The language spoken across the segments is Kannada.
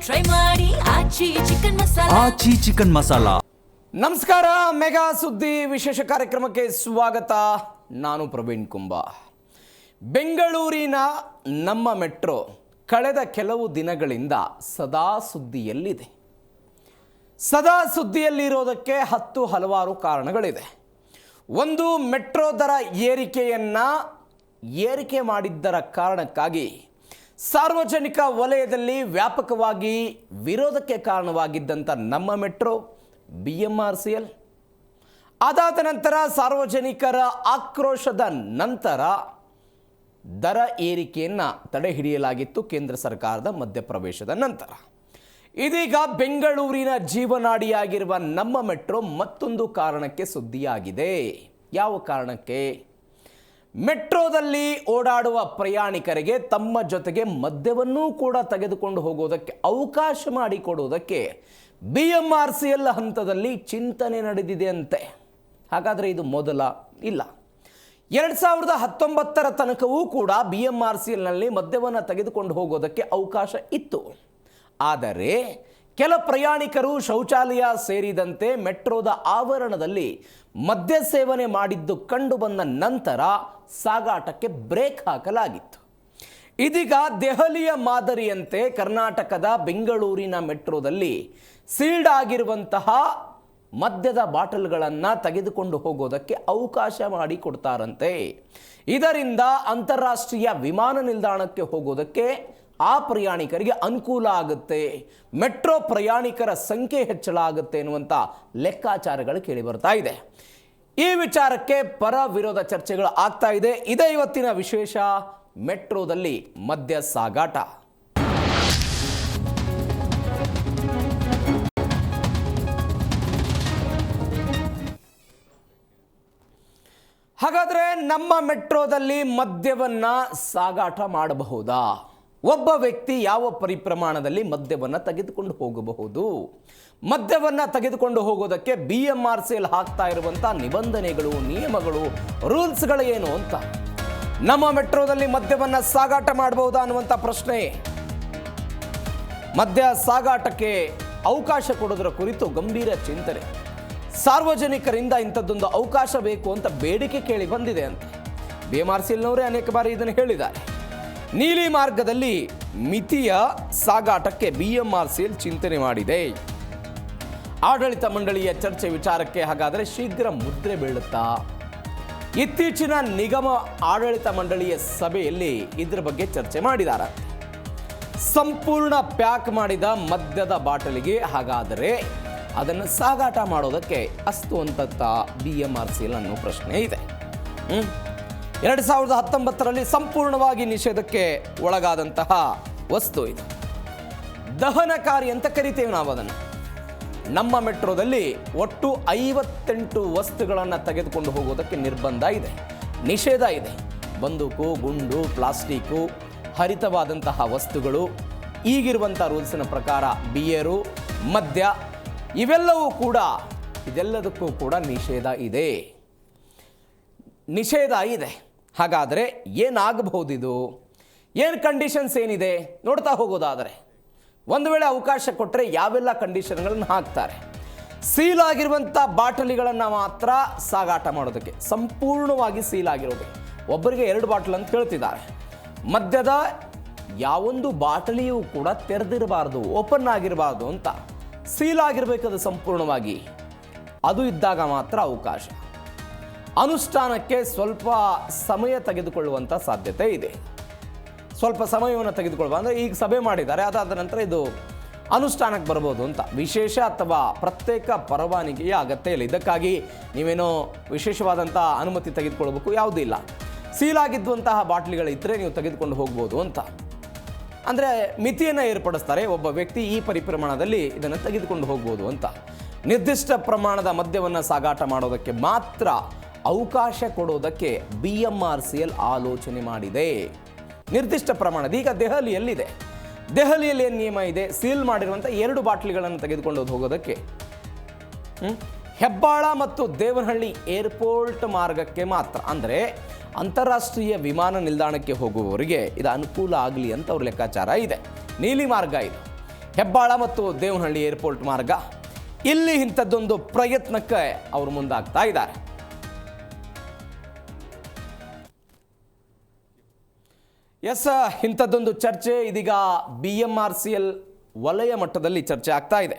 ಟ್ರೈ ಮಾಡಿ ಆಚಿ ಚಿಕನ್ ಮಸಾಲಾ. ನಮಸ್ಕಾರ, ಮೆಗಾ ಸುದ್ದಿ ವಿಶೇಷ ಕಾರ್ಯಕ್ರಮಕ್ಕೆ ಸ್ವಾಗತ. ನಾನು ಪ್ರವೀಣ್ ಕುಂಬ. ಬೆಂಗಳೂರಿನ ನಮ್ಮ ಮೆಟ್ರೋ ಕಳೆದ ಕೆಲವು ದಿನಗಳಿಂದ ಸದಾ ಸುದ್ದಿಯಲ್ಲಿದೆ. ಸದಾ ಸುದ್ದಿಯಲ್ಲಿರೋದಕ್ಕೆ ಹಲವಾರು ಕಾರಣಗಳಿದೆ. ಒಂದು, ಮೆಟ್ರೋ ದರ ಏರಿಕೆ ಮಾಡಿದ್ದರ ಕಾರಣಕ್ಕಾಗಿ ಸಾರ್ವಜನಿಕ ವಲಯದಲ್ಲಿ ವ್ಯಾಪಕವಾಗಿ ವಿರೋಧಕ್ಕೆ ಕಾರಣವಾಗಿದ್ದಂಥ ನಮ್ಮ ಮೆಟ್ರೋ BMRCL, ಅದಾದ ನಂತರ ಸಾರ್ವಜನಿಕರ ಆಕ್ರೋಶದ ನಂತರ ದರ ಏರಿಕೆಯನ್ನು ತಡೆ ಹಿಡಿಯಲಾಗಿತ್ತು ಕೇಂದ್ರ ಸರ್ಕಾರದ ಮಧ್ಯಪ್ರವೇಶದ ನಂತರ. ಇದೀಗ ಬೆಂಗಳೂರಿನ ಜೀವನಾಡಿಯಾಗಿರುವ ನಮ್ಮ ಮೆಟ್ರೋ ಮತ್ತೊಂದು ಕಾರಣಕ್ಕೆ ಸುದ್ದಿಯಾಗಿದೆ. ಯಾವ ಕಾರಣಕ್ಕೆ? ಮೆಟ್ರೋದಲ್ಲಿ ಓಡಾಡುವ ಪ್ರಯಾಣಿಕರಿಗೆ ತಮ್ಮ ಜೊತೆಗೆ ಮದ್ಯವನ್ನೂ ಕೂಡ ತೆಗೆದುಕೊಂಡು ಹೋಗೋದಕ್ಕೆ ಅವಕಾಶ ಮಾಡಿಕೊಡುವುದಕ್ಕೆ BMRCL ಹಂತದಲ್ಲಿ ಚಿಂತನೆ ನಡೆದಿದೆ ಅಂತೆ. ಹಾಗಾದರೆ ಇದು ಮೊದಲ? ಇಲ್ಲ. 2019ರ ತನಕವೂ ಕೂಡ BMRCLನಲ್ಲಿ ಮದ್ಯವನ್ನು ತೆಗೆದುಕೊಂಡು ಹೋಗೋದಕ್ಕೆ ಅವಕಾಶ ಇತ್ತು. ಆದರೆ ಕೆಲ ಪ್ರಯಾಣಿಕರು ಶೌಚಾಲಯ ಸೇರಿದಂತೆ ಮೆಟ್ರೋದ ಆವರಣದಲ್ಲಿ ಮದ್ಯ ಸೇವನೆ ಮಾಡಿದ್ದು ಕಂಡು ಬಂದ ನಂತರ ಸಾಗಾಟಕ್ಕೆ ಬ್ರೇಕ್ ಹಾಕಲಾಗಿತ್ತು. ಇದೀಗ ದೆಹಲಿಯ ಮಾದರಿಯಂತೆ ಕರ್ನಾಟಕದ ಬೆಂಗಳೂರಿನ ಮೆಟ್ರೋದಲ್ಲಿ ಸೀಲ್ಡ್ ಆಗಿರುವಂತಹ ಮದ್ಯದ ಬಾಟಲ್ಗಳನ್ನು ತೆಗೆದುಕೊಂಡು ಹೋಗೋದಕ್ಕೆ ಅವಕಾಶ ಮಾಡಿಕೊಡ್ತಾರಂತೆ. ಇದರಿಂದ ಅಂತಾರಾಷ್ಟ್ರೀಯ ವಿಮಾನ ನಿಲ್ದಾಣಕ್ಕೆ ಹೋಗೋದಕ್ಕೆ ಆ ಪ್ರಯಾಣಿಕರಿಗೆ ಅನುಕೂಲ ಆಗುತ್ತೆ, ಮೆಟ್ರೋ ಪ್ರಯಾಣಿಕರ ಸಂಖ್ಯೆ ಹೆಚ್ಚಳ ಆಗುತ್ತೆ ಎನ್ನುವಂಥ ಲೆಕ್ಕಾಚಾರಗಳು ಕೇಳಿ ಬರ್ತಾ ಇದೆ. ಈ ವಿಚಾರಕ್ಕೆ ಪರ ವಿರೋಧ ಚರ್ಚೆಗಳು ಆಗ್ತಾ ಇದೆ. ಇದೇ ಇವತ್ತಿನ ವಿಶೇಷ. ಮೆಟ್ರೋದಲ್ಲಿ ಮದ್ಯ ಸಾಗಾಟ. ಹಾಗಾದರೆ ನಮ್ಮ ಮೆಟ್ರೋದಲ್ಲಿ ಮದ್ಯವನ್ನ ಸಾಗಾಟ ಮಾಡಬಹುದಾ? ಒಬ್ಬ ವ್ಯಕ್ತಿ ಯಾವ ಪರಿಪ್ರಮಾಣದಲ್ಲಿ ಮದ್ಯವನ್ನು ತೆಗೆದುಕೊಂಡು ಹೋಗಬಹುದು? ಮದ್ಯವನ್ನು ತೆಗೆದುಕೊಂಡು ಹೋಗೋದಕ್ಕೆ BMRCL ಹಾಕ್ತಾ ಇರುವಂಥ ನಿಬಂಧನೆಗಳು, ನಿಯಮಗಳು, ರೂಲ್ಸ್ಗಳು ಏನು ಅಂತ. ನಮ್ಮ ಮೆಟ್ರೋದಲ್ಲಿ ಮದ್ಯವನ್ನು ಸಾಗಾಟ ಮಾಡಬಹುದಾ ಅನ್ನುವಂಥ ಪ್ರಶ್ನೆ. ಮದ್ಯ ಸಾಗಾಟಕ್ಕೆ ಅವಕಾಶ ಕೊಡೋದರ ಕುರಿತು ಗಂಭೀರ ಚಿಂತನೆ. ಸಾರ್ವಜನಿಕರಿಂದ ಇಂಥದ್ದೊಂದು ಅವಕಾಶ ಬೇಕು ಅಂತ ಬೇಡಿಕೆ ಕೇಳಿ ಬಂದಿದೆ ಅಂತ BMRCLನವರೇ ಅನೇಕ ಬಾರಿ ಇದನ್ನು ಹೇಳಿದ್ದಾರೆ. ನೀಲಿ ಮಾರ್ಗದಲ್ಲಿ ಮಿತಿಯ ಸಾಗಾಟಕ್ಕೆ BMRCL ಚಿಂತನೆ ಮಾಡಿದೆ. ಆಡಳಿತ ಮಂಡಳಿಯ ಚರ್ಚೆ ವಿಚಾರಕ್ಕೆ ಹಾಗಾದರೆ ಶೀಘ್ರ ಮುದ್ರೆ ಬೀಳುತ್ತಾ? ಇತ್ತೀಚಿನ ನಿಗಮ ಆಡಳಿತ ಮಂಡಳಿಯ ಸಭೆಯಲ್ಲಿ ಇದರ ಬಗ್ಗೆ ಚರ್ಚೆ ಮಾಡಿದ್ದಾರೆ. ಸಂಪೂರ್ಣ ಪ್ಯಾಕ್ ಮಾಡಿದ ಮದ್ಯದ ಬಾಟಲಿಗೆ ಹಾಗಾದರೆ ಅದನ್ನು ಸಾಗಾಟ ಮಾಡೋದಕ್ಕೆ ಅಸ್ತು ಅಂತ BMRCL ಅನ್ನೋ ಪ್ರಶ್ನೆ ಇದೆ. 2019ರಲ್ಲಿ ಸಂಪೂರ್ಣವಾಗಿ ನಿಷೇಧಕ್ಕೆ ಒಳಗಾದಂತಹ ವಸ್ತು ಇದು. ದಹನಕಾರಿ ಅಂತ ಕರಿತೇವೆ ನಾವು ಅದನ್ನು. ನಮ್ಮ ಮೆಟ್ರೋದಲ್ಲಿ ಒಟ್ಟು 58 ವಸ್ತುಗಳನ್ನು ತೆಗೆದುಕೊಂಡು ಹೋಗೋದಕ್ಕೆ ನಿರ್ಬಂಧ ಇದೆ, ನಿಷೇಧ ಇದೆ. ಬಂದೂಕು, ಗುಂಡು, ಪ್ಲಾಸ್ಟಿಕ್ಕು, ಹರಿತವಾದಂತಹ ವಸ್ತುಗಳು, ಈಗಿರುವಂಥ ರೂಲ್ಸಿನ ಪ್ರಕಾರ ಬಿಯರು, ಮದ್ಯ, ಇದೆಲ್ಲದಕ್ಕೂ ಕೂಡ ನಿಷೇಧ ಇದೆ. ಹಾಗಾದರೆ ಏನಾಗಬಹುದು? ಇದು ಏನು ಕಂಡೀಷನ್ಸ್ ಏನಿದೆ ನೋಡ್ತಾ ಹೋಗೋದಾದರೆ, ಒಂದು ವೇಳೆ ಅವಕಾಶ ಕೊಟ್ಟರೆ ಯಾವೆಲ್ಲ ಕಂಡೀಷನ್ಗಳನ್ನು ಹಾಕ್ತಾರೆ. ಸೀಲ್ ಆಗಿರುವಂಥ ಬಾಟಲಿಗಳನ್ನು ಮಾತ್ರ ಸಾಗಾಟ ಮಾಡೋದಕ್ಕೆ, ಸಂಪೂರ್ಣವಾಗಿ ಸೀಲ್ ಆಗಿರೋದು. ಒಬ್ಬರಿಗೆ 2 ಬಾಟಲ್ ಅಂತ ಹೇಳ್ತಿದ್ದಾರೆ. ಮದ್ಯದ ಯಾವೊಂದು ಬಾಟಲಿಯೂ ಕೂಡ ತೆರೆದಿರಬಾರ್ದು, ಓಪನ್ ಆಗಿರಬಾರ್ದು ಅಂತ. ಸೀಲ್ ಆಗಿರಬೇಕದು ಸಂಪೂರ್ಣವಾಗಿ. ಅದು ಇದ್ದಾಗ ಮಾತ್ರ ಅವಕಾಶ. ಅನುಷ್ಠಾನಕ್ಕೆ ಸ್ವಲ್ಪ ಸಮಯ ತೆಗೆದುಕೊಳ್ಳುವಂಥ ಸಾಧ್ಯತೆ ಇದೆ. ಸ್ವಲ್ಪ ಸಮಯವನ್ನು ತೆಗೆದುಕೊಳ್ಳುವ ಅಂದರೆ ಈಗ ಸಭೆ ಮಾಡಿದ್ದಾರೆ, ಅದಾದ ನಂತರ ಇದು ಅನುಷ್ಠಾನಕ್ಕೆ ಬರ್ಬೋದು ಅಂತ. ವಿಶೇಷ ಅಥವಾ ಪ್ರತ್ಯೇಕ ಪರವಾನಗಿಯ ಅಗತ್ಯ ಇಲ್ಲ. ಇದಕ್ಕಾಗಿ ನೀವೇನೋ ವಿಶೇಷವಾದಂಥ ಅನುಮತಿ ತೆಗೆದುಕೊಳ್ಬೇಕು ಯಾವುದೂ ಇಲ್ಲ. ಸೀಲಾಗಿದ್ದಂತಹ ಬಾಟ್ಲಿಗಳಿದ್ದರೆ ನೀವು ತೆಗೆದುಕೊಂಡು ಹೋಗ್ಬೋದು ಅಂತ. ಅಂದರೆ ಮಿತಿಯನ್ನು ಏರ್ಪಡಿಸ್ತಾರೆ. ಒಬ್ಬ ವ್ಯಕ್ತಿ ಈ ಪರಿಪ್ರಮಾಣದಲ್ಲಿ ಇದನ್ನು ತೆಗೆದುಕೊಂಡು ಹೋಗ್ಬೋದು ಅಂತ. ನಿರ್ದಿಷ್ಟ ಪ್ರಮಾಣದ ಮದ್ಯವನ್ನು ಸಾಗಾಟ ಮಾಡೋದಕ್ಕೆ ಮಾತ್ರ ಅವಕಾಶ ಕೊಡೋದಕ್ಕೆ BMRCL ಆಲೋಚನೆ ಮಾಡಿದೆ. ನಿರ್ದಿಷ್ಟ ಪ್ರಮಾಣದ. ಈಗ ದೆಹಲಿಯಲ್ಲಿ ಏನು ನಿಯಮ ಇದೆ? ಸೀಲ್ ಮಾಡಿರುವಂಥ 2 ಬಾಟ್ಲಿಗಳನ್ನು ತೆಗೆದುಕೊಂಡು ಹೋಗೋದಕ್ಕೆ ಹೆಬ್ಬಾಳ ಮತ್ತು ದೇವನಹಳ್ಳಿ ಏರ್ಪೋರ್ಟ್ ಮಾರ್ಗಕ್ಕೆ ಮಾತ್ರ. ಅಂದರೆ ಅಂತಾರಾಷ್ಟ್ರೀಯ ವಿಮಾನ ನಿಲ್ದಾಣಕ್ಕೆ ಹೋಗುವವರಿಗೆ ಇದು ಅನುಕೂಲ ಆಗಲಿ ಅಂತ ಅವ್ರ ಲೆಕ್ಕಾಚಾರ ಇದೆ. ನೀಲಿ ಮಾರ್ಗ ಇದು. ಹೆಬ್ಬಾಳ ಮತ್ತು ದೇವನಹಳ್ಳಿ ಏರ್ಪೋರ್ಟ್ ಮಾರ್ಗ, ಇಲ್ಲಿ ಇಂಥದ್ದೊಂದು ಪ್ರಯತ್ನಕ್ಕೆ ಅವರು ಮುಂದಾಗ್ತಾ ಇದ್ದಾರೆ. ಎಸ್, ಇಂಥದ್ದೊಂದು ಚರ್ಚೆ ಇದೀಗ BMRCL ವಲಯ ಮಟ್ಟದಲ್ಲಿ ಚರ್ಚೆ ಆಗ್ತಾ ಇದೆ.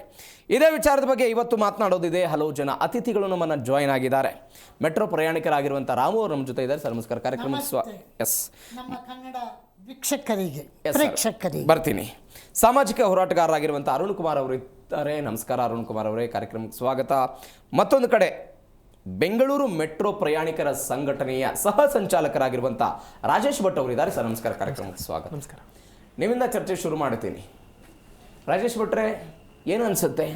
ಇದೇ ವಿಚಾರದ ಬಗ್ಗೆ ಇವತ್ತು ಮಾತನಾಡೋದಿದೆ. ಹಲವು ಜನ ಅತಿಥಿಗಳು ನಮ್ಮನ್ನು ಜಾಯಿನ್ ಆಗಿದ್ದಾರೆ. ಮೆಟ್ರೋ ಪ್ರಯಾಣಿಕರಾಗಿರುವಂಥ ರಾಮು ಅವರು ನಮ್ಮ ಜೊತೆ ಇದ್ದಾರೆ. ಸರ್ ನಮಸ್ಕಾರ. ಕಾರ್ಯಕ್ರಮಕ್ಕೆ ಎಸ್ ನಮ್ಮ ಕನ್ನಡ ವೀಕ್ಷಕರಿಗೆ ಪ್ರೇಕ್ಷಕರಿಗೆ ಬರ್ತೀನಿ. ಸಾಮಾಜಿಕ ಹೋರಾಟಗಾರರಾಗಿರುವಂಥ ಅರುಣ್ ಕುಮಾರ್ ಅವರು ಇದ್ದಾರೆ. ನಮಸ್ಕಾರ ಅರುಣ್ ಕುಮಾರ್ ಅವರೇ, ಕಾರ್ಯಕ್ರಮಕ್ಕೆ ಸ್ವಾಗತ. ಮತ್ತೊಂದು ಕಡೆ ಬೆಂಗಳೂರು ಮೆಟ್ರೋ ಪ್ರಯಾಣಿಕರ ಸಂಘಟನೆಯ ಸಹ ಸಂಚಾಲಕರಾಗಿರುವಂಥ ರಾಜೇಶ್ ಭಟ್ ಅವರು ಇದ್ದಾರೆ. ಸರ್ ನಮಸ್ಕಾರ, ಕಾರ್ಯಕ್ರಮಕ್ಕೆ ಸ್ವಾಗತ. ನಮಸ್ಕಾರ. ನಿಮ್ಮಿಂದ ಚರ್ಚೆ ಶುರು ಮಾಡ್ತೀನಿ. ರಾಜೇಶ್ ಭಟ್ರೆ, ಏನು ಅನಿಸುತ್ತೆ?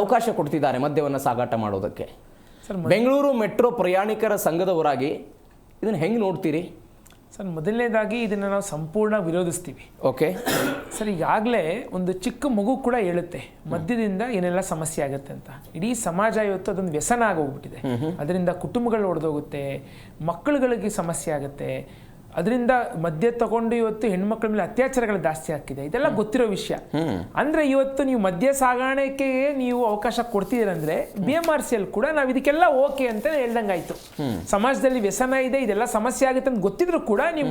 ಅವಕಾಶ ಕೊಡ್ತಿದ್ದಾರೆ ಮದ್ಯವನ್ನು ಸಾಗಾಟ ಮಾಡೋದಕ್ಕೆ. ಬೆಂಗಳೂರು ಮೆಟ್ರೋ ಪ್ರಯಾಣಿಕರ ಸಂಘದವರಾಗಿ ಇದನ್ನು ಹೆಂಗೆ ನೋಡ್ತೀರಿ? ಸರ್, ಮೊದಲನೇದಾಗಿ ಇದನ್ನು ನಾವು ಸಂಪೂರ್ಣ ವಿರೋಧಿಸ್ತೀವಿ. ಓಕೆ ಸರ್, ಈಗಾಗಲೇ ಒಂದು ಚಿಕ್ಕ ಮಗು ಕೂಡ ಹೇಳುತ್ತೆ ಮದ್ಯದಿಂದ ಏನೆಲ್ಲ ಸಮಸ್ಯೆ ಆಗುತ್ತೆ ಅಂತ. ಇಡೀ ಸಮಾಜ ಇವತ್ತು ಅದೊಂದು ವ್ಯಸನ ಆಗೋಗ್ಬಿಟ್ಟಿದೆ. ಅದರಿಂದ ಕುಟುಂಬಗಳು ಒಡೆದೋಗುತ್ತೆ, ಮಕ್ಕಳುಗಳಿಗೆ ಸಮಸ್ಯೆ ಆಗುತ್ತೆ. ಅದರಿಂದ ಮದ್ಯ ತಗೊಂಡು ಇವತ್ತು ಹೆಣ್ಮಕ್ಳ ಮೇಲೆ ಅತ್ಯಾಚಾರಗಳು ಜಾಸ್ತಿ ಆಗ್ತಿದೆ. ಇದೆಲ್ಲ ಗೊತ್ತಿರೋ ವಿಷಯ. ಅಂದ್ರೆ ಇವತ್ತು ನೀವು ಮದ್ಯ ಸಾಗಾಣಿಕೆಗೆ ನೀವು ಅವಕಾಶ ಕೊಡ್ತಿದ್ದೀರಂದ್ರೆ BMRCL ಕೂಡ ನಾವು ಇದಕ್ಕೆಲ್ಲ ಓಕೆ ಅಂತ ಹೇಳ್ದಂಗಾಯ್ತು. ಸಮಾಜದಲ್ಲಿ ವ್ಯಸನ ಇದೆ, ಇದೆಲ್ಲ ಸಮಸ್ಯೆ ಆಗುತ್ತೆ ಅಂತ ಗೊತ್ತಿದ್ರು ಕೂಡ ನೀವು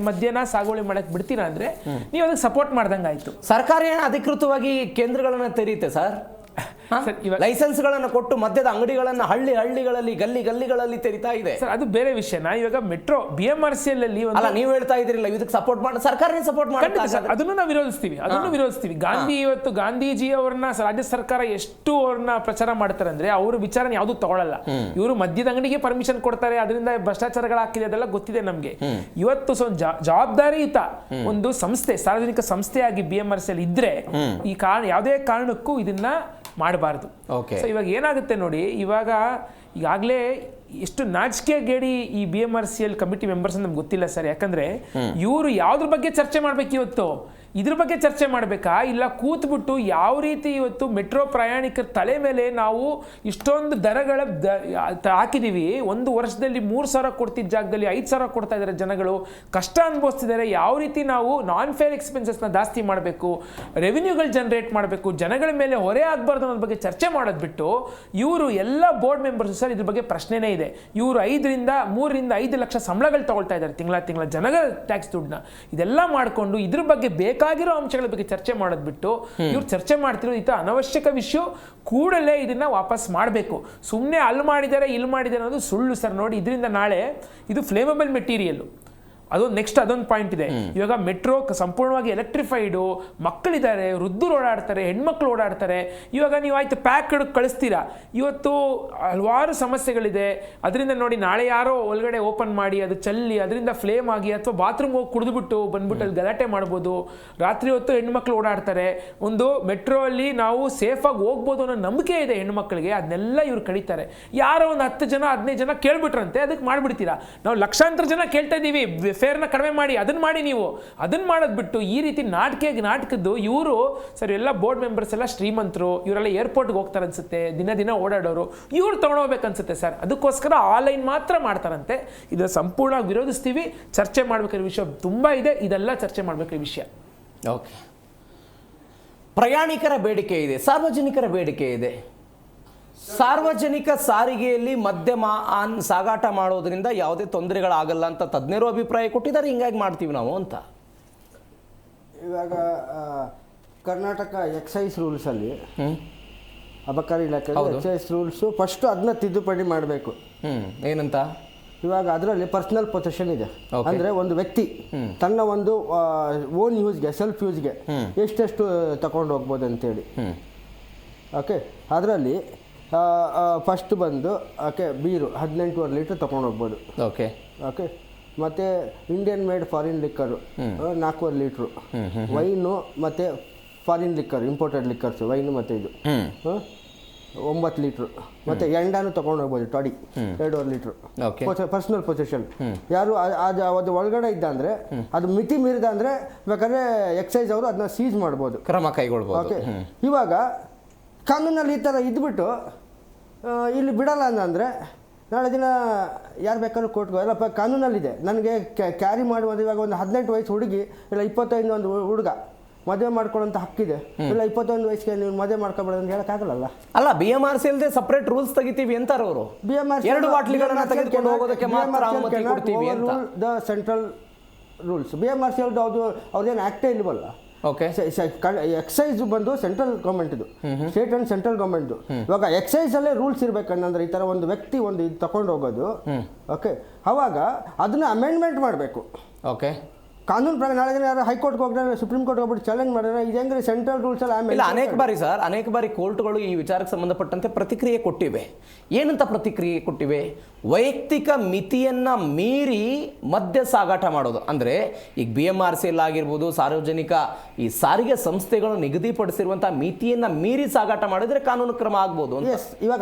ಮದ್ಯನ ಸಾಗುವಳಿ ಮಾಡಕ್ ಬಿಡ್ತೀರಾ ಅಂದ್ರೆ ನೀವು ಅದಕ್ಕೆ ಸಪೋರ್ಟ್ ಮಾಡ್ದಂಗಾಯ್ತು. ಸರ್ಕಾರ ಏನು ಅಧಿಕೃತವಾಗಿ ಕೇಂದ್ರಗಳನ್ನ ತೆರೀತೆ ಸರ್? ಲೈಸೆನ್ಸ್ಗಳನ್ನು ಕೊಟ್ಟು ಮದ್ಯದ ಅಂಗಡಿಗಳನ್ನು ಹಳ್ಳಿಗಳಲ್ಲಿ ಗಲ್ಲಿಗಳಲ್ಲಿ ತೆರಿತಾ ಇದೆ ಸರ್. ಅದು ಬೇರೆ ವಿಷಯ. ಇವಾಗ ಮೆಟ್ರೋ BMRCL ಅಲ್ಲಿ ಅಲ್ಲ, ನೀವು ಹೇಳ್ತಾ ಇದ್ರಿಲ್ಲ ಇದಕ್ಕೆ ಸಪೋರ್ಟ್ ಮಾಡಿ, ಸರ್ಕಾರನೇ ಸಪೋರ್ಟ್ ಮಾಡಿ. ಅದನ್ನು ನಾವು ವಿರೋಧಿಸ್ತೀವಿ. ಗಾಂಧೀಜಿ ಅವ್ರನ್ನ ರಾಜ್ಯ ಸರ್ಕಾರ ಎಷ್ಟು ಅವ್ರನ್ನ ಪ್ರಚಾರ ಮಾಡ್ತಾರೆ ಅಂದ್ರೆ ಅವ್ರ ವಿಚಾರ ಯಾವ್ದು ತಗೊಳ್ಳಲ್ಲ. ಇವರು ಮದ್ಯದ ಅಂಗಡಿಗೆ ಪರ್ಮಿಷನ್ ಕೊಡ್ತಾರೆ, ಅದರಿಂದ ಭ್ರಷ್ಟಾಚಾರಗಳಾಗ್ತಿದೆ, ಅದೆಲ್ಲ ಗೊತ್ತಿದೆ ನಮ್ಗೆ. ಇವತ್ತು ಜವಾಬ್ದಾರಿಯುತ ಒಂದು ಸಂಸ್ಥೆ, ಸಾರ್ವಜನಿಕ ಸಂಸ್ಥೆಯಾಗಿ BMRCL ಇದ್ರೆ ಈ ಯಾವುದೇ ಕಾರಣಕ್ಕೂ ಇದನ್ನ ಮಾಡಬಾರ್ದು. ಇವಾಗ ಏನಾಗುತ್ತೆ ನೋಡಿ, ಈಗಾಗಲೇ ಎಷ್ಟು ನಾಚಿಕೆಗೇಡಿ ಈ BMRCL ಕಮಿಟಿ ಮೆಂಬರ್ಸ್ ನಮ್ಗೆ ಗೊತ್ತಿಲ್ಲ ಸರ್. ಯಾಕಂದ್ರೆ ಇವರು ಯಾವ್ದ್ರ ಬಗ್ಗೆ ಚರ್ಚೆ ಮಾಡ್ಬೇಕು? ಇವತ್ತು ಇದ್ರ ಬಗ್ಗೆ ಚರ್ಚೆ ಮಾಡಬೇಕಾ? ಇಲ್ಲ ಕೂತ್ಬಿಟ್ಟು ಯಾವ ರೀತಿ ಇವತ್ತು ಮೆಟ್ರೋ ಪ್ರಯಾಣಿಕರ ತಲೆ ಮೇಲೆ ನಾವು ಇಷ್ಟೊಂದು ದರಗಳ ಹಾಕಿದೀವಿ. ಒಂದು ವರ್ಷದಲ್ಲಿ 3,000 ಕೊಡ್ತಿದ್ದ ಜಾಗದಲ್ಲಿ 5,000 ಕೊಡ್ತಾ ಇದ್ದಾರೆ. ಜನಗಳು ಕಷ್ಟ ಅನುಭವಿಸ್ತಿದ್ದಾರೆ. ಯಾವ ರೀತಿ ನಾವು ನಾನ್ ಫೇರ್ ಎಕ್ಸ್ಪೆನ್ಸಸ್ನ ಜಾಸ್ತಿ ಮಾಡಬೇಕು, ರೆವಿನ್ಯೂಗಳು ಜನರೇಟ್ ಮಾಡಬೇಕು, ಜನಗಳ ಮೇಲೆ ಹೊರೆ ಆಗಬಾರ್ದು ಅನ್ನೋದ್ರ ಬಗ್ಗೆ ಚರ್ಚೆ ಮಾಡೋದು ಬಿಟ್ಟು ಇವರು ಎಲ್ಲ ಬೋರ್ಡ್ ಮೆಂಬರ್ಸ್ ಸರ್ ಇದ್ರ ಬಗ್ಗೆ ಪ್ರಶ್ನೆನೇ ಇದೆ. ಇವರು 3 ರಿಂದ 5 ಲಕ್ಷ ಸಂಬಳಗಳು ತಗೊಳ್ತಾ ಇದ್ದಾರೆ ತಿಂಗಳ ಜನಗಳ ಟ್ಯಾಕ್ಸ್ ದುಡ್ಡನ್ನ. ಇದೆಲ್ಲ ಮಾಡಿಕೊಂಡು ಇದ್ರ ಬಗ್ಗೆ ಬೇಕಾಗಿರೋ ಅಂಶಗಳ ಬಗ್ಗೆ ಚರ್ಚೆ ಮಾಡೋದು ಬಿಟ್ಟು ಇವ್ರು ಚರ್ಚೆ ಮಾಡ್ತಿರೋ ಇದು ಅನವಶ್ಯಕ ವಿಷಯ. ಕೂಡಲೇ ಇದನ್ನ ವಾಪಸ್ ಮಾಡಬೇಕು. ಸುಮ್ಮನೆ ಅಲ್ಲಿ ಮಾಡಿದ್ದಾರೆ ಇಲ್ಲಿ ಮಾಡಿದ್ದಾರೆ ಅನ್ನೋದು ಸುಳ್ಳು ಸರ್. ನೋಡಿ, ಇದರಿಂದ ನಾಳೆ ಇದು ಫ್ಲೇಮಬಲ್ ಮೆಟೀರಿಯಲ್, ಅದೊಂದು ಪಾಯಿಂಟ್ ಇದೆ. ಇವಾಗ ಮೆಟ್ರೋ ಸಂಪೂರ್ಣವಾಗಿ ಎಲೆಕ್ಟ್ರಿಫೈಡು, ಮಕ್ಕಳಿದ್ದಾರೆ, ವೃದ್ಧರು ಓಡಾಡ್ತಾರೆ, ಹೆಣ್ಮಕ್ಳು ಓಡಾಡ್ತಾರೆ. ಇವಾಗ ನೀವು ಆಯ್ತು ಪ್ಯಾಕ್ ಕಳಿಸ್ತೀರಾ, ಇವತ್ತು ಹಲವಾರು ಸಮಸ್ಯೆಗಳಿದೆ. ಅದರಿಂದ ನೋಡಿ, ನಾಳೆ ಯಾರೋ ಒಳಗಡೆ ಓಪನ್ ಮಾಡಿ ಅದು ಚಲ್ಲಿ ಅದರಿಂದ ಫ್ಲೇಮ್ ಆಗಿ ಅಥವಾ ಬಾತ್ರೂಮ್ ಹೋಗಿ ಕುಡಿದ್ಬಿಟ್ಟು ಬಂದ್ಬಿಟ್ಟು ಅಲ್ಲಿ ಗಲಾಟೆ ಮಾಡ್ಬೋದು. ರಾತ್ರಿ ಹೊತ್ತು ಹೆಣ್ಮಕ್ಳು ಓಡಾಡ್ತಾರೆ. ಒಂದು ಮೆಟ್ರೋ ಅಲ್ಲಿ ನಾವು ಸೇಫಾಗಿ ಹೋಗ್ಬೋದು ಅನ್ನೋ ನಂಬಿಕೆ ಇದೆ ಹೆಣ್ಮಕ್ಳಿಗೆ, ಅದನ್ನೆಲ್ಲ ಇವ್ರು ಕಳೀತಾರೆ. ಯಾರೋ ಒಂದು 10 ಜನ 15 ಜನ ಕೇಳ್ಬಿಟ್ರಂತೆ ಅದಕ್ಕೆ ಮಾಡ್ಬಿಡ್ತೀರಾ. ನಾವು ಲಕ್ಷಾಂತರ ಜನ ಕೇಳ್ತಾ ಇದ್ದೀವಿ ಫೇರ್ನ ಕಡಿಮೆ ಮಾಡಿ, ಅದನ್ನ ಮಾಡಿ. ನೀವು ಅದನ್ನ ಮಾಡೋದು ಬಿಟ್ಟು ಈ ರೀತಿ ನಾಟಕದ್ದು ಇವರು ಸರ್. ಎಲ್ಲ ಬೋರ್ಡ್ ಮೆಂಬರ್ಸ್ ಎಲ್ಲ ಶ್ರೀಮಂತರು, ಇವರೆಲ್ಲ ಏರ್ಪೋರ್ಟ್ಗೆ ಹೋಗ್ತಾರೆ ಅನ್ಸುತ್ತೆ, ದಿನ ಓಡಾಡೋರು. ಇವ್ರು ತಗೊಂಡೋಗ್ಬೇಕನ್ಸುತ್ತೆ ಸರ್. ಅದಕ್ಕೋಸ್ಕರ ಆನ್ಲೈನ್ ಮಾತ್ರ ಮಾಡ್ತಾರಂತೆ. ಇದನ್ನ ಸಂಪೂರ್ಣ ವಿರೋಧಿಸ್ತೀವಿ. ಚರ್ಚೆ ಮಾಡ್ಬೇಕಾದ ವಿಷಯ ತುಂಬಾ ಇದೆ, ಇದೆಲ್ಲ ಚರ್ಚೆ ಮಾಡ್ಬೇಕಾದ ವಿಷಯ. ಓಕೆ, ಪ್ರಯಾಣಿಕರ ಬೇಡಿಕೆ ಇದೆ, ಸಾರ್ವಜನಿಕರ ಬೇಡಿಕೆ ಇದೆ. ಸಾರ್ವಜನಿಕ ಸಾರಿಗೆಯಲ್ಲಿ ಮದ್ಯಮ ಸಾಗಾಟ ಮಾಡೋದ್ರಿಂದ ಯಾವುದೇ ತೊಂದರೆಗಳಾಗಲ್ಲ ಅಂತ ತಜ್ಞರು ಅಭಿಪ್ರಾಯ ಕೊಟ್ಟಿದ್ದಾರೆ. ಹಿಂಗಾಗಿ ಮಾಡ್ತೀವಿ ನಾವು ಅಂತ. ಇವಾಗ ಕರ್ನಾಟಕ ಎಕ್ಸೈಸ್ ರೂಲ್ಸಲ್ಲಿ ಅಬಕಾರಿ ಇಲಾಖೆ ಎಕ್ಸೈಸ್ ರೂಲ್ಸು ಫಸ್ಟು ಅದನ್ನ ತಿದ್ದುಪಡಿ ಮಾಡಬೇಕು. ಏನಂತ? ಇವಾಗ ಅದರಲ್ಲಿ ಪರ್ಸನಲ್ ಪೊಸೆಷನ್ ಇದೆ. ಅಂದರೆ ಒಂದು ವ್ಯಕ್ತಿ ತನ್ನ ಒಂದು ಓನ್ ಯೂಸ್ಗೆ, ಸೆಲ್ಫ್ ಯೂಸ್ಗೆ ಎಷ್ಟೆಷ್ಟು ತಗೊಂಡು ಹೋಗ್ಬೋದು ಅಂತೇಳಿ. ಓಕೆ, ಅದರಲ್ಲಿ ಫಸ್ಟ್ ಬಂದು ಬೀರು 18.5 ಲೀಟ್ರ್ ತೊಗೊಂಡು ಹೋಗ್ಬೋದು. ಓಕೆ, ಮತ್ತು Indian made foreign liquor 4.5 litre, wine ಮತ್ತು foreign liquor, imported liquors, wine ಮತ್ತು ಇದು 9 ಲೀಟ್ರು, ಮತ್ತು ಎಂಡಾನು ತೊಗೊಂಡು ಹೋಗ್ಬೋದು ಟಾಡಿ 2.5 ಲೀಟ್ರು. Personal possession. ಯಾರು ಅದು ಒಳಗಡೆ ಇದ್ದ ಅಂದರೆ, ಅದು ಮಿತಿ ಮೀರಿದ ಅಂದರೆ ಬೇಕಾದ್ರೆ ಎಕ್ಸೈಸ್ ಅವರು ಅದನ್ನ ಸೀಸ್ ಮಾಡ್ಬೋದು, ಕ್ರಮ ಕೈಗೊಳ್ಬೋದು. ಓಕೆ, ಇವಾಗ ಕಾನೂನಲ್ಲಿ ಈ ಥರ ಇದ್ಬಿಟ್ಟು ಇಲ್ಲಿ ಬಿಡಲ್ಲ ಅಂದರೆ ನಾಳೆ ದಿನ ಯಾರು ಬೇಕಾದ್ರೂ ಕೋರ್ಟ್ಗೆ ಎಲ್ಲಪ್ಪ ಕಾನೂನಲ್ಲಿದೆ. ನನಗೆ ಕ್ಯಾರಿ ಮಾಡುವುದು ಇವಾಗ ಒಂದು 18 ವಯಸ್ಸು ಹುಡುಗಿ ಇಲ್ಲ 25 ಒಂದು ಹುಡುಗ ಮದುವೆ ಮಾಡ್ಕೊಳ್ಳೋಂಥ ಹಕ್ಕಿದೆ. ಇಲ್ಲ 21 ವಯಸ್ಸಿಗೆ ನೀವು ಮದುವೆ ಮಾಡ್ಕೊಬೇಡ ಅಂತ ಹೇಳಕ್ಕಾಗಲ್ಲ. ಅಲ್ಲ BMRC ಇಲ್ಲದೆ ಸಪ್ರೇಟ್ ರೂಲ್ಸ್ ತೆಗಿತೀವಿ ಅಂತಾರ ಅವರು. ಎರಡು ಬಾಟ್ಲಿಗಳನ್ನ ತೆಗೆದುಕೊಂಡು ಹೋಗೋದಕ್ಕೆ ಮಾತ್ರ ಅನುಮತಿ ಕೊಡ್ತೀವಿ ಅಂತ. ದ ಸೆಂಟ್ರಲ್ ರೂಲ್ಸ್ BMRC ಅವ್ರದ್ದೇನು ಆಕ್ಟೇ ಇಲ್ವಲ್ಲ. ಓಕೆ, ಎಕ್ಸೈಸ್ ಬಂದು ಸೆಂಟ್ರಲ್ ಗೌರ್ಮೆಂಟ್ದು, ಸ್ಟೇಟ್ ಅಂಡ್ ಸೆಂಟ್ರಲ್ ಗೌರ್ಮೆಂಟ್ದು. ಇವಾಗ ಎಕ್ಸೈಸ್ ಅಲ್ಲೇ ರೂಲ್ಸ್ ಇರ್ಬೇಕಂದ್ರೆ ಈ ತರ ಒಂದು ವ್ಯಕ್ತಿ ಒಂದು ಇದು ತಗೊಂಡು ಹೋಗೋದು, ಓಕೆ, ಅವಾಗ ಅದನ್ನ ಅಮೆಂಡ್ಮೆಂಟ್ ಮಾಡಬೇಕು. ಓಕೆ, ಕಾನೂನು ಪ್ರಕಾರ ನಾಳೆ ದಿನ ಯಾರು ಹೈಕೋರ್ಟ್ಗೆ ಹೋಗಿದ್ರೆ ಸುಪ್ರೀಂ ಕೋರ್ಟ್ ಹೋಗ್ಬಿಟ್ಟು ಚಾಲೆಂಜ್ ಮಾಡಿದ್ರೆ ಇದು ಹೆಂಗ್ರಿ ಸೆಂಟ್ರಲ್ ರೂಲ್ಸ್ ಅಲ್ಲಿ ಇಲ್ಲ, ಅನೇಕ ಬಾರಿ ಕೋರ್ಟ್ಗಳು ಈ ವಿಚಾರಕ್ಕೆ ಸಂಬಂಧಪಟ್ಟಂತೆ ಪ್ರತಿಕ್ರಿಯೆ ಕೊಟ್ಟಿವೆ. ಏನಂತ ಪ್ರತಿಕ್ರಿಯೆ ಕೊಟ್ಟಿವೆ? ವೈಯಕ್ತಿಕ ಮಿತಿಯನ್ನ ಮೀರಿ ಮದ್ಯ ಸಾಗಾಟ ಮಾಡೋದು ಅಂದ್ರೆ ಈಗ BMRC ಆಗಿರ್ಬೋದು, ಸಾರ್ವಜನಿಕ ಈ ಸಾರಿಗೆ ಸಂಸ್ಥೆಗಳು ನಿಗದಿಪಡಿಸಿರುವಂತಹ ಮಿತಿಯನ್ನ ಮೀರಿ ಸಾಗಾಟ ಮಾಡಿದ್ರೆ ಕಾನೂನು ಕ್ರಮ ಆಗ್ಬೋದು. ಇವಾಗ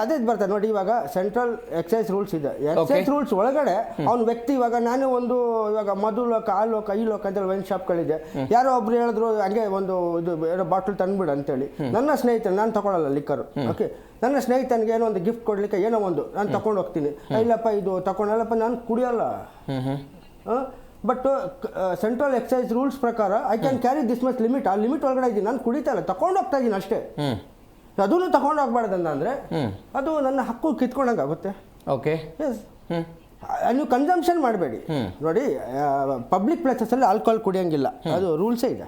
ಅದೇ ಬರ್ತದೆ ನೋಡಿ. ಇವಾಗ ಸೆಂಟ್ರಲ್ ಎಕ್ಸೈಸ್ ರೂಲ್ಸ್ ಇದೆ. ಎಕ್ಸೈಸ್ ರೂಲ್ಸ್ ಒಳಗಡೆ ಅವ್ನ ವ್ಯಕ್ತಿ ಇವಾಗ ನಾನು ಒಂದು ಇವಾಗ ಮಧುಲೋಕ ಲೋಕ ಈ ಲೋಕ ಅಂತ ವೈನ್ ಶಾಪ್ಗಳಿದೆ. ಯಾರೋ ಒಬ್ರು ಹೇಳಿದ್ರು ಹಂಗೆ ಒಂದು ಇದು ಬಾಟಲ್ ತಂದ್ಬಿಡು ಅಂತೇಳಿ. ನನ್ನ ಸ್ನೇಹಿತರು, ನಾನು ತಗೊಳ್ಳಲ್ಲ ಲಿಕ್ಕರು, ಓಕೆ, ನನ್ನ ಸ್ನೇಹಿತನಿಗೆ ಏನೋ ಒಂದು ಗಿಫ್ಟ್ ಕೊಡ್ಲಿಕ್ಕೆ ಏನೋ ಒಂದು ನಾನು ತಗೊಂಡು ಹೋಗ್ತೀನಿ. ಇಲ್ಲಪ್ಪ ಇದು ತಗೊಂಡಲ್ಲಪ್ಪ ನಾನು ಕುಡಿಯಲ್ಲ. ಬಟ್ ಸೆಂಟ್ರಲ್ ಎಕ್ಸೈಸ್ ರೂಲ್ಸ್ ಪ್ರಕಾರ I can carry this much limit. ಆ ಲಿಮಿಟ್ ಒಳಗಡೆ ಇದ್ದೀನಿ, ನಾನು ಕುಡಿತಾ ಇಲ್ಲ, ತಗೊಂಡು ಹೋಗ್ತಾ ಇದ್ದೀನಿ ಅಷ್ಟೇ. ಅದನ್ನು ತಗೊಂಡು ಹೋಗ್ಬಾರ್ದಂದ ಅಂದ್ರೆ ಅದು ನನ್ನ ಹಕ್ಕು ಕಿತ್ಕೊಂಡಂಗಾಗುತ್ತೆ. ಓಕೆ, ಎಸ್, ನೀವು ಕನ್ಸಂಪ್ಷನ್ ಮಾಡಬೇಡಿ. ನೋಡಿ, ಪಬ್ಲಿಕ್ ಪ್ಲೇಸಸ್ ಅಲ್ಲಿ ಆಲ್ಕೋಹಾಲ್ ಕುಡಿಯಂಗಿಲ್ಲ, ಅದು ರೂಲ್ಸೇ ಇದೆ.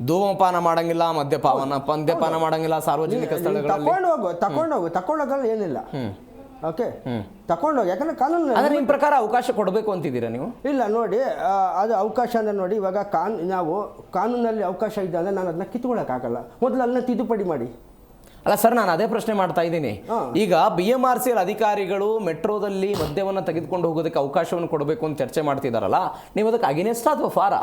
ಧೂಮಪಾನ ಮಾಡಂಗಿಲ್ಲ, ಮದ್ಯಪಾನ ಮಾಡಂಗಿಲ್ಲ ಸಾರ್ವಜನಿಕ ಸ್ಥಳಗಳಲ್ಲಿ. ತಗೊಂಡೋಗಲ್ಲ ಏನಿಲ್ಲ. ಓಕೆ, ತಗೊಂಡೋಗಿ, ಯಾಕಂದ್ರೆ ಕಾನೂನು ಅದ್ರ ನಿಮ್ಮ ಪ್ರಕಾರ ಅವಕಾಶ ಕೊಡಬೇಕು ಅಂತಿದ್ದೀರಾ ನೀವು? ಇಲ್ಲ ನೋಡಿ, ಅದು ಅವಕಾಶ ಅಂದ್ರೆ ನೋಡಿ, ಇವಾಗ ನಾವು ಕಾನೂನಲ್ಲಿ ಅವಕಾಶ ಇದೆ ಅಂದ್ರೆ ನಾನು ಅದನ್ನ ಕಿತ್ಕೊಳ್ಳೋಕ್ಕಾಗಲ್ಲ. ಮೊದಲು ಅದನ್ನ ತಿದ್ದುಪಡಿ ಮಾಡಿ. ಅಲ್ಲ ಸರ್, ನಾನು ಅದೇ ಪ್ರಶ್ನೆ ಮಾಡ್ತಾ ಇದ್ದೀನಿ. ಈಗ BMRC ಅಧಿಕಾರಿಗಳು ಮೆಟ್ರೋದಲ್ಲಿ ಮದ್ಯವನ್ನು ತೆಗೆದುಕೊಂಡು ಹೋಗೋದಕ್ಕೆ ಅವಕಾಶವನ್ನು ಕೊಡಬೇಕು ಅಂತ ಚರ್ಚೆ ಮಾಡ್ತಿದಾರಲ್ಲ, ನೀವು ಅದಕ್ಕೆ ಅಗೇನೆಸ್ಟ್ ಅಥವಾ ಫಾರ?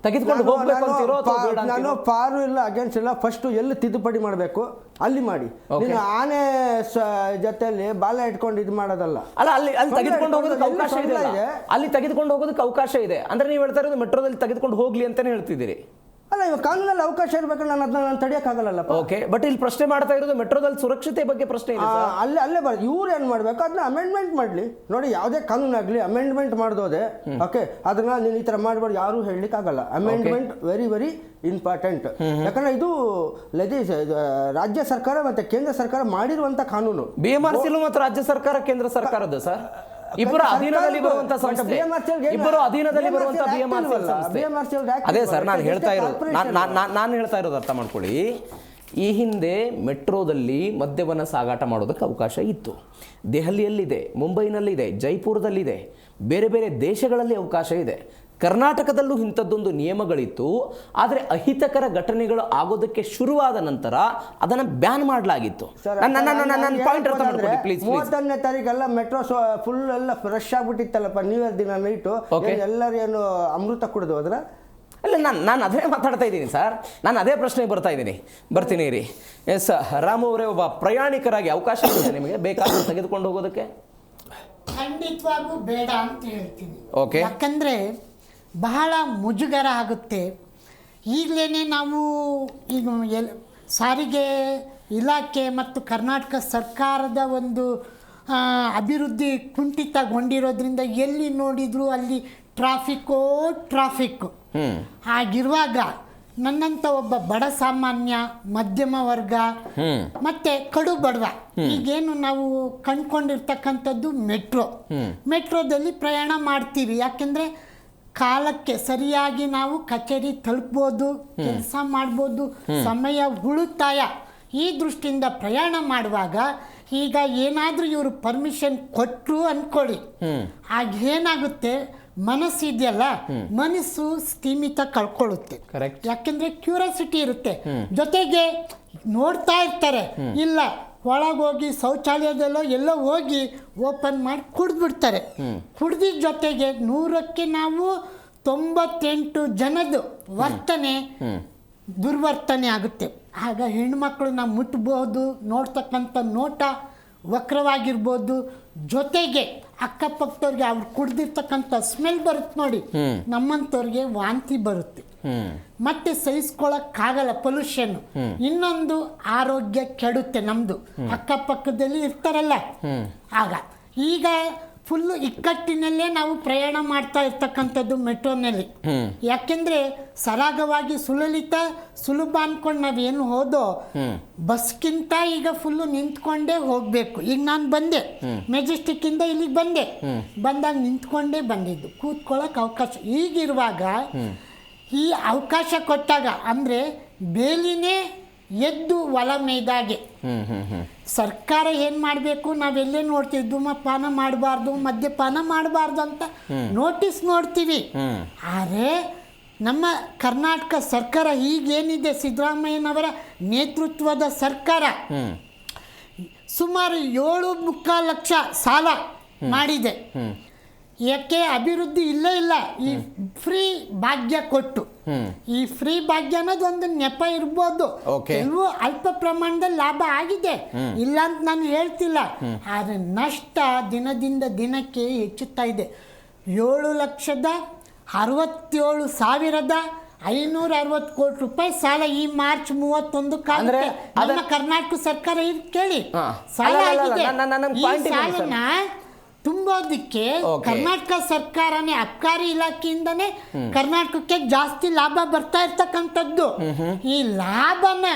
ತೆಗೆದುಕೊಂಡು ಹೋಗ್ಬೇಕು ಅಂತಿರೋ ಅಥವಾ ಬೇಡ ಅಂತಿರೋ? ನಾನು ಫಾರು ಇಲ್ಲ, ಅಗೇನ್ಸ್ಟ್ ಇಲ್ಲ. ಫಸ್ಟ್ ಎಲ್ಲಿ ತಿದ್ದುಪಡಿ ಮಾಡಬೇಕು ಅಲ್ಲಿ ಮಾಡಿ. ನೀನು ಆನೆ ಜೊತೆಯಲ್ಲಿ ಬಾಲ ಇಟ್ಕೊಂಡು ಇದು ಮಾಡೋದಲ್ಲ. ಅಲ್ಲ, ಅಲ್ಲಿ ತೆಗೆದುಕೊಂಡು ಹೋಗೋದಕ್ಕೆ ಅವಕಾಶ ಇದೆ. ಅಲ್ಲಿ ತೆಗೆದುಕೊಂಡು ಹೋಗೋದಕ್ಕೆ ಅವಕಾಶ ಇದೆ ಅಂದ್ರೆ ನೀವು ಹೇಳ್ತಾ ಇರೋದು ಮೆಟ್ರೋದಲ್ಲಿ ತೆಗೆದುಕೊಂಡು ಹೋಗ್ಲಿ ಅಂತಾನೆ ಹೇಳ್ತಿದ್ದೀರಿ. ಅಲ್ಲ, ಇವಾಗ ಕಾನೂನಲ್ಲಿ ಅವಕಾಶ ಇರಬೇಕು, ನಾನು ತಡೆಯೋಕ್ಕಾಗಲ್ಲ. ಓಕೆ, ಬಟ್ ಇಲ್ಲಿ ಪ್ರಶ್ನೆ ಮಾಡ್ತಾ ಇರೋದು ಮೆಟ್ರೋದಲ್ಲಿ ಸುರಕ್ಷತೆ ಬಗ್ಗೆ ಪ್ರಶ್ನೆ ಇದೆ. ಅಲ್ಲೇ ಬರ್ ಇವ್ರು ಏನು ಮಾಡಬೇಕು, ಅದನ್ನ ಅಮೆಂಡ್ಮೆಂಟ್ ಮಾಡಲಿ. ನೋಡಿ, ಯಾವುದೇ ಕಾನೂನಾಗಲಿ ಅಮೆಂಡ್ಮೆಂಟ್ ಮಾಡ್ದೋದೆ, ಓಕೆ, ಅದನ್ನ ನೀನು ಈ ಥರ ಮಾಡ್ಬಾರ್ದು ಯಾರು ಹೇಳಲಿಕ್ಕೆ ಆಗಲ್ಲ. Amendment very very important. ಯಾಕಂದ್ರೆ ಇದು ರಾಜ್ಯ ಸರ್ಕಾರ ಮತ್ತೆ ಕೇಂದ್ರ ಸರ್ಕಾರ ಮಾಡಿರುವಂತ ಕಾನೂನು. BMRC ಮತ್ತು ರಾಜ್ಯ ಸರ್ಕಾರ ಕೇಂದ್ರ ಸರ್ಕಾರದ ಸರ್ ಇಬ್ಬರು ಅಧೀನದಲ್ಲಿ ಬರುವಂತ ಸಂಸ್ಥೆ, ಇಬ್ಬರು ಅಧೀನದಲ್ಲಿ ಬರುವಂತ BMRC ಸಂಸ್ಥೆ. ಅದೇ ಸರ್ ನಾನು ಹೇಳ್ತಾ ಇರೋದು ಅರ್ಥ ಮಾಡ್ಕೊಳ್ಳಿ. ಈ ಹಿಂದೆ ಮೆಟ್ರೋದಲ್ಲಿ ಮದ್ಯವನ್ನು ಸಾಗಾಟ ಮಾಡೋದಕ್ಕೆ ಅವಕಾಶ ಇತ್ತು. ದೆಹಲಿಯಲ್ಲಿದೆ, ಮುಂಬೈನಲ್ಲಿದೆ, ಜೈಪುರದಲ್ಲಿದೆ, ಬೇರೆ ಬೇರೆ ದೇಶಗಳಲ್ಲಿ ಅವಕಾಶ ಇದೆ. ಕರ್ನಾಟಕದಲ್ಲೂ ಇಂಥದ್ದೊಂದು ನಿಯಮಗಳಿತ್ತು. ಆದರೆ ಅಹಿತಕರ ಘಟನೆಗಳು ಆಗೋದಕ್ಕೆ ಶುರುವಾದ ನಂತರ ಅದನ್ನು ಬ್ಯಾನ್ ಮಾಡಲಾಗಿತ್ತು. ನನ್ನ ಪಾಯಿಂಟ್ ಅರ್ಥ ಮಾಡ್ಕೊಳ್ಳಿ ಪ್ಲೀಸ್. 31ನೇ ತಾರೀಕೆಲ್ಲ ಮೆಟ್ರೋ ಫುಲ್ ಎಲ್ಲ ಫ್ರೆಶ್ ಆಗ್ಬಿಟ್ಟಿತ್ತಲ್ಲಪ್ಪ, ನ್ಯೂ ಇಯರ್ ದಿನ ನೈಟು. ಎಲ್ಲರೂ ಏನು ಅಮೃತ ಕುಡಿದು ಹೋದ್ರ? ಅಲ್ಲ, ನಾನು ಅದೇ ಮಾತಾಡ್ತಾ ಇದ್ದೀನಿ ಸರ್. ನಾನು ಅದೇ ಪ್ರಶ್ನೆಗೆ ಬರ್ತೀನಿ ರೀ. ಎಸ್, ರಾಮು ಅವರೇ, ಒಬ್ಬ ಪ್ರಯಾಣಿಕರಾಗಿ ಅವಕಾಶ ಇದೆ ನಿಮಗೆ ಬೇಕಾದ್ರೆ ತೆಗೆದುಕೊಂಡು ಹೋಗೋದಕ್ಕೆ? ಖಂಡಿತವಾಗೂ ಬೇಡ ಅಂತ ಹೇಳ್ತೀನಿ. ಓಕೆ, ಯಾಕಂದರೆ ಬಹಳ ಮುಜುಗರ ಆಗುತ್ತೆ. ಈಗಲೇ ನಾವು ಈಗ ಸಾರಿಗೆ ಇಲಾಖೆ ಮತ್ತು ಕರ್ನಾಟಕ ಸರ್ಕಾರದ ಒಂದು ಅಭಿವೃದ್ಧಿ ಕುಂಠಿತಗೊಂಡಿರೋದ್ರಿಂದ ಎಲ್ಲಿ ನೋಡಿದ್ರು ಅಲ್ಲಿ ಟ್ರಾಫಿಕ್ಕು. ಹಾಗಿರುವಾಗ ನನ್ನಂಥ ಒಬ್ಬ ಬಡ ಸಾಮಾನ್ಯ, ಮಧ್ಯಮ ವರ್ಗ ಮತ್ತೆ ಕಡು ಬಡವ, ಈಗೇನು ನಾವು ಕಂಡ್ಕೊಂಡಿರ್ತಕ್ಕಂಥದ್ದು ಮೆಟ್ರೋದಲ್ಲಿ ಪ್ರಯಾಣ ಮಾಡ್ತೀವಿ. ಯಾಕೆಂದರೆ ಕಾಲಕ್ಕೆ ಸರಿಯಾಗಿ ನಾವು ಕಚೇರಿ ತಲುಪ್ಬೋದು, ಕೆಲಸ ಮಾಡ್ಬೋದು, ಸಮಯ ಉಳಿತಾಯ. ಈ ದೃಷ್ಟಿಯಿಂದ ಪ್ರಯಾಣ ಮಾಡುವಾಗ ಈಗ ಏನಾದರೂ ಇವರು ಪರ್ಮಿಷನ್ ಕೊಟ್ಟರು ಅಂದ್ಕೊಳ್ಳಿ, ಆಗ ಏನಾಗುತ್ತೆ, ಮನಸ್ಸಿದೆಯಲ್ಲ, ಮನಸ್ಸು ಸ್ಥೀಮಿತ ಕಳ್ಕೊಳ್ಳುತ್ತೆ. ಯಾಕೆಂದ್ರೆ ಕ್ಯೂರಿಯಾಸಿಟಿ ಇರುತ್ತೆ. ಜೊತೆಗೆ ನೋಡ್ತಾ ಇರ್ತಾರೆ, ಇಲ್ಲ ಒಳಗೋಗಿ ಶೌಚಾಲಯದಲ್ಲೋ ಎಲ್ಲೋ ಹೋಗಿ ಓಪನ್ ಮಾಡಿ ಕುಡಿದ್ಬಿಡ್ತಾರೆ. ಕುಡ್ದಿದ್ದ ಜೊತೆಗೆ 100ಕ್ಕೆ ನಾವು 98 ಜನದ ವರ್ತನೆ ದುರ್ವರ್ತನೆ ಆಗುತ್ತೆ. ಆಗ ಹೆಣ್ಮಕ್ಳನ್ನ ಮುಟ್ಬೋದು, ನೋಡ್ತಕ್ಕಂಥ ನೋಟ ವಕ್ರವಾಗಿರ್ಬೋದು. ಜೊತೆಗೆ ಅಕ್ಕಪಕ್ಕದವ್ರಿಗೆ ಅವ್ರು ಕುಡ್ದಿರ್ತಕ್ಕಂಥ ಸ್ಮೆಲ್ ಬರುತ್ತೆ ನೋಡಿ, ನಮ್ಮಂಥವ್ರಿಗೆ ವಾಂತಿ ಬರುತ್ತೆ, ಮತ್ತೆ ಸಹಿಸ್ಕೊಳಕ್ಕಾಗಲ್ಲ ಪೊಲ್ಯೂಷನ್. ಇನ್ನೊಂದು ಆರೋಗ್ಯ ಕೆಡುತ್ತೆ ನಮ್ದು, ಅಕ್ಕಪಕ್ಕದಲ್ಲಿ ಇರ್ತಾರಲ್ಲ. ಆಗ ಈಗ ಫುಲ್ಲು ಇಕ್ಕಟ್ಟಿನಲ್ಲೇ ನಾವು ಪ್ರಯಾಣ ಮಾಡ್ತಾ ಇರ್ತಕ್ಕಂಥದ್ದು ಮೆಟ್ರೋನಲ್ಲಿ. ಯಾಕೆಂದ್ರೆ ಸರಾಗವಾಗಿ ಸುಲಭ ಅನ್ಕೊಂಡು ನಾವೇನು ಹೋದೋ ಬಸ್ಗಿಂತ ಈಗ ಫುಲ್ಲು ನಿಂತ್ಕೊಂಡೇ ಹೋಗಬೇಕು. ಈಗ ನಾನು ಬಂದೆ ಮೆಜೆಸ್ಟಿಕ್ಕಿಂದ ಇಲ್ಲಿಗೆ ಬಂದಾಗ ನಿಂತ್ಕೊಂಡೇ ಬಂದಿದ್ದು, ಕೂತ್ಕೊಳ್ಳೋಕೆ ಅವಕಾಶ. ಈಗಿರುವಾಗ ಈ ಅವಕಾಶ ಕೊಟ್ಟಾಗ ಅಂದರೆ ಬೇಲಿನೇ ಎದ್ದು ಹೊಲ ಮೇಯ್ದಾಗೆ ಸರ್ಕಾರ ಏನು ಮಾಡಬೇಕು, ನಾವೆಲ್ಲೇ ನೋಡ್ತೀವಿ ಧೂಮಪಾನ ಮಾಡಬಾರ್ದು, ಮದ್ಯಪಾನ ಮಾಡಬಾರ್ದು ಅಂತ ನೋಟಿಸ್ ನೋಡ್ತೀವಿ. ಆದರೆ ನಮ್ಮ ಕರ್ನಾಟಕ ಸರ್ಕಾರ ಈಗೇನಿದೆ ಸಿದ್ದರಾಮಯ್ಯನವರ ನೇತೃತ್ವದ ಸರ್ಕಾರ ಸುಮಾರು 7.25 ಲಕ್ಷ ಸಾಲ ಮಾಡಿದೆ. ಯಾಕೆ ಅಭಿವೃದ್ಧಿ ಇಲ್ಲೇ ಇಲ್ಲ. ಈ ಫ್ರೀ ಭಾಗ್ಯ ಕೊಟ್ಟು, ಈ ಫ್ರೀ ಭಾಗ್ಯ ಅನ್ನೋದು ಒಂದು ನೆಪ ಇರ್ಬೋದು, ಕೆಲವು ಅಲ್ಪ ಪ್ರಮಾಣದಲ್ಲಿ ಲಾಭ ಆಗಿದೆ, ಇಲ್ಲ ಅಂತ ನಾನು ಹೇಳ್ತಿಲ್ಲ. ಆದರೆ ನಷ್ಟ ದಿನದಿಂದ ದಿನಕ್ಕೆ ಹೆಚ್ಚುತ್ತಾ ಇದೆ. 7,67,560 ಕೋಟಿ ರೂಪಾಯಿ ಸಾಲ ಈ ಮಾರ್ಚ್ 31 ನಮ್ಮ ಕರ್ನಾಟಕ ಸರ್ಕಾರ ಕೇಳಿ ಸಾಲ ಆಗಿದೆ. ಈ ಸಾಲನ ತುಂಬೋದಕ್ಕೆ ಕರ್ನಾಟಕ ಸರ್ಕಾರನೇ ಅಬಕಾರಿ ಇಲಾಖೆಯಿಂದನೇ ಕರ್ನಾಟಕಕ್ಕೆ ಜಾಸ್ತಿ ಲಾಭ ಬರ್ತಾ ಇರ್ತಕ್ಕಂಥದ್ದು. ಈ ಲಾಭನ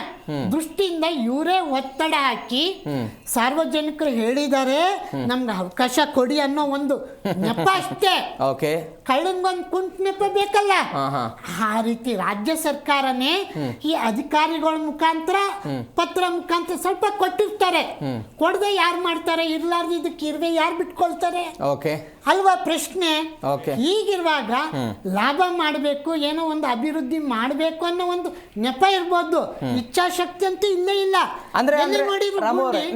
ದೃಷ್ಟಿಯಿಂದ ಇವರೇ ಒತ್ತಡ ಹಾಕಿ ಸಾರ್ವಜನಿಕರು ಹೇಳಿದ್ದಾರೆ ನಮ್ಗೆ ಅವಕಾಶ ಕೊಡಿ ಅನ್ನೋ ಒಂದು ನೆಪ ಅಷ್ಟೇ. ಕಳ್ಳಂಗೊಂದು ಕುಂಟ್ ನೆಪ ಬೇಕಲ್ಲ, ಆ ರೀತಿ ರಾಜ್ಯ ಸರ್ಕಾರನೇ ಈ ಅಧಿಕಾರಿಗಳ ಮುಖಾಂತರ ಪತ್ರ ಮುಖಾಂತರ ಸ್ವಲ್ಪ ಕೊಟ್ಟಿರ್ತಾರೆ. ಕೊಡದೆ ಯಾರು ಮಾಡ್ತಾರೆ? ಇರ್ಲಾರ್ದು ಇದಕ್ಕೆ ಇರುವೆ ಯಾರು ಬಿಟ್ಕೊಳ್ತಾರೆ ಅಲ್ವಾ ಪ್ರಶ್ನೆ. ಹೀಗಿರುವಾಗ ಲಾಭ ಮಾಡಬೇಕು, ಏನೋ ಒಂದು ಅಭಿವೃದ್ಧಿ ಮಾಡಬೇಕು ಅನ್ನೋ ಒಂದು ನೆಪ ಇರ್ಬೋದು, ಇಚ್ಛಾಶಕ್ತಿ ಅಂತೂ ಇಲ್ಲೇ ಇಲ್ಲ. ಅಂದ್ರೆ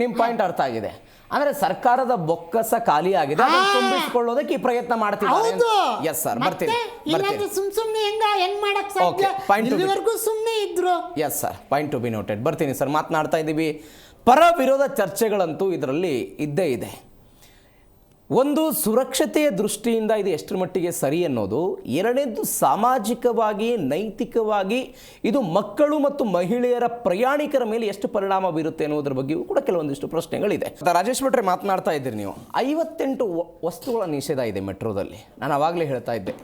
ನಿಮ್ ಪಾಯಿಂಟ್ ಅರ್ಥ ಆಗಿದೆ. ಅಂದ್ರೆ ಸರ್ಕಾರದ ಬೊಕ್ಕಸ ಖಾಲಿ ಆಗಿದೆ, ತುಂಬಿಸಿಕೊಳ್ಳೋದಕ್ಕೆ ಈ ಪ್ರಯತ್ನ ಮಾಡ್ತಿದ್ದಾರೆ. ಎಸ್ ಸರ್, ಬರ್ತೀನಿ. ಸುಮ್ನೆ ಹೆಂಗ್ ಮಾಡಕ್ ಸಾಧ್ಯ? ಇಲ್ಲಿವರೆಗೂ ಸುಮ್ನೆ ಇದ್ರು. Yes sir, point to be noted. ಬರ್ತೀನಿ ಸರ್. ಮಾತನಾಡ್ತಾ ಇದ್ದೀವಿ, ಪರ ವಿರೋಧ ಚರ್ಚೆಗಳಂತೂ ಇದರಲ್ಲಿ ಇದ್ದೇ ಇದೆ. ಒಂದು ಸುರಕ್ಷತೆಯ ದೃಷ್ಟಿಯಿಂದ ಇದು ಎಷ್ಟರ ಮಟ್ಟಿಗೆ ಸರಿ ಅನ್ನೋದು, ಎರಡನೇದು ಸಾಮಾಜಿಕವಾಗಿ ನೈತಿಕವಾಗಿ ಇದು ಮಕ್ಕಳು ಮತ್ತು ಮಹಿಳೆಯರ ಪ್ರಯಾಣಿಕರ ಮೇಲೆ ಎಷ್ಟು ಪರಿಣಾಮ ಬೀರುತ್ತೆ ಅನ್ನೋದ್ರ ಬಗ್ಗೆಯೂ ಕೂಡ ಕೆಲವೊಂದಿಷ್ಟು ಪ್ರಶ್ನೆಗಳಿದೆ. ರಾಜೇಶ್ ಭಟ್ರೆ ಮಾತನಾಡ್ತಾ ಇದ್ದೀರಿ ನೀವು, 58 ವಸ್ತುಗಳ ನಿಷೇಧ ಇದೆ ಮೆಟ್ರೋದಲ್ಲಿ. ನಾನು ಆವಾಗಲೇ ಹೇಳ್ತಾ ಇದ್ದೆ,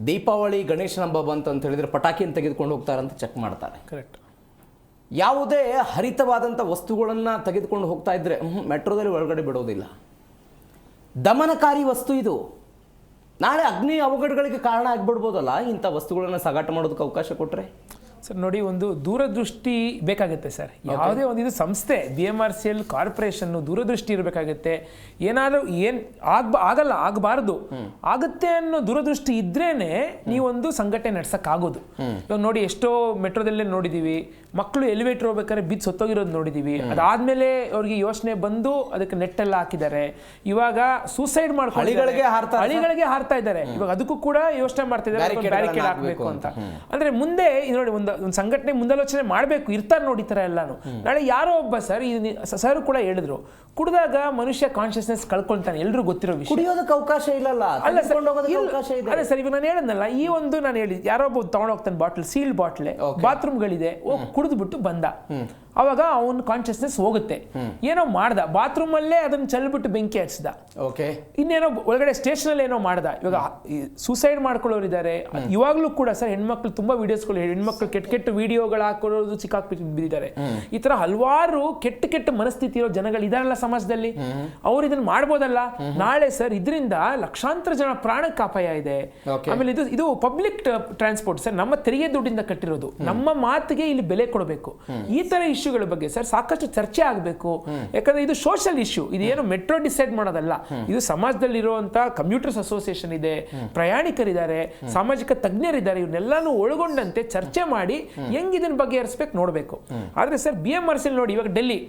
ದೀಪಾವಳಿ ಗಣೇಶನ ಹಬ್ಬ ಬಂತಂತ ಹೇಳಿದರೆ ಪಟಾಕಿಯನ್ನು ತೆಗೆದುಕೊಂಡು ಹೋಗ್ತಾರಂತ ಚೆಕ್ ಮಾಡ್ತಾರೆ. ಕರೆಕ್ಟ್. ಯಾವುದೇ ಹರಿತವಾದಂಥ ವಸ್ತುಗಳನ್ನು ತೆಗೆದುಕೊಂಡು ಹೋಗ್ತಾ ಇದ್ರೆ ಮೆಟ್ರೋದಲ್ಲಿ ಒಳಗಡೆ ಬಿಡೋದಿಲ್ಲ. ದಮನಕಾರಿ ವಸ್ತು ಇದು. ನಾಳೆ ಅಗ್ನಿ ಅವಘಡಗಳಿಗೆ ಕಾರಣ ಆಗ್ಬಿಡ್ಬೋದಲ್ಲ ಇಂಥ ವಸ್ತುಗಳನ್ನು ಸಾಗಾಟ ಮಾಡೋದಕ್ಕೆ ಅವಕಾಶ ಕೊಟ್ಟರೆ. ಸರ್ ನೋಡಿ, ಒಂದು ದೂರದೃಷ್ಟಿ ಬೇಕಾಗುತ್ತೆ ಸರ್. ಯಾವುದೇ ಒಂದು ಇದು ಸಂಸ್ಥೆ BMRCL ಕಾರ್ಪೊರೇಷನ್ ದೂರದೃಷ್ಟಿ ಇರಬೇಕಾಗುತ್ತೆ. ಏನಾದರೂ ಆಗಲ್ಲ, ಆಗಬಾರ್ದು, ಆಗುತ್ತೆ ಅನ್ನೋ ದೂರದೃಷ್ಟಿ ಇದ್ರೇನೆ ನೀವೊಂದು ಸಂಘಟನೆ ನಡ್ಸಕ್ಕಾಗೋದು. ಇವಾಗ ನೋಡಿ, ಎಷ್ಟೋ ಮೆಟ್ರೋದಲ್ಲೇ ನೋಡಿದೀವಿ, ಮಕ್ಕಳು ಎಲಿವೇಟರ್ ಹೋಗ್ಬೇಕಾದ್ರೆ ಬಿದ್ದು ಸತ್ತೋಗಿರೋದು ನೋಡಿದೀವಿ. ಅದಾದ್ಮೇಲೆ ಅವ್ರಿಗೆ ಯೋಚನೆ ಬಂದು ಅದಕ್ಕೆ ನೆಟ್ ಎಲ್ಲ ಹಾಕಿದ್ದಾರೆ. ಇವಾಗ ಸೂಸೈಡ್ ಮಾಡ್ಕೊಂಡು ಹಳಿಗಳಿಗೆ ಹಾರ್ತಾ ಇದ್ದಾರೆ. ಇವಾಗ ಅದಕ್ಕೂ ಕೂಡ ಯೋಚನೆ ಮಾಡ್ತಿದ್ದಾರೆ, ಬ್ಯಾರಿಕೇಡ್ ಹಾಕಬೇಕು ಅಂತ. ಅಂದ್ರೆ ಮುಂದೆ ನೋಡಿ, ಒಂದು ಸಂಘಟನೆ ಮುಂದಾಲೋಚನೆ ಮಾಡಬೇಕು. ಇರ್ತಾರೆ ನೋಡಿ ಈ ಥರ ಎಲ್ಲಾನು. ನಾಳೆ ಯಾರೋ ಒಬ್ಬ ಸರ್ ಕೂಡ ಹೇಳಿದ್ರು, ಕುಡಿದಾಗ ಮನುಷ್ಯ ಕಾನ್ಶಿಯಸ್ನೆಸ್ ಕಳ್ಕೊಳ್ತಾನೆ, ಎಲ್ರು ಗೊತ್ತಿರೋ ವಿಷಯ. ಕುಡಿಯೋದಕ್ಕೆ ಅವಕಾಶ ಇಲ್ಲಲ್ಲ. ಅಲ್ಲ ಸರ್, ಇವಾಗ ನಾನು ಹೇಳಿದ್ನಲ್ಲ, ಈ ಒಂದು ನಾನು ಹೇಳಿದ್ ಯಾರೋ ಒಬ್ಬ ತಗೊಂಡೋಗ್ತಾನೆ ಬಾಟ್ಲ್, ಸೀಲ್ಡ್ ಬಾಟ್ಲೆ, ಬಾತ್ರೂಮ್ಗಳಿದೆ, ಕುಡಿದು ಬಿಟ್ಟು ಬಂದ. ಅವಾಗ ಅವನ ಕಾನ್ಶಿಯಸ್ನೆಸ್ ಹೋಗುತ್ತೆ. ಏನೋ ಮಾಡ್ದ, ಬಾತ್ರೂಮ್ ಅಲ್ಲೇ ಅದನ್ನ ಚೆಲ್ಬಿಟ್ಟು ಬೆಂಕಿ ಹಚ್ಚಿದ, ಇನ್ನೇನೋ ಒಳಗಡೆ ಸ್ಟೇಷನ್ ಅಲ್ಲಿ ಏನೋ ಮಾಡ್ದ. ಇವಾಗ ಸೂಸೈಡ್ ಮಾಡ್ಕೊಳ್ಳೋರಿದ್ದಾರೆ. ಇವಾಗ್ಲೂ ಕೂಡ ಸರ್ ಹೆಣ್ಮಕ್ಳು ತುಂಬಾ ವಿಡಿಯೋಸ್ಗಳು, ಹೆಣ್ಮಕ್ಳು ಕೆಟ್ಟ ವಿಡಿಯೋಗಳು ಹಾಕೊಳ್ಳೋದು ಬಿದ್ದಿದ್ದಾರೆ. ಈ ತರ ಹಲವಾರು ಕೆಟ್ಟ ಮನಸ್ಥಿತಿ ಇರೋ ಜನಗಳು ಇದಾರಲ್ಲ ಸಮಾಜದಲ್ಲಿ. ಅವ್ರು ಇದನ್ನ ಮಾಡ್ಬೋದಲ್ಲ. ನಾಳೆ ಸರ್ ಇದರಿಂದ ಲಕ್ಷಾಂತರ ಜನ ಪ್ರಾಣಕ್ಕೆ ಅಪಾಯ ಇದೆ. ಆಮೇಲೆ ಇದು ಪಬ್ಲಿಕ್ ಟ್ರಾನ್ಸ್ಪೋರ್ಟ್ ಸರ್, ನಮ್ಮ ತೆರಿಗೆ ದುಡ್ಡಿಂದ ಕಟ್ಟಿರೋದು. ನಮ್ಮ ಮಾತಿಗೆ ಇಲ್ಲಿ ಬೆಲೆ ಕೊಡಬೇಕು. ಈ ತರ ಇಶ್ಯೂಗಳ ಬಗ್ಗೆ ಸರ್ ಸಾಕಷ್ಟು ಚರ್ಚೆ ಆಗಬೇಕು. ಯಾಕಂದ್ರೆ ಇದು ಸೋಷಿಯಲ್ ಇಶ್ಯೂ. ಇದೇನು ಮೆಟ್ರೋ ಡಿಸೈಡ್ ಮಾಡೋದಲ್ಲ. ಇದು ಸಮಾಜದಲ್ಲಿರುವಂತ ಕಮ್ಯೂಟರ್ಸ್ ಅಸೋಸಿಯೇಷನ್ ಇದೆ, ಪ್ರಯಾಣಿಕರಿದ್ದಾರೆ, ಸಾಮಾಜಿಕ ತಜ್ಞರಿದ್ದಾರೆ. ಇವನ್ನೆಲ್ಲಾನು ಒಳಗೊಂಡಂತೆ ಚರ್ಚೆ ಮಾಡಿ ಹೆಂಗ್ ಇದನ್ನ ಬಗೆಹರಿಸಬೇಕು ನೋಡ್ಬೇಕು. ಆದ್ರೆ ಸರ್ BMRCL ನೋಡಿ, ಇವಾಗ ಡೆಲ್ಲಿ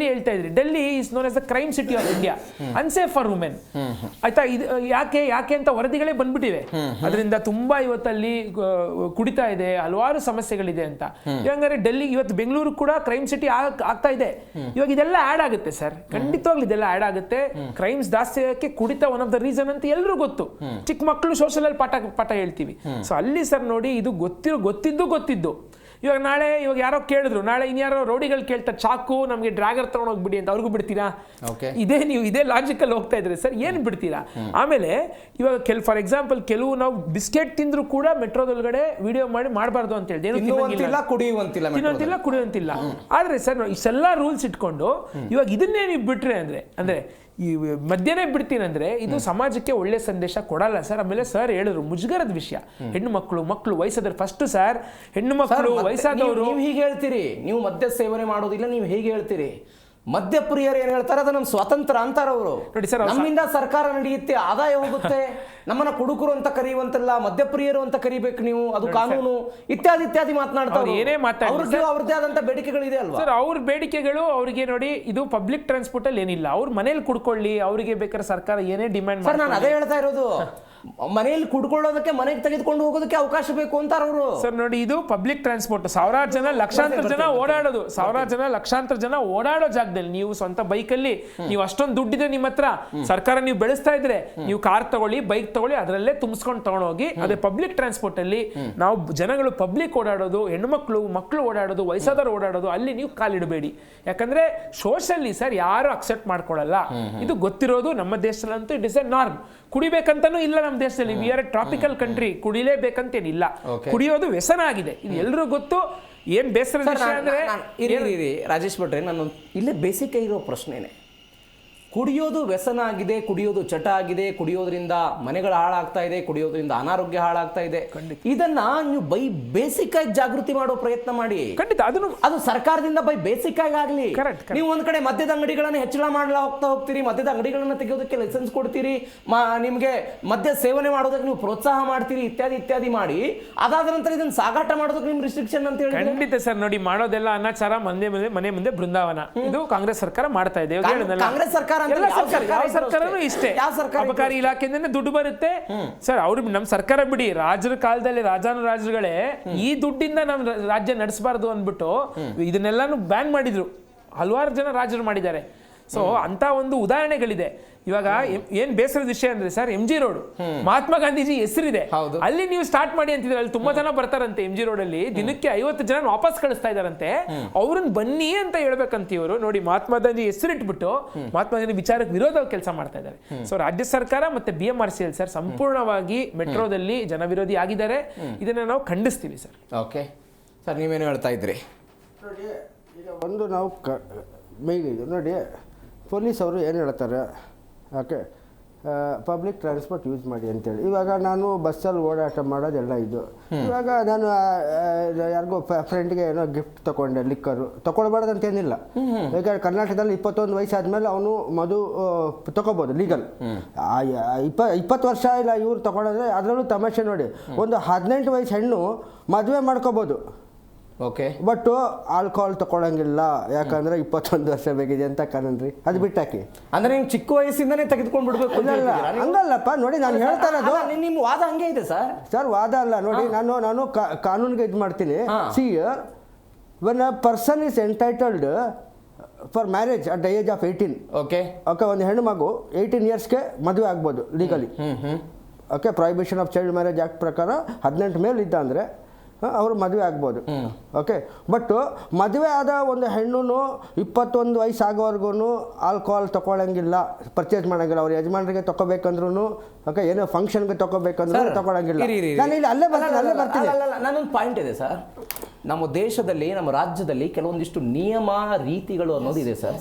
ಹೇಳ್ತಾ ಇದ್ರಿ, Delhi is known as the crime city of India, unsafe for women. ಆಯ್ತಾ? ಇದು ಯಾಕೆ ಅಂತ ವರದಿಗಳೇ ಬಂದ್ಬಿಟ್ಟಿವೆ. ಅದರಿಂದ ತುಂಬಾ ಇವತ್ತಲ್ಲಿ ಕುಡಿತಾ ಇದೆ, ಹಲವಾರು ಸಮಸ್ಯೆಗಳಿದೆ ಅಂತ. ಹಂಗಾರೆ ಡೆಲ್ಲಿ ಇವತ್ತು ಬೆಂಗಳೂರು ಕೂಡ ಕ್ರೈಮ್ ಸಿಟಿ ಆಗ್ತಾ ಇದೆ. ಇವಾಗ ಇದೆಲ್ಲ ಆಡ್ ಆಗುತ್ತೆ ಸರ್, ಖಂಡಿತವಾಗ್ಲೂ ಇದೆಲ್ಲ ಆಡ್ ಆಗುತ್ತೆ. ಕ್ರೈಮ್ಸ್ ಜಾಸ್ತಿ ಆಗಕ್ಕೆ ಕುಡಿತ ಒನ್ ಆಫ್ ದ ರೀಸನ್ ಅಂತ ಎಲ್ಲರೂ ಗೊತ್ತು. ಚಿಕ್ಕ ಮಕ್ಕಳು ಸೋಷಿಯಲ್ ಅಲ್ಲಿ ಪಾಠ ಹೇಳ್ತೀವಿ. ಸೊ ಅಲ್ಲಿ ಸರ್ ನೋಡಿ, ಇದು ಗೊತ್ತಿದ್ದು ಇವಾಗ ನಾಳೆ ಯಾರೋ ಕೇಳಿದ್ರು, ನಾಳೆ ಇನ್ಯಾರೋ ರೌಡಿಗಳು ಕೇಳ್ತಾರೆ ಚಾಕು ನಮಗೆ ಡ್ರ್ಯಾಗರ್ ತಗೊಂಡು ಹೋಗ್ಬಿಡಿ ಅಂತ, ಅವ್ರಿಗೂ ಬಿಡ್ತೀರಾ? ಇದೇ ಲಾಜಿಕಲ್ ಹೋಗ್ತಾ ಇದ್ರೆ ಸರ್, ಏನು ಬಿಡ್ತೀರಾ? ಆಮೇಲೆ ಇವಾಗ ಫಾರ್ ಎಕ್ಸಾಂಪಲ್ ಕೆಲವು ನಾವು ಬಿಸ್ಕೆಟ್ ತಿಂದ್ರು ಕೂಡ ಮೆಟ್ರೋದೊಳಗಡೆ ವಿಡಿಯೋ ಮಾಡಿ ಮಾಡಬಾರ್ದು ಅಂತ ಹೇಳಿ, ತಿನ್ನುವಂತಿಲ್ಲ ಕುಡಿಯುವಂತಿಲ್ಲ. ಆದ್ರೆ ಸರ್ ಇಷ್ಟೆಲ್ಲ ರೂಲ್ಸ್ ಇಟ್ಕೊಂಡು ಇವಾಗ ಇದನ್ನೇ ನೀವು ಬಿಟ್ರೆ ಅಂದ್ರೆ ಈ ಮದ್ಯನೇ ಬಿಡ್ತೀನಂದ್ರೆ ಇದು ಸಮಾಜಕ್ಕೆ ಒಳ್ಳೆ ಸಂದೇಶ ಕೊಡಲ್ಲ ಸರ್. ಆಮೇಲೆ ಸರ್ ಹೇಳಿದ್ರು ಮುಜುಗರದ ವಿಷಯ, ಹೆಣ್ಣು ಮಕ್ಕಳು ವಯಸ್ಸಾದವ್ರು ಫಸ್ಟ್ ಸರ್, ಹೆಣ್ಣು ಮಕ್ಕಳು ವಯಸ್ಸಾದವರು. ನೀವು ಹೀಗೆ ಹೇಳ್ತೀರಿ, ನೀವು ಮದ್ಯ ಸೇವನೆ ಮಾಡೋದಿಲ್ಲ, ನೀವು ಹೇಗೆ ಹೇಳ್ತೀರಿ? ಮದ್ಯಪ್ರಿಯರು ಏನ್ ಹೇಳ್ತಾರೆ, ಅದು ನಮ್ಮ ಸ್ವಾತಂತ್ರ್ಯ ಅಂತಾರ ಅವರು. ನೋಡಿ ಸರ್, ನಮ್ಮಿಂದ ಸರ್ಕಾರ ನಡೆಯುತ್ತೆ, ಆದಾಯ ಹೋಗುತ್ತೆ, ನಮ್ಮನ್ನ ಕುಡುಕರು ಅಂತ ಕರೆಯುವಂತಲ್ಲ, ಮದ್ಯಪ್ರಿಯರು ಅಂತ ಕರಿಬೇಕು ನೀವು, ಅದು ಕಾನೂನು ಇತ್ಯಾದಿ ಮಾತನಾಡ್ತಾರೆ. ಏನೇ ಮಾತಾಡಿ ಅವ್ರದ್ದೇ ಆದಂತ ಬೇಡಿಕೆಗಳಿದೆ ಅಲ್ವಾ ಸರ್? ಅವ್ರ ಬೇಡಿಕೆಗಳು ಅವ್ರಿಗೆ ನೋಡಿ, ಇದು ಪಬ್ಲಿಕ್ ಟ್ರಾನ್ಸ್ಪೋರ್ಟ್ ಅಲ್ಲಿ ಏನಿಲ್ಲ, ಅವ್ರ ಮನೇಲಿ ಕುಡ್ಕೊಳ್ಳಿ, ಅವ್ರಿಗೆ ಬೇಕಾದ್ರೆ ಸರ್ಕಾರ ಏನೇ ಡಿಮ್ಯಾಂಡ್ ಸರ್. ನಾನು ಅದೇ ಹೇಳ್ತಾ ಇರೋದು, ಮನೆಯಲ್ಲಿ ಕುಡ್ಕೊಳ್ಳೋದಕ್ಕೆ ಮನೆಗೆ ತೆಗೆದುಕೊಂಡು ಹೋಗೋದಕ್ಕೆ ಅವಕಾಶ ಬೇಕು ಅಂತಾರ ಅವರು. ಸರ್ ನೋಡಿ, ಇದು ಪಬ್ಲಿಕ್ ಟ್ರಾನ್ಸ್ಪೋರ್ಟ್, ಸಾವಿರಾರು ಜನ ಲಕ್ಷಾಂತರ ಜನ ಓಡಾಡೋ ಜಾಗದಲ್ಲಿ ನೀವು ಸ್ವಂತ ಬೈಕಲ್ಲಿ ನೀವು ಅಷ್ಟೊಂದು ದುಡ್ಡಿದೆ ನಿಮ್ಮ ಹತ್ರ, ಸರ್ಕಾರ ನೀವು ಬೆಳೆಸ್ತಾ ಇದ್ರೆ ನೀವು ಕಾರ್ ತಗೊಳ್ಳಿ, ಬೈಕ್ ತಗೊಳ್ಳಿ, ಅದರಲ್ಲೇ ತುಂಬಿಸ್ಕೊಂಡು ತಗೊಂಡೋಗಿ. ಅದೇ ಪಬ್ಲಿಕ್ ಟ್ರಾನ್ಸ್ಪೋರ್ಟ್ ಅಲ್ಲಿ ನಾವು ಜನಗಳು ಪಬ್ಲಿಕ್ ಓಡಾಡೋದು, ಮಕ್ಕಳು ಓಡಾಡೋದು, ವಯಸ್ಸಾದವರು ಓಡಾಡೋದು, ಅಲ್ಲಿ ನೀವು ಕಾಲಿಡಬೇಡಿ. ಯಾಕಂದ್ರೆ ಸೋಷಲ್ಲಿ ಸರ್ ಯಾರು ಅಕ್ಸೆಪ್ಟ್ ಮಾಡ್ಕೊಳ್ಳಲ್ಲ. ಇದು ಗೊತ್ತಿರೋದು ನಮ್ಮ ದೇಶದಲ್ಲಂತೂ ಇಟ್ ಇಸ್ ಎ ನಾರ್ಮ್. ಕುಡಿಬೇಕಂತನೂ ಇಲ್ಲ ನಮ್ಮ ದೇಶದಲ್ಲಿ, we are a tropical country, ಕುಡಿಲೇಬೇಕಂತೇನಿಲ್ಲ. ಕುಡಿಯೋದು ವ್ಯಸನ ಆಗಿದೆ, ಇದು ಎಲ್ರಿಗೂ ಗೊತ್ತು. ಏನ್ ಬೇಸರದ ವಿಷಯ ಅಂದ್ರೆ, ರಾಜೇಶ್ ಭಟ್ರೆ, ನಾನು ಇಲ್ಲೇ ಬೇಸಿಕ್ ಇರೋ ಪ್ರಶ್ನೆನೆ, ಕುಡಿಯೋದು ವ್ಯಸನ ಆಗಿದೆ, ಕುಡಿಯೋದು ಚಟ ಆಗಿದೆ, ಕುಡಿಯೋದ್ರಿಂದ ಮನೆಗಳು ಹಾಳಾಗ್ತಾ ಇದೆ, ಕುಡಿಯೋದ್ರಿಂದ ಅನಾರೋಗ್ಯ ಹಾಳಾಗ್ತಾ ಇದೆ. ಇದನ್ನ ನೀವು ಬೇಸಿಕ್ ಆಗಿ ಜಾಗೃತಿ ಮಾಡೋ ಪ್ರಯತ್ನ ಮಾಡಿ. ಖಂಡಿತ ಅದು ಸರ್ಕಾರದಿಂದ ಬೇಸಿಕ್ ಆಗಿ ಆಗ್ಲಿ. ನೀವು ಒಂದ್ ಕಡೆ ಮದ್ಯದ ಅಂಗಡಿಗಳನ್ನ ಹೆಚ್ಚಳ ಮಾಡලා ಹೋಗ್ತೀರಿ, ಮದ್ಯದ ಅಂಗಡಿಗಳನ್ನ ತೆಗೆಯೋದಕ್ಕೆ ಲೈಸೆನ್ಸ್ ಕೊಡ್ತೀರಿ, ನಿಮ್ಗೆ ಮದ್ಯ ಸೇವನೆ ಮಾಡೋದಕ್ಕೆ ನೀವು ಪ್ರೋತ್ಸಾಹ ಮಾಡ್ತೀರಿ, ಇತ್ಯಾದಿ ಮಾಡಿ, ಅದಾದ ನಂತರ ಇದನ್ನ ಸಾಗಾಟ ಮಾಡೋದಕ್ಕೆ ನಿಮ್ ರಿಸ್ಟ್ರಿಕ್ಷನ್ ಅಂತ ಹೇಳಿ. ಖಂಡಿತ ಸರ್. ನೋಡಿ, ಮಾಡೋದೆಲ್ಲ ಅನಾಚಾರ, ಮನೆ ಮುಂದೆ ಬೃಂದಾವನ, ಇದು ಕಾಂಗ್ರೆಸ್ ಸರ್ಕಾರ ಮಾಡ್ತಾ ಇದೆ. ಕಾಂಗ್ರೆಸ್ ಸರ್ಕಾರ ಯಾವ ಸರ್ಕಾರನೂ ಇಷ್ಟೇ, ಅಬಕಾರಿ ಇಲಾಖೆಯಿಂದ ದುಡ್ಡು ಬರುತ್ತೆ ಸರ್. ಅವ್ರು ನಮ್ ಸರ್ಕಾರ ಬಿಡಿ, ರಾಜರ ಕಾಲದಲ್ಲಿ ರಾಜರುಗಳೇ ಈ ದುಡ್ಡಿಂದ ನಮ್ ರಾಜ್ಯ ನಡೆಸಬಾರ್ದು ಅಂದ್ಬಿಟ್ಟು ಇದನ್ನೆಲ್ಲಾನು ಬ್ಯಾನ್ ಮಾಡಿದ್ರು, ಹಲವಾರು ಜನ ರಾಜರು ಮಾಡಿದ್ದಾರೆ. ಸೊ ಅಂತ ಒಂದು ಉದಾಹರಣೆಗಳಿದೆ. ಇವಾಗ ಏನ್ ಬೇಸರದ ವಿಷಯ ಅಂದ್ರೆ sir, MG road Mahatma Gandhiji ಹೆಸರಿದೆ, ಅಲ್ಲಿ ನೀವು ಸ್ಟಾರ್ಟ್ ಮಾಡಿ ಅಂತಿದ್ರೆ ಅಲ್ಲಿ ತುಂಬಾ ಜನ ಬರ್ತಾರಂತೆ. MG ರೋಡ್ ಅಲ್ಲಿ ದಿನಕ್ಕೆ 50 ಜನ ವಾಪಸ್ ಕಳಿಸ್ತಾ ಇದಾರಂತೆ. ಅವ್ರನ್ನ ಬನ್ನಿ ಅಂತ ಹೇಳ್ಬೇಕಂತ ಇವರು ನೋಡಿ, ಮಹಾತ್ಮ ಗಾಂಧಿ ಹೆಸರಿಟ್ಬಿಟ್ಟು ಮಹಾತ್ಮ ಗಾಂಧಿ ವಿಚಾರಕ್ಕೆ ವಿರೋಧ ಕೆಲಸ ಮಾಡ್ತಾ ಇದ್ದಾರೆ. ಸೊ ರಾಜ್ಯ ಸರ್ಕಾರ ಮತ್ತೆ BMRCL ಸರ್ ಸಂಪೂರ್ಣವಾಗಿ ಮೆಟ್ರೋದಲ್ಲಿ ಜನವಿರೋಧಿ ಆಗಿದ್ದಾರೆ. ಇದನ್ನ ನಾವು ಖಂಡಿಸ್ತೀವಿ ಸರ್. ಓಕೆ ಸರ್, ನೀವೇನು ಹೇಳ್ತಾ ಇದ್ರಿ? ನೋಡಿ, ಈಗ ಒಂದು ನಾವು ಮೇನ್ ಇದು ನೋಡಿ, ಪೊಲೀಸ್ ಅವರು ಏನು ಹೇಳ್ತಾರೆ, ಓಕೆ, ಪಬ್ಲಿಕ್ ಟ್ರಾನ್ಸ್ಪೋರ್ಟ್ ಯೂಸ್ ಮಾಡಿ ಅಂತೇಳಿ. ಇವಾಗ ನಾನು ಬಸ್ಸಲ್ಲಿ ಓಡಾಟ ಮಾಡೋದೆಲ್ಲ ಇದು. ಇವಾಗ ನಾನು ಯಾರಿಗೋ ಫ್ರೆಂಡ್ಗೆ ಏನೋ ಗಿಫ್ಟ್ ತೊಗೊಂಡೆ, ಲಿಕ್ಕರು ತೊಗೊಳ್ಬಾರ್ದು ಅಂತೇನಿಲ್ಲ. ಈಗ ಕರ್ನಾಟಕದಲ್ಲಿ 21 ವಯಸ್ಸಾದ್ಮೇಲೆ ಅವನು ಮದು ತೊಗೋಬೋದು, ಲೀಗಲ್. 20 ವರ್ಷ ಇಲ್ಲ ಇವ್ರು ತೊಗೊಳೋದ್ರೆ, ಅದರಲ್ಲೂ ತಮಾಷೆ ನೋಡಿ, ಒಂದು 18 ವಯಸ್ಸು ಹೆಣ್ಣು ಮದುವೆ ಮಾಡ್ಕೋಬೋದು. ಓಕೆ, ಬಟ್ ಆಲ್ಕೋಹಾಲ್ ತಗೊಳಂಗಿಲ್ಲ, ಯಾಕಂದ್ರೆ 21 ವರ್ಷ ಬೇಕಿದೆ ಅಂತ ಕಾನೂನ್ರಿ, ಅದು ಬಿಟ್ಟಾಕಿ. ಅಂದ್ರೆ ನೀವು ಚಿಕ್ಕ ವಯಸ್ಸಿಂದಾನೇ ತೆಗೆದುಕೊಂಡು ಬಿಡ್ಬೇಕು? ಹಂಗಲ್ಲಪ್ಪ, ನೋಡಿ ನಾನು ಹೇಳ್ತಾ ಇರೋದು, ನಿಮ್ಮ ವಾದ ಹಂಗೆ ಇದೆ ಸರ್. ವಾದ ಅಲ್ಲ ನೋಡಿ, ನಾನು ಕಾನೂನಿಗೆ ಇದು ಮಾಡ್ತೀನಿ. C, when a person is entitled for marriage at the age of 18. Okay, ಒಂದು ಹೆಣ್ಣು ಮಗು 18 ಇಯರ್ಸ್ಗೆ ಮದುವೆ ಆಗ್ಬೋದು legally. Okay, prohibition of child marriage act ಪ್ರಕಾರ 18 ಮೇಲೆ ಇದ್ದ ಅಂದರೆ ಅವರು ಮದುವೆ ಆಗ್ಬೋದು. ಓಕೆ, ಬಟ್ ಮದುವೆ ಆದ ಒಂದು ಹೆಣ್ಣು 21 ವಯಸ್ಸಾಗೋವರೆಗೂ ಆಲ್ಕೋಹಾಲ್ ತೊಗೊಳಂಗಿಲ್ಲ, ಪರ್ಚೇಸ್ ಮಾಡೋಂಗಿಲ್ಲ. ಅವ್ರ ಯಜಮಾನರಿಗೆ ತೊಗೋಬೇಕಂದ್ರೂ, ಓಕೆ, ಏನೋ ಫಂಕ್ಷನ್ಗೆ ತೊಗೋಬೇಕಂದ್ರೂ ತೊಗೊಳಂಗಿಲ್ಲ. ನಾನು ಇಲ್ಲಿ ಅಲ್ಲೇ ಬರ್ತೀನಿ. ನಾನೊಂದು ಪಾಯಿಂಟ್ ಇದೆ ಸರ್, ನಮ್ಮ ದೇಶದಲ್ಲಿ, ನಮ್ಮ ರಾಜ್ಯದಲ್ಲಿ ಕೆಲವೊಂದಿಷ್ಟು ನಿಯಮ ರೀತಿಗಳು ಅನ್ನೋದಿದೆ ಸರ್,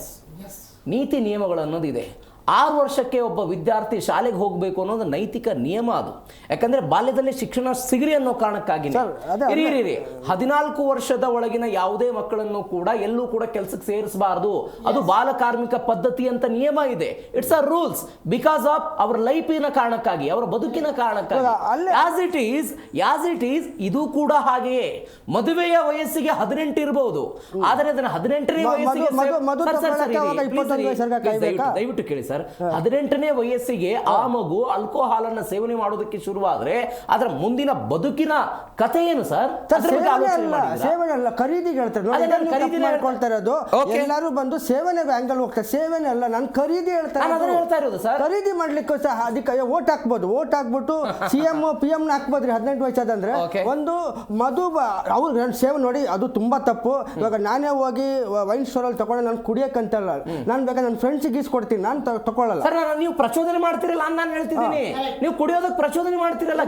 ನೀತಿ ನಿಯಮಗಳು ಅನ್ನೋದಿದೆ. 6 ವರ್ಷಕ್ಕೆ ಒಬ್ಬ ವಿದ್ಯಾರ್ಥಿ ಶಾಲೆಗೆ ಹೋಗಬೇಕು ಅನ್ನೋದು ನೈತಿಕ ನಿಯಮ. ಅದು ಯಾಕಂದ್ರೆ ಬಾಲ್ಯದಲ್ಲಿ ಶಿಕ್ಷಣ ಸಿಗಲಿ ಅನ್ನೋ ಕಾರಣಕ್ಕಾಗಿ 14 ವರ್ಷದ ಒಳಗಿನ ಯಾವುದೇ ಮಕ್ಕಳನ್ನು ಕೂಡ ಎಲ್ಲೂ ಕೂಡ ಕೆಲಸಕ್ಕೆ ಸೇರಿಸಬಾರದು, ಅದು ಬಾಲ ಕಾರ್ಮಿಕ ಪದ್ಧತಿ ಅಂತ ನಿಯಮ ಇದೆ. It's a rules because of ಅವರ ಲೈಫಿನ ಕಾರಣಕ್ಕಾಗಿ, ಅವರ ಬದುಕಿನ ಕಾರಣಕ್ಕಾಗಿ. ಆಸ್ ಇಟ್ ಈಸ್ ಇದು ಕೂಡ ಹಾಗೆಯೇ. ಮದುವೆಯ ವಯಸ್ಸಿಗೆ 18 ಇರಬಹುದು, ಆದರೆ ಅದನ್ನ 18ನೇ ವಯಸ್ಸಿಗೆ ದಯವಿಟ್ಟು ಕೇಳಿ ಸರ್, ಸರ್, 18ನೇ ವಯಸ್ಸಿಗೆ ಆ ಮಗು ಆಲ್ಕೋಹಾಲ್ ಅನ್ನ ಸೇವನೆ ಮಾಡೋದಕ್ಕೆ ಶುರುವಾದ್ರೆ ಅದರ ಮುಂದಿನ ಬದುಕಿನ ಕಥೆ ಏನು ಸರ್? ಸೇವನೆ ಅಲ್ಲ, ಖರೀದಿಗೆ ಹೇಳ್ತಾರೆ ನೋಡಿ, ಇದನ್ನು ತಪ್ಪು ಮಾಡ್ಕೊಳ್ತಾರೆ. ಅದು ಎಲ್ಲರೂ ಬಂದು ಸೇವನೆ ಆಂಗಲ್ ಹೋಗ್ತಾರೆ. ಸೇವನೆ ಅಲ್ಲ, ನಾನು ಖರೀದಿ ಹೇಳ್ತಾ ಇರೋದು ಸರ್. ಖರೀದಿ ಮಾಡ್ಲಿಕ್ಕೆ ಸಹ ಅದಕ್ಕೆ ವೋಟ್ ಹಾಕ್ಬೋದು. ವೋಟ್ ಹಾಕ್ಬಿಟ್ಟು CM PM ನ ಹಾಕ್ಬೋದ್ರಿ 18 ವಯಸ್ಸಾದಂದ್ರೆ. ಒಂದು ಮಧು ಅವ್ರು ಸೇವೆ ನೋಡಿ, ಅದು ತುಂಬಾ ತಪ್ಪು. ಇವಾಗ ನಾನೇ ಹೋಗಿ ವೈನ್ ಸ್ಟೋರ್ ಅಲ್ಲಿ ತಗೊಂಡು ನಾನು ಕುಡಿಯಕ್ಕಂತಲ್ಲ, ನಾನು ಬೇಕಾದ್ರೆ ನನ್ನ ಫ್ರೆಂಡ್ಸಿಗೆ ಇಸ್ಕೊಡ್ತೀನಿ, ನಾನು ತಗೊಳ್ಳಲ್ಲ ಸರ್. ನೀವು ಪ್ರಚೋದನೆ ಮಾಡ್ತಿರಲ್ಲ ನಾನು ಹೇಳ್ತಿದ್ದೀನಿ, ನೀವು ಕುಡಿಯೋದಕ್ಕೆ ಪ್ರಚೋದನೆ ಮಾಡ್ತಿರಲ್ಲ.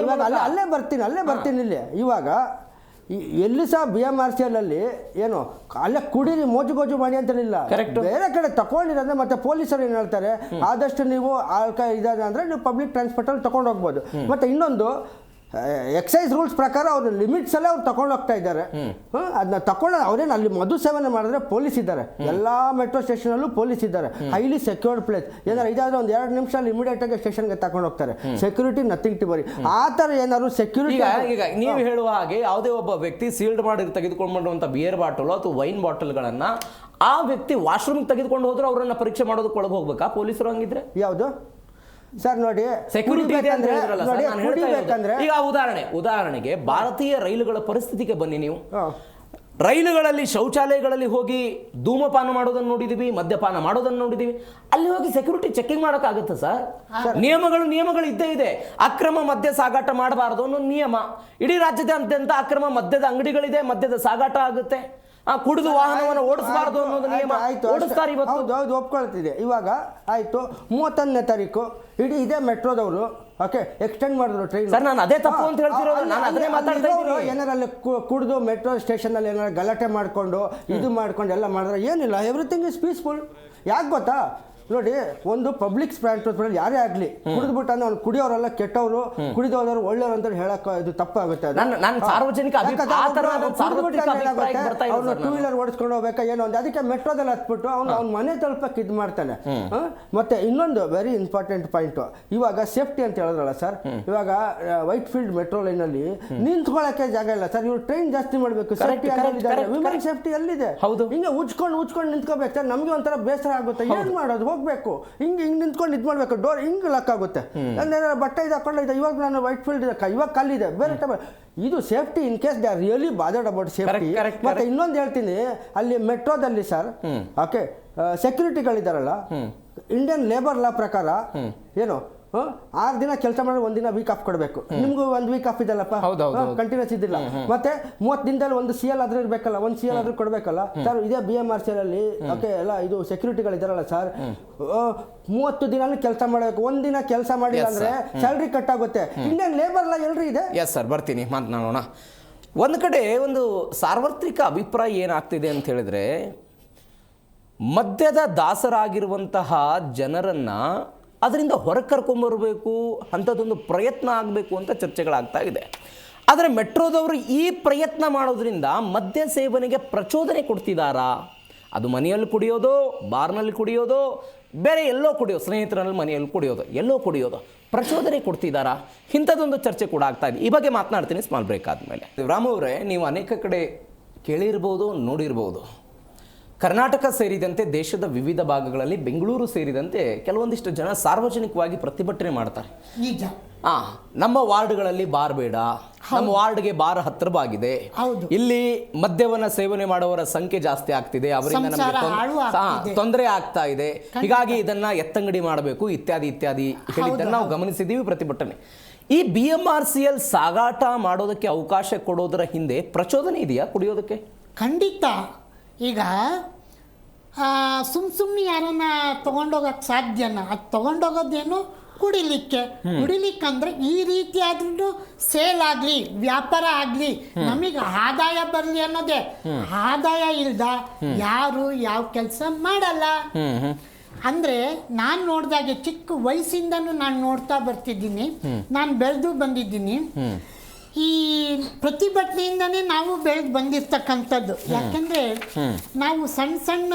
ಇವಾಗ ಅಲ್ಲೇ ಬರ್ತೀನಿ ಇಲ್ಲಿ. ಇವಾಗ ಎಲ್ಲಿ ಸಹ BMRCL ಅಲ್ಲಿ ಏನು ಅಲ್ಲೇ ಕುಡೀರಿ ಮೋಜು ಮಾಡಿ ಅಂತಲಿಲ್ಲ, ಬೇರೆ ಕಡೆ ತಗೊಂಡಿರೋದ್ರೆ ಮತ್ತೆ ಪೊಲೀಸರು ಏನು ಹೇಳ್ತಾರೆ, ಆದಷ್ಟು ನೀವು ಇದಾದ್ರೆ ಅಂದ್ರೆ ನೀವು ಪಬ್ಲಿಕ್ ಟ್ರಾನ್ಸ್ಪೋರ್ಟ್ ಅಲ್ಲಿ ತಗೊಂಡು ಹೋಗ್ಬೋದು. ಮತ್ತೆ ಇನ್ನೊಂದು ಎಕ್ಸೈಸ್ ರೂಲ್ಸ್ ಪ್ರಕಾರ ಅವ್ರ ಲಿಮಿಟ್ಸ್ ಅಲ್ಲೇ ಅವ್ರು ತಗೊಂಡು ಹೋಗ್ತಾ ಇದ್ದಾರೆ. ಅದನ್ನ ತಗೊಂಡು ಅವ್ರೇನು ಅಲ್ಲಿ ಮಧು ಸೇವನೆ ಮಾಡಿದ್ರೆ ಪೊಲೀಸ್ ಇದ್ದಾರೆ, ಎಲ್ಲಾ ಮೆಟ್ರೋ ಸ್ಟೇಷನ್ ಅಲ್ಲೂ ಪೊಲೀಸ್ ಇದ್ದಾರೆ. Highly secured place. ಏನಾದ್ರು ಇದಾದ್ರೆ ಒಂದು 2 ನಿಮಿಷ ಅಲ್ಲಿ ಇಮಿಡಿಯೇಟ್ ಆಗಿ ಸ್ಟೇಷನ್ಗೆ ತಗೊಂಡು ಹೋಗ್ತಾರೆ. Security nothing to worry. ಆ ತರ ಏನಾದ್ರು ಸೆಕ್ಯೂರಿಟಿ ಈಗ ನೀವು ಹೇಳುವ ಹಾಗೆ ಯಾವುದೇ ಒಬ್ಬ ವ್ಯಕ್ತಿ ಸೀಲ್ಡ್ ಮಾಡಿ ತೆಗೆದುಕೊಂಡು ಬಂಡುವಂತ ಬಿಯರ್ ಬಾಟಲ್ ಅಥವಾ ವೈನ್ ಬಾಟಲ್ಗಳನ್ನ ಆ ವ್ಯಕ್ತಿ ವಾಶ್ರೂಮ್ ತೆಗೆದುಕೊಂಡು ಹೋದ್ರೆ ಅವರನ್ನ ಪರೀಕ್ಷೆ ಮಾಡೋದಕ್ಕೆ ಒಳಗೆ ಹೋಗ್ಬೇಕಾ ಪೊಲೀಸರು? ಹಂಗಿದ್ರೆ ಯಾವುದು ಸರ್ ನೋಡಿ, ಸೆಕ್ಯೂರಿಟಿ ಇದೆ ಅಂತ ಹೇಳಿದ್ರಲ್ಲ ಸರ್, ನಾನು ಹೇಳ್ತಾ ಇರೋದು. ಈಗ ಉದಾಹರಣೆಗೆ ಭಾರತೀಯ ರೈಲುಗಳ ಪರಿಸ್ಥಿತಿಗೆ ಬನ್ನಿ ನೀವು. ರೈಲುಗಳಲ್ಲಿ ಶೌಚಾಲಯಗಳಲ್ಲಿ ಹೋಗಿ ಧೂಮಪಾನ ಮಾಡೋದನ್ನು ನೋಡಿದೀವಿ, ಮದ್ಯಪಾನ ಮಾಡೋದನ್ನು ನೋಡಿದೀವಿ. ಅಲ್ಲಿ ಹೋಗಿ ಸೆಕ್ಯೂರಿಟಿ ಚೆಕಿಂಗ್ ಮಾಡೋಕ್ಕಾಗುತ್ತೆ ಸರ್? ನಿಯಮಗಳು ಇದ್ದೇ ಇದೆ. ಅಕ್ರಮ ಮದ್ಯ ಸಾಗಾಟ ಮಾಡಬಾರದು ಅನ್ನೋ ನಿಯಮ. ಇಡೀ ರಾಜ್ಯದಾದ್ಯಂತ ಅಕ್ರಮ ಮದ್ಯದ ಅಂಗಡಿಗಳಿದೆ, ಮದ್ಯದ ಸಾಗಾಟ ಆಗುತ್ತೆ. ಕುಡಿದು ವಾಹನವನ್ನು ಓಡಿಸಬಾರದು ಅನ್ನೋದು ನಿಯಮ. ಓಡಿಸ್ತಾರೆ ಇವತ್ತು. ಹೌದು, ಒಪ್ಕೊಳ್ತಿದೆ. ಇವಾಗ ಆಯ್ತು, 31ನೇ ತಾರೀಕು ಇಡೀ ಇದೇ ಮೆಟ್ರೋದವರು ಎಕ್ಸ್ಟೆಂಡ್ ಮಾಡಿದ್ರು ಟ್ರೈನ್. ಸರ್, ನಾನು ಅದೇ ತಪ್ಪು ಅಂತ ಹೇಳ್ತಿರೋದು. ನಾನು ಅದನ್ನೇ ಮಾತಾಡ್ತಾ ಇದ್ದೀನಿ. ಏನಾರಲ್ಲಿ ಕುಡಿದು ಮೆಟ್ರೋ ಸ್ಟೇಷನ್ ಅಲ್ಲಿ ಏನಾರು ಗಲಾಟೆ ಮಾಡ್ಕೊಂಡು ಇದು ಮಾಡ್ಕೊಂಡು ಎಲ್ಲ ಮಾಡಿದ್ರೆ ಏನಿಲ್ಲ, ಎವ್ರಿಥಿಂಗ್ ಇಸ್ ಪೀಸ್ಫುಲ್. ಯಾಕೆ ಗೊತ್ತಾ ನೋಡಿ, ಒಂದು ಪಬ್ಲಿಕ್ ಟ್ರಾನ್ಸ್ಪೋರ್ಟ್ ಯಾರೇ ಆಗ್ಲಿ ಕುಡಿದ್ಬಿಟ್ಟು ಅವ್ನು ಕುಡಿಯೋರೆಲ್ಲ ಕೆಟ್ಟವರು, ಕುಡಿದವರು ಒಳ್ಳೆಯವರು ಅಂತ ಹೇಳಕ್ ಇದು ತಪ್ಪಾಗುತ್ತೆ. ಅವ್ನು 2 ವೀಲರ್ ಓಡಿಸ್ಕೊಂಡು ಹೋಗ್ಬೇಕಾ ಏನೋ ಒಂದು, ಅದಕ್ಕೆ ಮೆಟ್ರೋದಲ್ಲಿ ಹತ್ಬಿಟ್ಟು ಅವ್ನು ಮನೆ ತಲುಪಕ್ಕೆ ಇದು ಮಾಡ್ತಾನೆ. ಮತ್ತೆ ಇನ್ನೊಂದು ವೆರಿ ಇಂಪಾರ್ಟೆಂಟ್ ಪಾಯಿಂಟ್, ಇವಾಗ ಸೇಫ್ಟಿ ಅಂತ ಹೇಳಿದ್ರಲ್ಲ ಸರ್, ಇವಾಗ ವೈಟ್ ಫೀಲ್ಡ್ ಮೆಟ್ರೋ ಲೈನ್ ಅಲ್ಲಿ ನಿಂತ್ಕೊಳ್ಳಕ್ಕೆ ಜಾಗ ಇಲ್ಲ ಸರ್. ಇವ್ರು ಟ್ರೈನ್ ಜಾಸ್ತಿ ಮಾಡ್ಬೇಕು. ವಿಮೆನ್ ಸೇಫ್ಟಿ ಎಲ್ಲಿದೆ? ಹಿಂಗೆ ಉಚ್ಕೊಂಡು ನಿಂತ್ಕೋಬೇಕು ಸರ್. ನಮ್ಗೆ ಒಂಥರ ಬೇಸರ ಆಗುತ್ತೆ. ಏನ್ ಮಾಡೋದು, ಹೋಗ್ಬೇಕು ಹಿಂಗೆ ನಿಂತ್ಕೊಂಡು ಇದು ಮಾಡ್ಬೇಕು. ಡೋರ್ ಹಿಂಗೆ ಲಾಕ್ ಆಗುತ್ತೆ. ಬಟ್ಟೆ ಇದು ಹಾಕೊಂಡು ಇವಾಗ ನಾನು ವೈಟ್ ಫೀಲ್ಡ್ ಇವಾಗ ಕಲ್ಲಿದೆ ಬೇರೆ ಇದು safety in case they are really bothered about safety. ಮತ್ತೆ ಇನ್ನೊಂದು ಹೇಳ್ತೀನಿ, ಅಲ್ಲಿ ಮೆಟ್ರೋದಲ್ಲಿ ಸರ್ ಸೆಕ್ಯೂರಿಟಿಗಳಿದಾರಲ್ಲ, ಇಂಡಿಯನ್ ಲೇಬರ್ ಲಾ ಪ್ರಕಾರ ಏನು 6 ದಿನ ಕೆಲಸ ಮಾಡಿ 1 ದಿನ ವೀಕ್ ಆಫ್ ಕೊಡಬೇಕು. ನಿಮ್ಗೂ 1 ವೀಕ್ ಆಫ್ ಇದಲ್ಲಪ್ಪ, ಕಂಟಿನ್ಯೂಸ್ ಇದ್ದಿಲ್ಲ. ಮತ್ತೆ 30 ದಿನದಲ್ಲಿ 1 CL ಆದ್ರೂ ಇರ್ಬೇಕಲ್ಲ, 1 CL ಆದ್ರೂ ಕೊಡ್ಬೇಕಲ್ಲ ಸರ್. ಇದೇ BMRCL ಅಲ್ಲಿ ಎಲ್ಲ ಇದು ಸೆಕ್ಯೂರಿಟಿಗಳಿದಾರಲ್ಲ ಸರ್, 30 ದಿನ ಕೆಲಸ ಮಾಡಬೇಕು. 1 ದಿನ ಕೆಲಸ ಮಾಡಿಲ್ಲ ಅಂದ್ರೆ ಸ್ಯಾಲ್ರಿ ಕಟ್ ಆಗುತ್ತೆ. ಇಂಡಿಯನ್ ಲೇಬರ್ ಲಾ ಎಲ್ರಿ ಇದೆ. ಎಸ್ ಸರ್, ಬರ್ತೀನಿ ಮಾತನಾಡೋಣ. ಒಂದು ಕಡೆ ಒಂದು ಸಾರ್ವತ್ರಿಕ ಅಭಿಪ್ರಾಯ ಏನಾಗ್ತಿದೆ ಅಂತ ಹೇಳಿದ್ರೆ, ಮದ್ಯದ ದಾಸರಾಗಿರುವಂತಹ ಜನರನ್ನ ಅದರಿಂದ ಹೊರಗೆ ಕರ್ಕೊಂಬರಬೇಕು ಅಂಥದ್ದೊಂದು ಪ್ರಯತ್ನ ಆಗಬೇಕು ಅಂತ ಚರ್ಚೆಗಳಾಗ್ತಾ ಇದೆ. ಆದರೆ ಮೆಟ್ರೋದವರು ಈ ಪ್ರಯತ್ನ ಮಾಡೋದ್ರಿಂದ ಮದ್ಯ ಸೇವನೆಗೆ ಪ್ರಚೋದನೆ ಕೊಡ್ತಿದ್ದಾರಾ? ಅದು ಮನೆಯಲ್ಲಿ ಕುಡಿಯೋದು, ಬಾರ್ನಲ್ಲಿ ಕುಡಿಯೋದು, ಬೇರೆ ಎಲ್ಲೋ ಕುಡಿಯೋದು, ಸ್ನೇಹಿತರಲ್ಲಿ ಮನೆಯಲ್ಲಿ ಕುಡಿಯೋದು, ಎಲ್ಲೋ ಕುಡಿಯೋದು, ಪ್ರಚೋದನೆ ಕೊಡ್ತಿದ್ದಾರಾ? ಇಂಥದ್ದೊಂದು ಚರ್ಚೆ ಕೂಡ ಆಗ್ತಾ ಇದೆ. ಈ ಬಗ್ಗೆ ಮಾತನಾಡ್ತೀನಿ ಸ್ಮಾಲ್ ಬ್ರೇಕ್ ಆದಮೇಲೆ. ರಾಮು ಅವರೇ, ನೀವು ಅನೇಕ ಕಡೆ ಕೇಳಿರ್ಬೋದು, ನೋಡಿರ್ಬೋದು. ಕರ್ನಾಟಕ ಸೇರಿದಂತೆ ದೇಶದ ವಿವಿಧ ಭಾಗಗಳಲ್ಲಿ, ಬೆಂಗಳೂರು ಸೇರಿದಂತೆ ಕೆಲವೊಂದಿಷ್ಟು ಜನ ಸಾರ್ವಜನಿಕವಾಗಿ ಪ್ರತಿಭಟನೆ ಮಾಡ್ತಾರೆ. ನಿಜ. ನಮ್ಮ ವಾರ್ಡ್ಗಳಲ್ಲಿ ಬಾರ್ ಬೇಡ, ನಮ್ಮ ವಾರ್ಡ್ಗೆ ಬಾರ್ ಹತ್ತಿರವಾಗಿದೆ, ಇಲ್ಲಿ ಮದ್ಯವನ್ನ ಸೇವನೆ ಮಾಡುವವರ ಸಂಖ್ಯೆ ಜಾಸ್ತಿ ಆಗ್ತಿದೆ, ಅವರಿಂದ ನಮಗೆ ತೊಂದರೆ ಆಗ್ತಾ ಇದೆ, ಹೀಗಾಗಿ ಇದನ್ನ ಎತ್ತಂಗಡಿ ಮಾಡಬೇಕು ಇತ್ಯಾದಿ ಹೇಳಿದ್ದನ್ನು ನಾವು ಗಮನಿಸಿದ್ದೀವಿ. ಪ್ರತಿಭಟನೆ ಈ BMRCL ಸಾಗಾಟ ಮಾಡೋದಕ್ಕೆ ಅವಕಾಶ ಕೊಡೋದರ ಹಿಂದೆ ಪ್ರಚೋದನೆ ಇದೆಯಾ ಕುಡಿಯೋದಕ್ಕೆ? ಖಂಡಿತ. ಈಗ ಸುಮ್ಮನೆ ಯಾರನ್ನ ತೊಗೊಂಡೋಗಕ್ಕೆ ಸಾಧ್ಯನಾ? ಅದು ತೊಗೊಂಡೋಗೋದೇನು ಕುಡಿಲಿಕ್ಕಂದ್ರೆ ಈ ರೀತಿ ಆದ್ರೂ ಸೇಲ್ ಆಗಲಿ, ವ್ಯಾಪಾರ ಆಗಲಿ, ನಮಗೆ ಆದಾಯ ಬರಲಿ ಅನ್ನೋದೇ. ಆದಾಯ ಇಲ್ದ ಯಾರು ಯಾವ ಕೆಲಸ ಮಾಡಲ್ಲ. ಅಂದರೆ ನಾನು ನೋಡಿದಾಗೆ ಚಿಕ್ಕ ವಯಸ್ಸಿಂದನೂ ನಾನು ನೋಡ್ತಾ ಬರ್ತಿದ್ದೀನಿ, ನಾನು ಬೆಳೆದು ಬಂದಿದ್ದೀನಿ. ಈ ಪ್ರತಿಭಟನೆಯಿಂದನೇ ನಾವು ಬೆಳೆದು ಬಂದಿರ್ತಕ್ಕಂಥದ್ದು. ಯಾಕೆಂದರೆ ನಾವು ಸಣ್ಣ ಸಣ್ಣ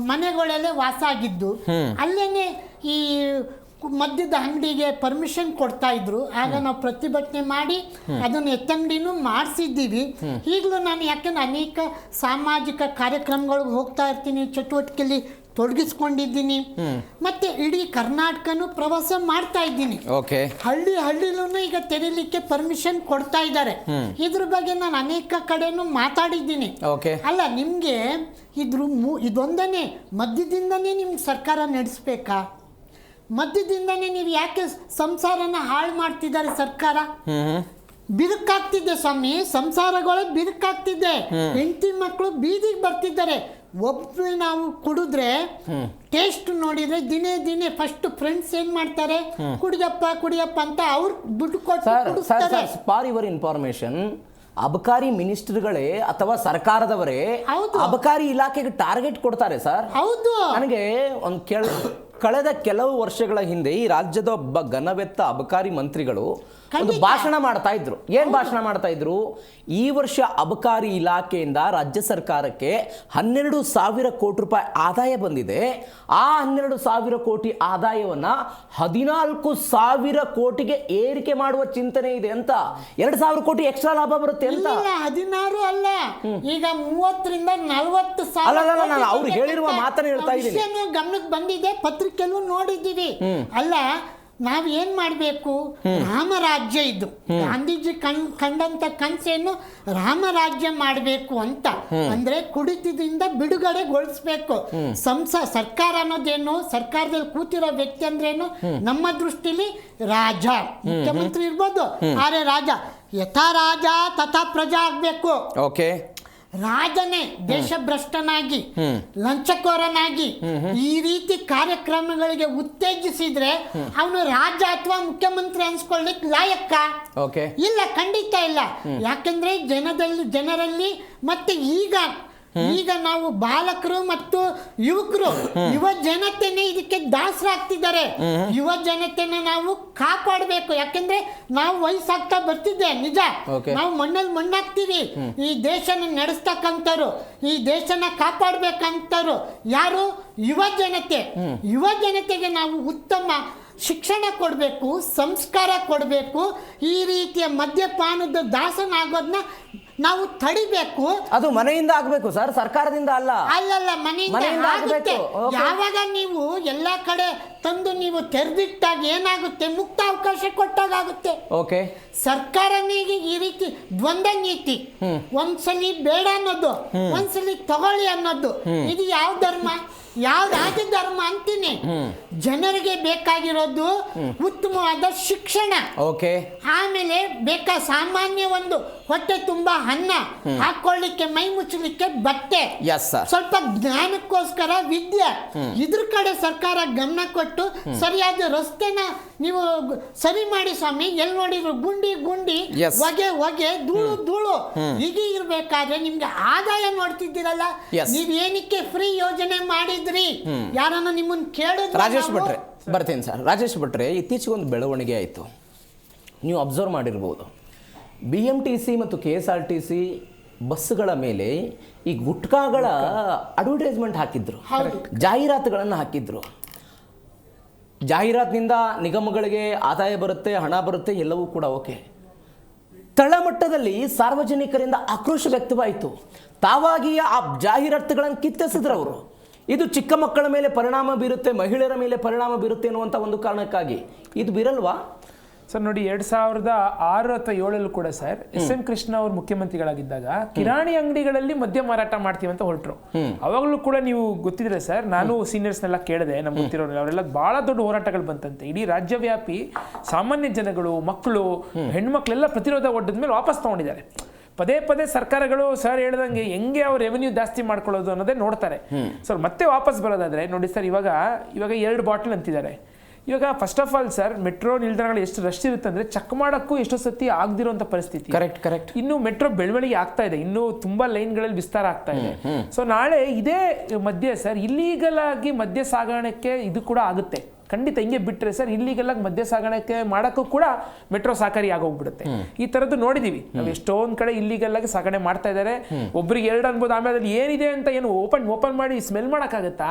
ಮನೆಗಳಲ್ಲೇ ವಾಸ ಆಗಿದ್ದು, ಅಲ್ಲೇ ಈ ಮದ್ಯದ ಅಂಗಡಿಗೆ ಪರ್ಮಿಷನ್ ಕೊಡ್ತಾ ಇದ್ರು. ಆಗ ನಾವು ಪ್ರತಿಭಟನೆ ಮಾಡಿ ಅದನ್ನು ಎತ್ತಂಗಡಿನೂ ಮಾಡಿಸಿದ್ದೀವಿ. ಈಗಲೂ ನಾನು ಯಾಕೆಂದ್ರೆ ಅನೇಕ ಸಾಮಾಜಿಕ ಕಾರ್ಯಕ್ರಮಗಳಿಗೆ ಹೋಗ್ತಾ ಇರ್ತೀನಿ, ಚಟುವಟಿಕೆಯಲ್ಲಿ ತೊಡಗಿಸ್ಕೊಂಡಿದ್ದೀನಿ. ಮತ್ತೆ ಇಡೀ ಕರ್ನಾಟಕನೂ ಪ್ರವಾಸ ಮಾಡ್ತಾ ಇದ್ದೀನಿ. ಓಕೆ. ಹಳ್ಳಿಲೂ ಈಗ ತೆರೀಲಿಕ್ಕೆ ಪರ್ಮಿಷನ್ ಕೊಡ್ತಾ ಇದ್ದಾರೆ. ಇದ್ರ ಬಗ್ಗೆ ನಾನು ಅನೇಕ ಕಡೆನೂ ಮಾತಾಡಿದ್ದೀನಿ. ಓಕೆ. ಅಲ್ಲ, ನಿಮಗೆ ಇದೊಂದನೇ ಮಧ್ಯದಿಂದನೇ ನಿಮ್ಗೆ ಸರ್ಕಾರ ನಡೆಸ್ಬೇಕಾ? ಮಧ್ಯದಿಂದನೇ ನೀವು ಯಾಕೆ ಸಂಸಾರನ ಹಾಳು ಮಾಡ್ತಿದ್ದಾರೆ ಸರ್ಕಾರ? ಬಿರುಕಾಗ್ತಿದ್ದೆ ಸ್ವಾಮಿ, ಸಂಸಾರಗಳು ಬಿರುಕಾಗ್ತಿದ್ದೆ, ಹೆಂಡತಿ ಮಕ್ಕಳು ಬೀದಿಗೆ ಬರ್ತಿದ್ದಾರೆ. ಒಬ್ಬರು ನಾವು ಕುಡಿದ್ರೆ ಟೇಸ್ಟ್ ನೋಡಿದ್ರೆ ದಿನೇ ಫಸ್ಟ್ ಫ್ರೆಂಡ್ಸ್ ಏನ್ ಮಾಡ್ತಾರೆ, ಕುಡಿಯಪ್ಪ ಅಂತ ಅವ್ರು ದುಡ್ಡು ಕೊಟ್ಟು ಫಾರ್ ಯುವರ್ ಇನ್ಫಾರ್ಮೇಶನ್, ಅಬಕಾರಿ ಮಿನಿಸ್ಟರ್ಗಳೇ ಅಥವಾ ಸರ್ಕಾರದವರೇ ಅಬಕಾರಿ ಇಲಾಖೆಗೆ ಟಾರ್ಗೆಟ್ ಕೊಡ್ತಾರೆ ಸರ್. ಹೌದು. ನನಗೆ ಕಳೆದ ಕೆಲವು ವರ್ಷಗಳ ಹಿಂದೆ ಈ ರಾಜ್ಯದ ಒಬ್ಬ ಘನವೆತ್ತ ಅಬಕಾರಿ ಮಂತ್ರಿಗಳು ಒಂದು ಭಾಷಣ ಮಾಡ್ತಾ ಇದ್ರು. ಏನ್ ಭಾಷಣ ಮಾಡ್ತಾ ಇದ್ರು? ಈ ವರ್ಷ ಅಬಕಾರಿ ಇಲಾಖೆಯಿಂದ ರಾಜ್ಯ ಸರ್ಕಾರಕ್ಕೆ 12,000 ಕೋಟಿ ರೂಪಾಯಿ ಆದಾಯ ಬಂದಿದೆ. ಆ 12,000 ಕೋಟಿ ಆದಾಯವನ್ನ 14,000 ಕೋಟಿಗೆ ಏರಿಕೆ ಮಾಡುವ ಚಿಂತನೆ ಇದೆ ಅಂತ. 2,000 ಕೋಟಿ ಎಕ್ಸ್ಟ್ರಾ ಲಾಭ ಬರುತ್ತೆ ಅಂತ. 16 ಅಲ್ಲ, ಈಗ 30ರಿಂದ 40,000 ಅವ್ರು ಹೇಳಿರುವ ಮಾತನ್ನ ಹೇಳ್ತಾ ಇದ್ದೀನಿ. ಗಮನಕ್ಕೆ ಬಂದಿದೆ, ಪತ್ರಿಕೆಲ್ಲೂ ನೋಡಿದ್ದೀವಿ. ಅಲ್ಲ, ನಾವ್ ಏನ್ ಮಾಡ್ಬೇಕು? ರಾಮರಾಜ್ಯ ಇದು ಗಾಂಧೀಜಿ ಕಂಡಂತ ಕನಸೇನು ರಾಮರಾಜ್ಯ ಮಾಡಬೇಕು ಅಂತ. ಅಂದ್ರೆ ಕುಡಿತದಿಂದ ಬಿಡುಗಡೆಗೊಳಿಸ್ಬೇಕು. ಸರ್ಕಾರ ಅನ್ನೋದೇನು, ಸರ್ಕಾರದಲ್ಲಿ ಕೂತಿರೋ ವ್ಯಕ್ತಿ ಅಂದ್ರೇನು? ನಮ್ಮ ದೃಷ್ಟಿಲಿ ರಾಜ, ಮುಖ್ಯಮಂತ್ರಿ ಇರ್ಬೋದು, ಆದ್ರೆ ರಾಜ ಯಥಾ ರಾಜ ತಥಾ ಪ್ರಜಾ ಆಗ್ಬೇಕು. ಓಕೆ. ರಾಜನೇ ದೇಶಭ್ರಷ್ಟನಾಗಿ ಲಂಚಕೋರನಾಗಿ ಈ ರೀತಿ ಕಾರ್ಯಕ್ರಮಗಳಿಗೆ ಉತ್ತೇಜಿಸಿದ್ರೆ ಅವನು ರಾಜ ಅಥವಾ ಮುಖ್ಯಮಂತ್ರಿ ಅನ್ಸ್ಕೊಳ್ಳಿಕ್ ಲಾಯಕ್ಕ? ಇಲ್ಲ, ಖಂಡಿತ ಇಲ್ಲ. ಯಾಕಂದ್ರೆ ಜನರಲ್ಲಿ ಮತ್ತೆ ಈಗ ನಾವು ಬಾಲಕರು ಮತ್ತು ಯುವಕರು, ಯುವ ಜನತೆನೇ ಇದಕ್ಕೆ ದಾಸರಾಗ್ತಿದ್ದಾರೆ. ಯುವ ಜನತೆನ ನಾವು ಕಾಪಾಡಬೇಕು. ಯಾಕಂದ್ರೆ ನಾವು ವಯಸ್ಸಾಗ್ತಾ ಬರ್ತಿದ್ದೆ, ನಿಜ. ನಾವು ಮಣ್ಣಲ್ಲಿ ಮಣ್ಣಾಗ್ತೀವಿ. ಈ ದೇಶನ ನಡೆಸ್ತಕ್ಕಂಥವ್ರು, ಈ ದೇಶನ ಕಾಪಾಡ್ಬೇಕಂತವ್ರು ಯಾರು? ಯುವ ಜನತೆ. ಯುವ ಜನತೆಗೆ ನಾವು ಉತ್ತಮ ಶಿಕ್ಷಣ ಕೊಡಬೇಕು, ಸಂಸ್ಕಾರ ಕೊಡಬೇಕು. ಈ ರೀತಿಯ ಮದ್ಯಪಾನದ ದಾಸನಾಗೋದನ್ನ ನಾವು ತಡಿಬೇಕು. ಅದು ಮನೆಯಿಂದ ಆಗ್ಬೇಕು ಸರ್, ಸರ್ಕಾರದಿಂದ ಅಲ್ಲ. ಅಲ್ಲಲ್ಲ, ಮನೆಯಿಂದ ಆಗುತ್ತೆ. ಯಾವಾಗ ನೀವು ಎಲ್ಲಾ ಕಡೆ ತಂದು ನೀವು ತೆರೆದಿಟ್ಟಾಗ ಏನಾಗುತ್ತೆ? ಮುಕ್ತ ಅವಕಾಶ ಕೊಟ್ಟಾಗುತ್ತೆ. ಓಕೆ. ಸರ್ಕಾರನೇ ಈ ರೀತಿ ದ್ವಂದ್ವ ನೀತಿ, ಒಂದ್ಸಲಿ ಬೇಡ ಅನ್ನೋದು, ಒಂದ್ಸಲಿ ತಗೊಳ್ಳಿ ಅನ್ನೋದು, ಇದು ಯಾವ ಧರ್ಮ, ಯಾವ ರಾಜ ಧರ್ಮ ಅಂತೀನಿ? ಜನರಿಗೆ ಬೇಕಾಗಿರೋದು ಉತ್ತಮವಾದ ಶಿಕ್ಷಣ. ಓಕೆ. ಆಮೇಲೆ ಸಾಮಾನ್ಯ ಒಂದು ಹೊಟ್ಟೆ ತುಂಬಾ ಅನ್ನ, ಹಾಕೊಳ್ಳಿಕ್ಕೆ ಮೈ ಮುಚ್ಚಲಿಕ್ಕೆ ಬಟ್ಟೆ, ಸ್ವಲ್ಪ ಜ್ಞಾನಕ್ಕೋಸ್ಕರ ವಿದ್ಯೆ. ಇದ್ರ ಕಡೆ ಸರ್ಕಾರ ಗಮನ ಕೊಟ್ಟು ಸರಿಯಾದ ರಸ್ತೆನ ನೀವು ಸರಿ ಮಾಡಿ ಸ್ವಾಮಿ. ಎಲ್ಲಿ ನೋಡಿದ್ರು ಗುಂಡಿ ಹೊಗೆ ಧೂಳು ಹೀಗೆ ಇರ್ಬೇಕಾದ್ರೆ ನಿಮ್ಗೆ ಆದಾಯ ನೋಡ್ತಿದ್ದೀರಲ್ಲ, ನೀವ್ ಏನಕ್ಕೆ ಫ್ರೀ ಯೋಜನೆ ಮಾಡಿದ್ರಿ? ಯಾರನ್ನ ನಿಮ್ಮನ್ನ ಕೇಳಿದ್ರೆ? ರಾಜೇಶ್ ಭಟ್ರೆ ಬರ್ತೀನಿ ಸರ್. ರಾಜೇಶ್ ಭಟ್ರೆ, ಇತ್ತೀಚೆಗೆ ಒಂದು ಬೆಳವಣಿಗೆ ಆಯಿತು, ನೀವು ಅಬ್ಸರ್ವ್ ಮಾಡಿರ್ಬೋದು. BMTC ಮತ್ತು KSRTC ಬಸ್ಸುಗಳ ಮೇಲೆ ಈ ಗುಟ್ಕಾಗಳ ಅಡ್ವರ್ಟೈಸ್ಮೆಂಟ್ ಹಾಕಿದ್ರು, ಜಾಹೀರಾತುಗಳನ್ನು ಹಾಕಿದ್ರು. ಜಾಹೀರಾತಿನಿಂದ ನಿಗಮಗಳಿಗೆ ಆದಾಯ ಬರುತ್ತೆ, ಹಣ ಬರುತ್ತೆ, ಎಲ್ಲವೂ ಕೂಡ ಓಕೆ. ತಳಮಟ್ಟದಲ್ಲಿ ಸಾರ್ವಜನಿಕರಿಂದ ಆಕ್ರೋಶ ವ್ಯಕ್ತವಾಯಿತು. ತಾವಾಗಿಯೇ ಆ ಜಾಹೀರಾತುಗಳನ್ನು ಕಿತ್ತೆಸೆದ್ರು ಅವರು. ಇದು ಚಿಕ್ಕ ಮಕ್ಕಳ ಮೇಲೆ ಪರಿಣಾಮ ಬೀರುತ್ತೆ, ಮಹಿಳೆಯರ ಮೇಲೆ ಪರಿಣಾಮ ಬೀರುತ್ತೆ ಅನ್ನುವಂಥ ಒಂದು ಕಾರಣಕ್ಕಾಗಿ ಇದು ಬೀರಲ್ವಾ ಸರ್? ನೋಡಿ, 2006 ಅಥವಾ 2007 ಕೂಡ ಸರ್ SM ಕೃಷ್ಣ ಅವರು ಮುಖ್ಯಮಂತ್ರಿಗಳಾಗಿದ್ದಾಗ ಕಿರಾಣಿ ಅಂಗಡಿಗಳಲ್ಲಿ ಮದ್ಯ ಮಾರಾಟ ಮಾಡ್ತೀವಿ ಅಂತ ಹೊರಟರು. ಅವಾಗಲೂ ಕೂಡ ನೀವು ಗೊತ್ತಿದ್ರೆ ಸರ್, ನಾನು ಸೀನಿಯರ್ಸ್ನೆಲ್ಲ ಕೇಳಿದೆ, ನಮ್ಗೆ ಗೊತ್ತಿರೋರು, ಅವರೆಲ್ಲ ಬಹಳ ದೊಡ್ಡ ಹೋರಾಟಗಳು ಬಂತಂತೆ. ಇಡೀ ರಾಜ್ಯವ್ಯಾಪಿ ಸಾಮಾನ್ಯ ಜನಗಳು, ಮಕ್ಕಳು, ಹೆಣ್ಮಕ್ಳೆಲ್ಲ ಪ್ರತಿರೋಧ ಒಡ್ಡದ ಮೇಲೆ ವಾಪಸ್ ತಗೊಂಡಿದ್ದಾರೆ. ಪದೇ ಸರ್ಕಾರಗಳು ಸರ್ ಹೇಳ್ದಂಗೆ ಹೆಂಗೆ ಅವ್ರು ರೆವೆನ್ಯೂ ಜಾಸ್ತಿ ಮಾಡ್ಕೊಳ್ಳೋದು ಅನ್ನೋದೇ ನೋಡ್ತಾರೆ. ಸರ್ ಮತ್ತೆ ವಾಪಸ್ ಬರೋದಾದ್ರೆ ನೋಡಿ ಸರ್, ಇವಾಗ 2 ಬಾಟಲ್ ಅಂತಿದ್ದಾರೆ. ಇವಾಗ first of all sir, metro ನಿಲ್ದಾಣಗಳು ಎಷ್ಟು ರಶ್ ಇರುತ್ತೆ ಅಂದ್ರೆ ಚೆಕ್ ಮಾಡೋಕ್ಕೂ ಎಷ್ಟೋ ಸತಿ ಆಗದಿರುವಂತ ಪರಿಸ್ಥಿತಿ. ಕರೆಕ್ಟ್. ಇನ್ನು ಮೆಟ್ರೋ ಬೆಳವಣಿಗೆ ಆಗ್ತಾ ಇದೆ, ಇನ್ನು ತುಂಬಾ ಲೈನ್ಗಳಲ್ಲಿ ವಿಸ್ತಾರ ಆಗ್ತಾ ಇದೆ. ಸೊ ನಾಳೆ ಇದೇ ಮಧ್ಯೆ ಸರ್ ಇಲ್ಲೀಗಲ್ ಆಗಿ ಮದ್ಯ ಸಾಗಾಣಿಕೆ ಇದು ಕೂಡ ಆಗುತ್ತೆ. ಖಂಡಿತ ಹಿಂಗೆ ಬಿಟ್ಟರೆ ಸರ್ ಇಲ್ಲಿಗೆಲ್ಲ ಮದ್ಯ ಸಾಗಾಣಿಕೆ ಮಾಡೋಕ್ಕೂ ಕೂಡ ಮೆಟ್ರೋ ಸಾಕಾರಿ ಆಗೋಗ್ಬಿಡುತ್ತೆ. ಈ ಥರದ್ದು ನೋಡಿದೀವಿ ನಾವು, ಎಷ್ಟೊಂದು ಕಡೆ ಇಲ್ಲಿಗೆಲ್ಲಾಗಿ ಸಾಗಣೆ ಮಾಡ್ತಾ ಇದ್ದಾರೆ. ಒಬ್ರಿಗೆ 2 ಅನ್ಬೋದು, ಆಮೇಲೆ ಅದ್ರಲ್ಲಿ ಏನಿದೆ ಅಂತ ಏನು ಓಪನ್ ಮಾಡಿ ಸ್ಮೆಲ್ ಮಾಡೋಕ್ಕಾಗತ್ತಾ?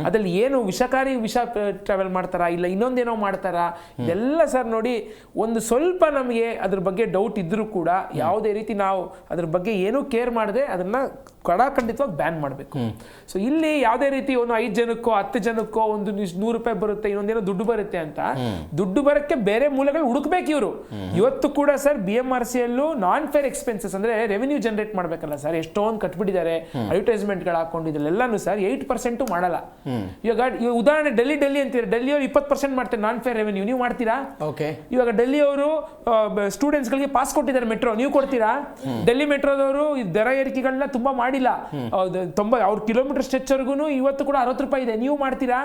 ಅದ್ರಲ್ಲಿ ಏನು ವಿಷ ಟ್ರಾವೆಲ್ ಮಾಡ್ತಾರಾ, ಇಲ್ಲ ಇನ್ನೊಂದೇನೋ ಮಾಡ್ತಾರಾ? ಇದೆಲ್ಲ ಸರ್ ನೋಡಿ, ಒಂದು ಸ್ವಲ್ಪ ನಮಗೆ ಅದ್ರ ಬಗ್ಗೆ ಡೌಟ್ ಇದ್ರೂ ಕೂಡ ಯಾವುದೇ ರೀತಿ ನಾವು ಅದ್ರ ಬಗ್ಗೆ ಏನೂ ಕೇರ್ ಮಾಡದೆ ಅದನ್ನ ಖಂಡಿತವಾಗಿ ಬ್ಯಾನ್ ಮಾಡಬೇಕು. ಸೊ ಇಲ್ಲಿ ಯಾವುದೇ ರೀತಿ ಒಂದು 5 ಜನಕ್ಕೋ 10 ಜನಕ್ಕೋ ಒಂದು 100 ರೂಪಾಯಿ ಬರುತ್ತೆ, ಇನ್ನೊಂದೇನೋ ದುಡ್ಡು ಬರುತ್ತೆ ಅಂತ ದುಡ್ಡು ಬರಕ್ಕೆ ಬೇರೆ ಮೂಲಗಳು ಹುಡುಕ್ಬೇಕು ಇವರು. ಇವತ್ತು ಕೂಡ ಸರ್ BMRC ಯಲ್ಲೂ ನಾನ್ ಫೇರ್ ಎಕ್ಸ್ಪೆನ್ಸಸ್ ಅಂದ್ರೆ ರೆವೆನ್ಯೂ ಜನರೇಟ್ ಮಾಡ್ಬೇಕಲ್ಲ ಸರ್, ಎಷ್ಟೊಂದು ಕಟ್ಬಿಟ್ಟಿದ್ದಾರೆ ಅಡ್ವರ್ಟೈಸ್ಮೆಂಟ್ಗಳು ಹಾಕೊಂಡಿದ್ದೆಲ್ಲಾನು ಸರ್ 8% ಮಾಡಲ್ಲ. ಇವಾಗ ಉದಾಹರಣೆ ಡೆಲ್ಲಿ ಅಂತೀರ, ಡೆಲ್ಲಿ ಅವರು 20% ಮಾಡ್ತಾರೆ ನಾನ್ ಫೇರ್ ರೆವೆನ್ಯೂ, ನೀವು ಮಾಡ್ತೀರಾ? ಇವಾಗ ಡೆಲ್ಲಿ ಅವರು ಸ್ಟೂಡೆಂಟ್ಸ್ ಗಳಿಗೆ ಪಾಸ್ ಕೊಟ್ಟಿದ್ದಾರೆ ಮೆಟ್ರೋ, ನೀವು ಕೊಡ್ತೀರಾ? ಡೆಲ್ಲಿ ಮೆಟ್ರೋದವರು ದರ ಏರಿಕೆಗಳನ್ನ ತುಂಬಾ ಮಾಡಿಲ್ಲ, ಅವ್ರ ಕಿಲೋಮೀಟರ್ ಸ್ಟ್ರೆಚ್ವರೆಗೂ ಇವತ್ತು ಕೂಡ 60 ರೂಪಾಯಿ ಇದೆ, ನೀವು ಮಾಡ್ತೀರಾ?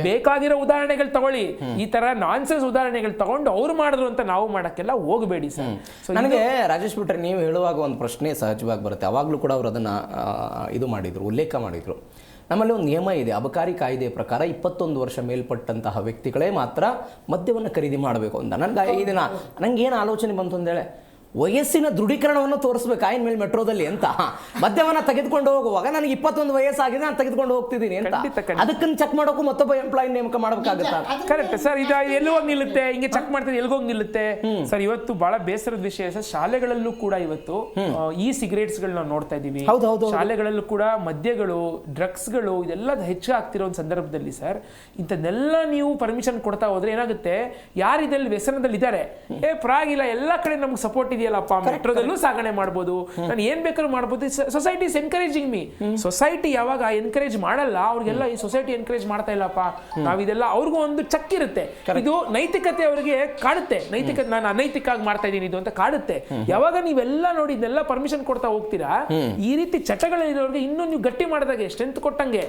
ಬೇಕಾಗಿರೋ ಉದಾಹರಣೆಗಳು ತಗೊಳ್ಳಿ, ಈ ತರ ನಾನ್ಸೆನ್ಸ್ ಉದಾಹರಣೆಗಳು ತಗೊಂಡು ಅವ್ರು ಮಾಡಿದ್ರು ಅಂತ ನಾವು ಮಾಡಕ್ಕೆಲ್ಲ ಹೋಗಬೇಡಿ ಸರ್. ನನಗೆ ರಾಜೇಶ್ ಬಿಟ್ರೆ ನೀವು ಹೇಳುವಾಗ ಒಂದು ಪ್ರಶ್ನೆ ಸಹಜವಾಗಿ ಬರುತ್ತೆ. ಅವಾಗಲೂ ಕೂಡ ಅವರು ಅದನ್ನ ಉಲ್ಲೇಖ ಮಾಡಿದ್ರು. ನಮ್ಮಲ್ಲಿ ಒಂದು ನಿಯಮ ಇದೆ, ಅಬಕಾರಿ ಕಾಯ್ದೆ ಪ್ರಕಾರ 21 ವರ್ಷ ಮೇಲ್ಪಟ್ಟಂತಹ ವ್ಯಕ್ತಿಗಳೇ ಮಾತ್ರ ಮದ್ಯವನ್ನು ಖರೀದಿ ಮಾಡಬೇಕು ಅಂತ. ನಂಗೇನು ಆಲೋಚನೆ ಬಂತು ಅಂದೇಳೆ, ವಯಸ್ಸಿನ ದೃಢೀಕರಣವನ್ನು ತೋರಿಸ್ಬೇಕು ಆಯ್ನ ಮೇಲೆ ಮೆಟ್ರೋದಲ್ಲಿ ಅಂತ. ಮದ್ಯವನ್ನ ತೆಗೆದುಕೊಂಡು ಹೋಗುವಾಗ ನನಗೆ 21 ವಯಸ್ಸಾಗಿದೆ, ನಾನು ತೆಗೆದುಕೊಂಡು ಹೋಗ್ತಿದ್ದೀನಿ ಅಂತ, ಅದಕ್ಕನ್ನು ಚೆಕ್ ಮಾಡೋಕ್ಕೂ ಮತ್ತೊಬ್ಬ ಎಂಪ್ಲಾಯ್ ನೇಮಕ ಮಾಡಬೇಕಾಗುತ್ತೆ. ಕರೆಕ್ಟ್ ಸರ್, ಇದು ಎಲ್ಲಿ ಹೋಗಿ ನಿಲ್ಲುತ್ತೆ, ಹಿಂಗೆ ಚೆಕ್ ಮಾಡ್ತಾರೆ ಎಲ್ಗೋಗಿ ನಿಲ್ಲುತ್ತೆ ಸರ್. ಇವತ್ತು ಬಹಳ ಬೇಸರದ ವಿಷಯ ಸರ್, ಶಾಲೆಗಳಲ್ಲೂ ಕೂಡ ಇವತ್ತು ಈ ಸಿಗರೇಟ್ಸ್ ಗಳನ್ನ ನೋಡ್ತಾ ಇದೀವಿ. ಶಾಲೆಗಳಲ್ಲೂ ಕೂಡ ಮದ್ಯಗಳು, ಡ್ರಗ್ಸ್ಗಳು ಇದೆಲ್ಲ ಹೆಚ್ಚಾಗ್ತಿರೋ ಒಂದು ಸಂದರ್ಭದಲ್ಲಿ ಸರ್, ಇಂಥದ್ದೆಲ್ಲ ನೀವು ಪರ್ಮಿಷನ್ ಕೊಡ್ತಾ ಹೋದ್ರೆ ಏನಾಗುತ್ತೆ, ಯಾರು ಇದರಲ್ಲಿ ವ್ಯಸನದಲ್ಲಿ ಇದ್ದಾರೆ, ಪರವಾಗಿಲ್ಲ ಎಲ್ಲ ಕಡೆ ನಮ್ಗೆ ಸಪೋರ್ಟ್ ಇದೆಯಲ್ಲಪ್ಪ, ಮೆಟ್ರೋದಲ್ಲೂ ಸಾಗಣೆ ಮಾಡ್ಬೋದು, ನಾನು ಏನ್ ಬೇಕಾದ್ರೂ ಮಾಡ್ಬೋದು, society is encouraging me. Society ಯಾವಾಗ ಎನ್ಕರೇಜ್ ಮಾಡಲ್ಲ, ಅವ್ರಿಗೆಲ್ಲ ಈ ಸೊಸೈಟಿ ಎನ್ಕರೇಜ್ ಮಾಡ್ತಾ ಇಲ್ಲಪ್ಪ, ನಾವಿದೆಲ್ಲ ಅವ್ರಿಗೂ ಒಂದು ಚೆಕ್ ಇರುತ್ತೆ, ಇದು ನೈತಿಕತೆ ಅವರಿಗೆ ಕಾಡುತ್ತೆ, ನೈತಿಕತೆ ನಾನು ಅನೈತಿಕ ಆಗಿ ಮಾಡ್ತಾ ಇದ್ದೀನಿ ಇದು ಅಂತ ಕಾಡುತ್ತೆ. ಯಾವಾಗ ನೀವೆಲ್ಲ ನೋಡಿ ಇದನ್ನೆಲ್ಲ ಪರ್ಮಿಷನ್ ಕೊಡ್ತಾ ಹೋಗ್ತೀರಾ, ಈ ರೀತಿ ಚಟಗಳಿರೋರಿಗೆ ಇನ್ನೂ ನೀವು ಗಟ್ಟಿ ಮಾಡಿದಾಗೆ ಸ್ಟ್ರೆಂತ್ ಕೊಟ್ಟಂಗೆ,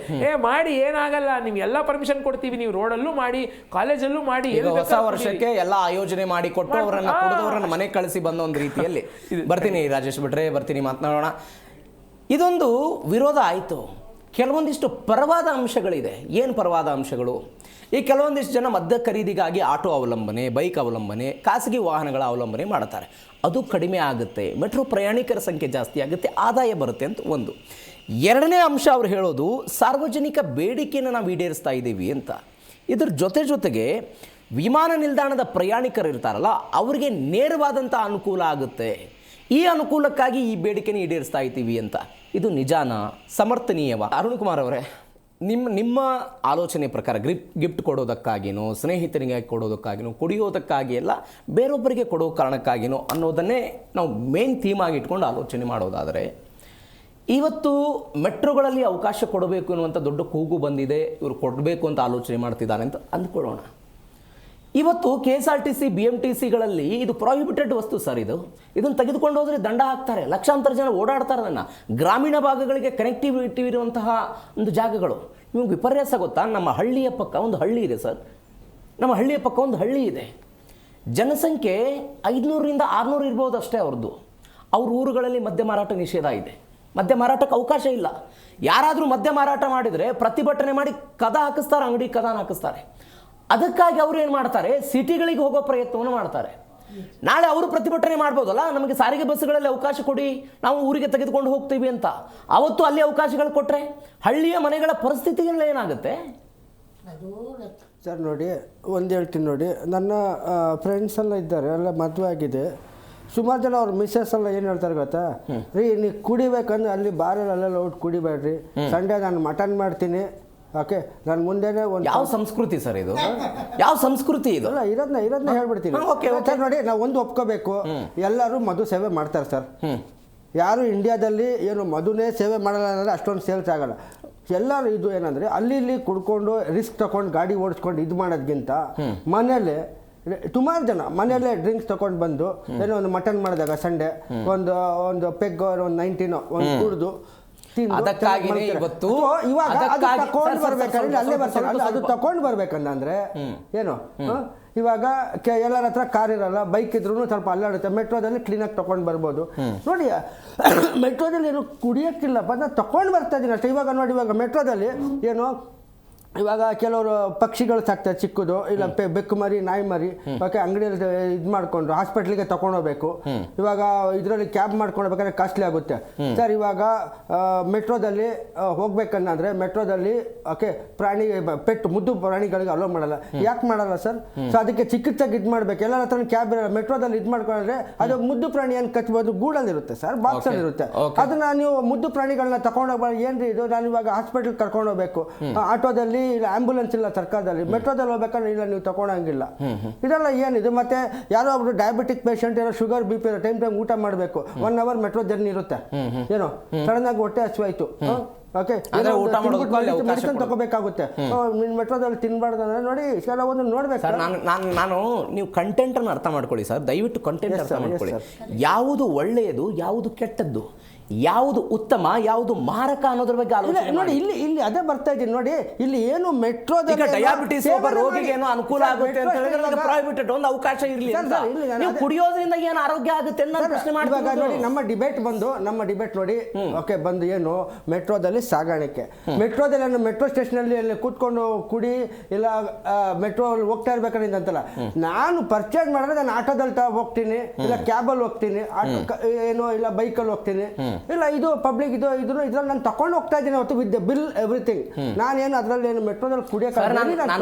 ಮಾಡಿ ಏನಾಗಲ್ಲ, ನೀವು ಎಲ್ಲ ಪರ್ಮಿಷನ್ ಕೊಡ್ತೀವಿ, ನೀವು ರೋಡಲ್ಲೂ ಮಾಡಿ, ಕಾಲೇಜಲ್ಲೂ ಮಾಡಿ, ಹೊಸ ವರ್ಷಕ್ಕೆ ಎಲ್ಲ ಆಯೋಜನೆ ಮಾಡಿ ಕೊಟ್ಟು ಅವರನ್ನ ಮನೆ ಕಳಿಸಿ ಬಂದ ಒಂದು ರೀತಿಯಲ್ಲಿ. ಬರ್ತೀನಿ ರಾಜೇಶ್ ಬಿಟ್ರೆ, ಬರ್ತೀನಿ, ಮಾತನಾಡೋಣ. ಇದೊಂದು ವಿರೋಧ ಆಯಿತು, ಕೆಲವೊಂದಿಷ್ಟು ಪರವಾದ ಅಂಶಗಳಿದೆ. ಏನು ಪರವಾದ ಅಂಶಗಳು? ಈ ಕೆಲವೊಂದಿಷ್ಟು ಜನ ಮದ್ಯ ಖರೀದಿಗಾಗಿ ಆಟೋ ಅವಲಂಬನೆ, ಬೈಕ್ ಅವಲಂಬನೆ, ಖಾಸಗಿ ವಾಹನಗಳ ಅವಲಂಬನೆ ಮಾಡ್ತಾರೆ. ಅದು ಕಡಿಮೆ ಆಗುತ್ತೆ, ಮೆಟ್ರೋ ಪ್ರಯಾಣಿಕರ ಸಂಖ್ಯೆ ಜಾಸ್ತಿ ಆಗುತ್ತೆ, ಆದಾಯ ಬರುತ್ತೆ ಅಂತ ಒಂದು. ಎರಡನೇ ಅಂಶ ಅವ್ರು ಹೇಳೋದು, ಸಾರ್ವಜನಿಕ ಬೇಡಿಕೆಯನ್ನು ನಾವು ಈಡೇರಿಸ್ತಾ ಇದ್ದೀವಿ ಅಂತ. ಇದ್ರ ಜೊತೆಗೆ ವಿಮಾನ ನಿಲ್ದಾಣದ ಪ್ರಯಾಣಿಕರು ಇರ್ತಾರಲ್ಲ, ಅವರಿಗೆ ನೇರವಾದಂಥ ಅನುಕೂಲ ಆಗುತ್ತೆ, ಈ ಅನುಕೂಲಕ್ಕಾಗಿ ಈ ಬೇಡಿಕೆನ ಈಡೇರಿಸ್ತಾ ಇದ್ದೀವಿ ಅಂತ. ಇದು ನಿಜಾನ, ಸಮರ್ಥನೀಯವ? ಅರುಣ್ ಕುಮಾರ್ ಅವರೇ, ನಿಮ್ಮ ಆಲೋಚನೆ ಪ್ರಕಾರ ಗಿಫ್ಟ್ ಕೊಡೋದಕ್ಕಾಗಿನೋ, ಸ್ನೇಹಿತರಿಗೆ ಕೊಡೋದಕ್ಕಾಗಿನೋ, ಕುಡಿಯೋದಕ್ಕಾಗಿ ಎಲ್ಲ ಬೇರೊಬ್ಬರಿಗೆ ಕೊಡೋ ಕಾರಣಕ್ಕಾಗಿನೋ ಅನ್ನೋದನ್ನೇ ನಾವು ಮೇನ್ ಥೀಮ್ ಆಗಿ ಇಟ್ಕೊಂಡು ಆಲೋಚನೆ ಮಾಡೋದಾದರೆ, ಇವತ್ತು ಮೆಟ್ರೋಗಳಲ್ಲಿ ಅವಕಾಶ ಕೊಡಬೇಕು ಅನ್ನುವಂಥ ದೊಡ್ಡ ಕೂಗು ಬಂದಿದೆ, ಇವರು ಕೊಡಬೇಕು ಅಂತ ಆಲೋಚನೆ ಮಾಡ್ತಿದ್ದಾರೆ ಅಂತ ಅಂದ್ಕೊಳ್ಳೋಣ. ಇವತ್ತು KSRTC BMTCಗಳಲ್ಲಿ ಇದು ಪ್ರಾಹಿಬಿಟೆಡ್ ವಸ್ತು ಸರ್. ಇದನ್ನು ತೆಗೆದುಕೊಂಡು ಹೋದರೆ ದಂಡ ಹಾಕ್ತಾರೆ, ಲಕ್ಷಾಂತರ ಜನ ಓಡಾಡ್ತಾರೆ. ಅದನ್ನು ಗ್ರಾಮೀಣ ಭಾಗಗಳಿಗೆ ಕನೆಕ್ಟಿವಿಟಿ ಇರುವಂತಹ ಒಂದು ಜಾಗಗಳು. ನಿಮಗೆ ವಿಪರ್ಯಾಸ ಗೊತ್ತಾ, ನಮ್ಮ ಹಳ್ಳಿಯ ಪಕ್ಕ ಒಂದು ಹಳ್ಳಿ ಇದೆ ಸರ್, ನಮ್ಮ ಹಳ್ಳಿಯ ಪಕ್ಕ ಒಂದು ಹಳ್ಳಿ ಇದೆ, ಜನಸಂಖ್ಯೆ 500ರಿಂದ 600 ಇರ್ಬೋದು ಅಷ್ಟೇ ಅವ್ರದ್ದು. ಅವ್ರ ಊರುಗಳಲ್ಲಿ ಮದ್ಯ ಮಾರಾಟ ನಿಷೇಧ ಇದೆ, ಮದ್ಯ ಮಾರಾಟಕ್ಕೆ ಅವಕಾಶ ಇಲ್ಲ. ಯಾರಾದರೂ ಮದ್ಯ ಮಾರಾಟ ಮಾಡಿದರೆ ಪ್ರತಿಭಟನೆ ಮಾಡಿ ಕದ ಹಾಕಿಸ್ತಾರೆ, ಅಂಗಡಿ ಕದಾನ ಹಾಕಿಸ್ತಾರೆ. ಅದಕ್ಕಾಗಿ ಅವರು ಏನು ಮಾಡ್ತಾರೆ, ಸಿಟಿಗಳಿಗೆ ಹೋಗೋ ಪ್ರಯತ್ನವನ್ನು ಮಾಡ್ತಾರೆ. ನಾಳೆ ಅವರು ಪ್ರತಿಭಟನೆ ಮಾಡ್ಬೋದಲ್ಲ, ನಮಗೆ ಸಾರಿಗೆ ಬಸ್ಸುಗಳಲ್ಲಿ ಅವಕಾಶ ಕೊಡಿ, ನಾವು ಊರಿಗೆ ತೆಗೆದುಕೊಂಡು ಹೋಗ್ತೀವಿ ಅಂತ. ಅವತ್ತು ಅಲ್ಲಿ ಅವಕಾಶಗಳು ಕೊಟ್ಟರೆ ಹಳ್ಳಿಯ ಮನೆಗಳ ಪರಿಸ್ಥಿತಿ ಏನಾಗುತ್ತೆ ಸರ್? ನೋಡಿ, ಒಂದು ಹೇಳ್ತೀನಿ ನೋಡಿ, ನನ್ನ ಫ್ರೆಂಡ್ಸ್ ಎಲ್ಲ ಇದ್ದಾರೆ, ಎಲ್ಲ ಮದುವೆ ಆಗಿದೆ. ಸುಮಾರು ಜನ ಅವ್ರ ಮಿಸ್ಸಸ್ ಎಲ್ಲ ಏನು ಹೇಳ್ತಾರೆ ಗೊತ್ತಾ, ರೀ ನೀವು ಕುಡಿಬೇಕಂದ್ರೆ ಅಲ್ಲಿ ಬಾರಲ್ಲೆಲ್ಲ ಔಟ್ ಕುಡಿಬೇಡ್ರಿ, ಸಂಡೇ ನಾನು ಮಟನ್ ಮಾಡ್ತೀನಿ, ಓಕೆ ನಾನು ಮುಂದೆನೇ ಒಂದು. ಯಾವ ಸಂಸ್ಕೃತಿ ಸರ್ ಇದು? ಯಾವ ಸಂಸ್ಕೃತಿ ಇದು? ಅಲ್ಲ, ಇರೋದನ್ನ ಹೇಳ್ಬಿಡ್ತೀನಿ. ಸರ್ ನೋಡಿ, ನಾವು ಒಂದು ಒಪ್ಕೋಬೇಕು, ಎಲ್ಲರೂ ಮಧು ಸೇವೆ ಮಾಡ್ತಾರೆ ಸರ್. ಯಾರು ಇಂಡಿಯಾದಲ್ಲಿ ಏನು ಮಧುನೇ ಸೇವೆ ಮಾಡಲ್ಲ ಅಂದರೆ ಅಷ್ಟೊಂದು ಸೇಲ್ಸ್ ಆಗಲ್ಲ. ಎಲ್ಲರೂ ಇದು ಏನಂದರೆ ಅಲ್ಲಿ ಇಲ್ಲಿ ಕುಡ್ಕೊಂಡು ರಿಸ್ಕ್ ತಗೊಂಡು ಗಾಡಿ ಓಡಿಸ್ಕೊಂಡು ಇದು ಮಾಡೋದ್ಕಿಂತ ಮನೇಲಿ ಸುಮಾರು ಜನ ಮನೆಯಲ್ಲೇ ಡ್ರಿಂಕ್ಸ್ ತಗೊಂಡು ಬಂದು, ಏನೋ ಒಂದು ಮಟನ್ ಮಾಡಿದಾಗ ಸಂಡೇ ಒಂದು ಪೆಗ್ ಒಂದು 19 ಒಂದು ಕುಡಿದು ಅದಕ್ಕಾಗಿನೇ ಇವತ್ತು ಇವಾಗ ತಗೊಂಡು ಬರ್ಬೇಕಂದ್ರೆ ಅಲ್ಲೇ ಬರ್ತಾರೆ. ಅದು ತಗೊಂಡು ಬರ್ಬೇಕಂದ್ರೆ ಏನು, ಇವಾಗ ಎಲ್ಲರ ಹತ್ರ ಕಾರ್ ಇರಲ್ಲ, ಬೈಕ್ ಇದ್ರೂ ಸ್ವಲ್ಪ ಅಲ್ಲಾಡುತ್ತೆ. ಮೆಟ್ರೋದಲ್ಲಿ ಕ್ಲೀನಾಗಿ ತಗೊಂಡು ಬರ್ಬೋದು. ನೋಡಿ, ಮೆಟ್ರೋದಲ್ಲಿ ಏನು ಕುಡಿಯೋಕ್ಕಿಲ್ಲಪ್ಪ, ನಾನು ತಗೊಂಡು ಬರ್ತಾ ಇದ್ದೀನಿ ಅಷ್ಟೇ. ಇವಾಗ ನೋಡಿ, ಇವಾಗ ಮೆಟ್ರೋದಲ್ಲಿ ಏನು ಇವಾಗ ಕೆಲವರು ಪಕ್ಷಿಗಳು ಸಾಕ್ತಾರೆ ಚಿಕ್ಕದು, ಇಲ್ಲ ಬೆಕ್ಕು ಮರಿ, ನಾಯಿ ಮರಿ, ಓಕೆ, ಅಂಗಡಿಯಲ್ಲಿ ಇದು ಮಾಡ್ಕೊಂಡು ಹಾಸ್ಪಿಟ್ಲಿಗೆ ತಗೊಂಡೋಗ್ಬೇಕು. ಇವಾಗ ಇದರಲ್ಲಿ ಕ್ಯಾಬ್ ಮಾಡ್ಕೊಂಡೋಗ್ಬೇಕಾದ್ರೆ ಕಾಸ್ಟ್ಲಿ ಆಗುತ್ತೆ ಸರ್. ಇವಾಗ ಮೆಟ್ರೋದಲ್ಲಿ ಹೋಗ್ಬೇಕನ್ನಂದ್ರೆ ಮೆಟ್ರೋದಲ್ಲಿ ಓಕೆ ಪೆಟ್ ಮುದ್ದು ಪ್ರಾಣಿಗಳಿಗೆ ಅಲೋ ಮಾಡಲ್ಲ. ಯಾಕೆ ಮಾಡಲ್ಲ ಸರ್? ಸೊ ಅದಕ್ಕೆ ಚಿಕಿತ್ಸೆಗೆ ಇದು ಮಾಡ್ಬೇಕು. ಎಲ್ಲರ ಹತ್ರ ಕ್ಯಾಬ್ ಇರಲ್ಲ. ಮೆಟ್ರೋದಲ್ಲಿ ಇದು ಮಾಡ್ಕೊಂಡ್ರೆ ಅದು ಮುದ್ದು ಪ್ರಾಣಿಯನ್ನು ಕಚ್ಬೋದು, ಗೂಡಲ್ಲಿರುತ್ತೆ ಸರ್, ಬಾಕ್ಸಲ್ಲಿ ಇರುತ್ತೆ. ಅದನ್ನ ನೀವು ಮುದ್ದು ಪ್ರಾಣಿಗಳನ್ನ ತಗೊಂಡೋಗ್ಬಾರ್ದು. ಏನ್ರಿ ಇದು, ನಾನು ಇವಾಗ ಹಾಸ್ಪಿಟಲ್ ಕರ್ಕೊಂಡು ಹೋಗ್ಬೇಕು, ಆಟೋದಲ್ಲಿ ಇಲ್ಲ, ಆಂಬ್ಯುಲೆನ್ಸ್ ಇಲ್ಲ ಸರ್ಕಾರದಲ್ಲಿ, ಮೆಟ್ರೋದಲ್ಲಿ ಹೋಗ್ಬೇಕಂದ್ರೆ ಇಲ್ಲ ನೀವು ತಗೊಳಂಗಿಲ್ಲ. ಇದೆಲ್ಲ ಏನಿದು? ಮತ್ತೆ ಯಾರೋ ಒಬ್ರು ಡಯಾಬಿಟಿಕ್ ಪೇಷಂಟ್, ಏನೋ ಶುಗರ್ ಬಿ ಪಿ ಟೈಮ್ ಊಟ ಮಾಡಬೇಕು, 1 hour ಮೆಟ್ರೋ ಜರ್ನಿ ಇರುತ್ತೆ, ಏನೋ ಸಡನ್ ಆಗಿ ಹೊಟ್ಟೆ ಹಸಿವಾಯ್ತು, ಓಕೆ, ಮೆಡಿಸಿನ್ ತಗೋಬೇಕಾಗುತ್ತೆ, ಮೆಟ್ರೋದಲ್ಲಿ ತಿನ್ಬಾರ್ದು ಅಂದ್ರೆ ನೋಡಿ ಕೆಲವೊಂದು ನೋಡ್ಬೇಕು ಸರ್. ನಾನು ನೀವು ಕಂಟೆಂಟ್ ಅನ್ನು ಅರ್ಥ ಮಾಡ್ಕೊಳ್ಳಿ ಸರ್, ದಯವಿಟ್ಟು ಕಂಟೆಂಟ್ ಅರ್ಥ ಮಾಡ್ಕೊಳ್ಳಿ. ಯಾವುದು ಒಳ್ಳೆಯದು, ಯಾವುದು ಕೆಟ್ಟದ್ದು, ಯಾವುದು ಉತ್ತಮ, ಯಾವುದು ಮಾರಕ ಅನ್ನೋದ್ರ ಬಗ್ಗೆ ಆಲೋಚನೆ ನೋಡಿ. ಇಲ್ಲಿ ಅದೇ ಬರ್ತಾ ಇದ್ದೀನಿ ನೋಡಿ. ಇಲ್ಲಿ ಏನು ಮೆಟ್ರೋದಲ್ಲಿ ಡಯಾಬಿಟಿಸ್ ಒಬ್ಬ ರೋಗಿಗೆ ಏನೋ ಅನುಕೂಲ ಆಗುತ್ತೆ ಅಂತ ಹೇಳಿದ್ರೆ ಪ್ರೈವೇಟ್ ಒಂದು ಅವಕಾಶ ಇರಲಿ. ಕುಡಿಯೋದ್ರಿಂದ ಏನು ಆರೋಗ್ಯ ಆಗುತ್ತೆ ಅಂತ ಪ್ರಶ್ನೆ ಮಾಡುವಾಗ ನೋಡಿ, ನಮ್ಮ ಡಿಬೇಟ್ ನೋಡಿ, ಓಕೆ, ಬಂದು ಏನು ಮೆಟ್ರೋದಲ್ಲಿ ಸಾಗಾಣಿಕೆ, ಮೆಟ್ರೋದಲ್ಲಿ ಮೆಟ್ರೋ ಸ್ಟೇಷನ್ ಅಲ್ಲಿ ಕೂತ್ಕೊಂಡು ಕುಡಿ, ಇಲ್ಲ ಮೆಟ್ರೋ ಹೋಗ್ತಾ ಇರ್ಬೇಕಂತ ಅಂತಲ್ಲ. ನಾನು ಪರ್ಚೇಸ್ ಮಾಡಿದ್ರೆ ನಾನು ಆಟೋದಲ್ಲಿ ಹೋಗ್ತೀನಿ, ಇಲ್ಲ ಕ್ಯಾಬಲ್ಲಿ ಹೋಗ್ತೀನಿ, ಏನೋ ಇಲ್ಲ ಬೈಕಲ್ಲಿ ಹೋಗ್ತೀನಿ, ಇಲ್ಲ ಇದು ಪಬ್ಲಿಕ್ ಇದ್ರಲ್ಲಿ ನಾನು ತಗೊಂಡು ಹೋಗ್ತಾ ಇದ್ದೀನಿ ಅವತ್ತು ವಿತ್ ಬಿಲ್ ಎವ್ರಿಥಿಂಗ್. ನಾನೇನು ಅದರಲ್ಲಿ ಏನು ಮೆಟ್ರೋದಲ್ಲಿ ಕುಡಿಯೋಕೆ